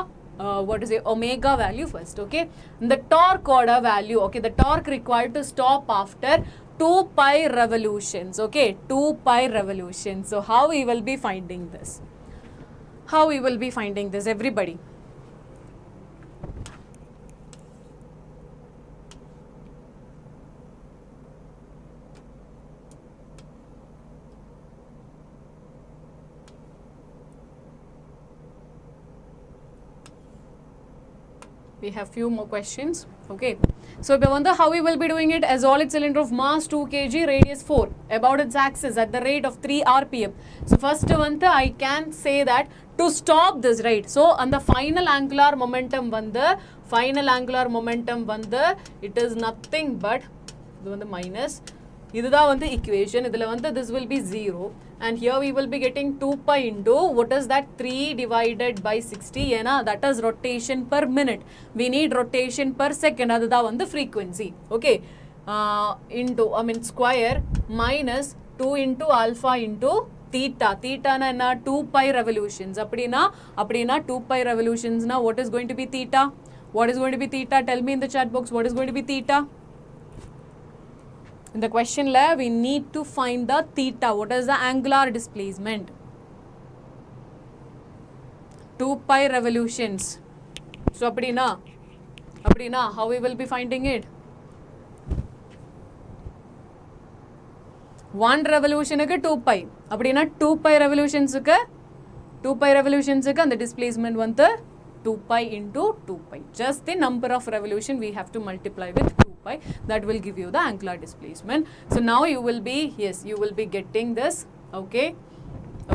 A: what is it, omega value first. Okay, and the torque order value. Okay, the torque required to stop after 2 pi revolutions. Okay, 2 pi revolutions. So how we will be finding this? How we will be finding this, everybody? We have few more questions. Okay, so how we will be doing it? A solid cylinder of mass 2 kg, radius 4, about its axis at the rate of 3 rpm. So first one I can say that to stop this, right? So on the final angular momentum it is nothing but minus இதுதா வந்து equation. இதுல வந்து this will be 0 and here we will be getting 2 pi into what is that, 3 divided by 60 ஏனா that is rotation per minute. We need rotation per second, அதுதா வந்து frequency. Okay, into square minus 2 into alpha into theta. Theta na enna, 2 pi revolutions. அப்படினா 2 pi revolutions na what is going to be theta? What is going to be theta? Tell me in the chat box what is going to be theta. In the question la we need to find the theta. What is the angular displacement? 2 pi revolutions. So appadina how we will be finding it? 1 revolution ku 2 pi. Appadina 2 pi revolutions ku and the displacement வந்து 2 pi into 2 pi. Just the number of revolution we have to multiply with 2 pi. That will give you the angular displacement. So now you will be, yes, you will be getting this. Okay,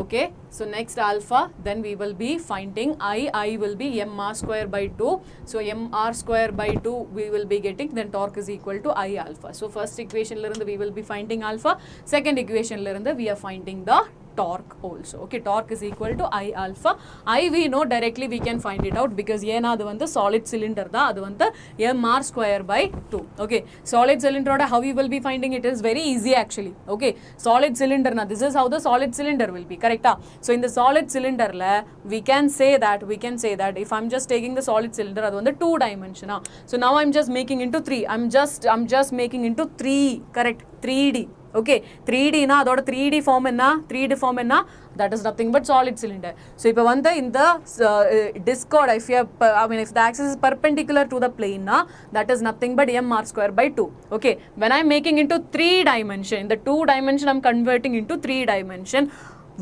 A: okay. So next alpha, then we will be finding I will be mr square by 2. So mr square by 2 we will be getting, then torque is equal to I alpha. So first equation la irundhu we will be finding alpha, second equation la irundhu we are finding the torque also. Okay, torque is equal to I alpha. I we know directly we can find it out because ஏனா அது வந்து solid cylinder da, அது வந்து mr square by 2. Okay, solid cylinder oda how we will be finding it is very easy actually. Okay, solid cylinder na, this is how the solid cylinder will be, correct? So in the solid cylinder la we can say that if I'm just taking the solid cylinder adu வந்து 2 dimension. So now I'm just making into 3. I'm just making into 3, correct? 3D. Okay, 3D na adoda 3D form enna, that is nothing but solid cylinder. So ipo vanda in the discord, if if the axis is perpendicular to the plane na, that is nothing but mr square by 2. Okay, when I'm making into 3 dimension, the 2 dimension I'm converting into 3 dimension.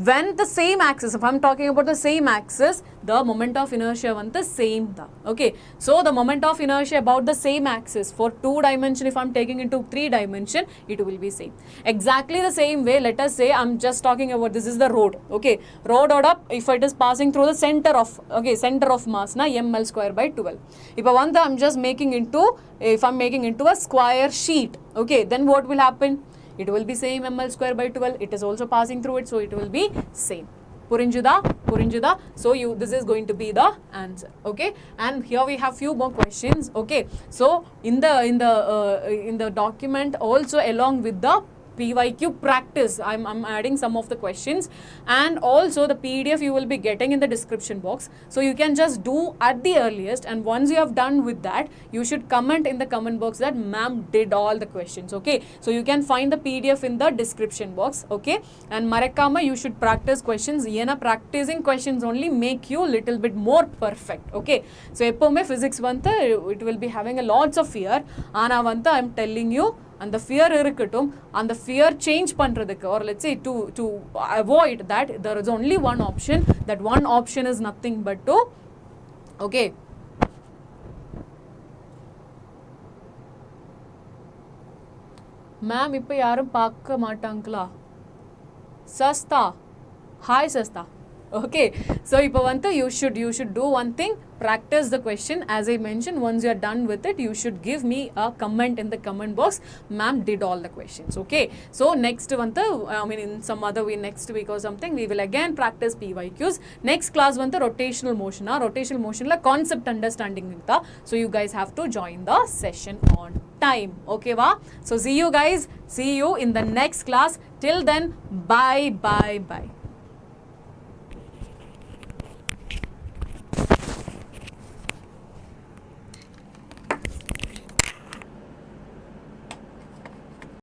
A: When the same axis, if I'm talking about the same axis, the moment of inertia one the same da. Okay, so the moment of inertia about the same axis for 2 dimension, if I'm taking into 3 dimension, it will be same. Exactly the same way, let us say I'm just talking about this is the road. Okay, road order, if it is passing through the center of mass na ml square by 12. If I'm just making into, if I'm making into a square sheet, okay, then what will happen? It will be same ml square by 12. It is also passing through it, so it will be same. Purinjida. So this is going to be the answer. Okay, and here we have few more questions. Okay, so in the document also, along with the PYQ practice, I'm adding some of the questions, and also the PDF you will be getting in the description box, so you can just do at the earliest, and once you have done with that, you should comment in the comment box that ma'am did all the questions. Okay, so you can find the PDF in the description box. Okay, and marakama you should practice questions. Yena practicing questions only make you little bit more perfect. Okay, so eppome physics vanta it will be having a lots of fear, ana vanta I'm telling you, and the fear irukattum, and the fear change பண்றதுக்கு, or let's say to avoid that, there is only one option. That one option is nothing but to, okay, ma'am இப்ப யாரும் பார்க்க மாட்டாங்களா? சஸ்தா, hi சஸ்தா. Okay, so இப்போ வந்து you should do one thing, practice the question. As I mentioned, once you are done with it, you should give me a comment in the comment box, ma'am did all the questions. Okay, so next வந்து, I mean in some other way, next week or something, we will again practice PYQs. Next class வந்து rotational motion, rotational motion la concept understanding irukta, so you guys have to join the session on time. Okay va? So see you guys, see you in the next class. Till then, bye.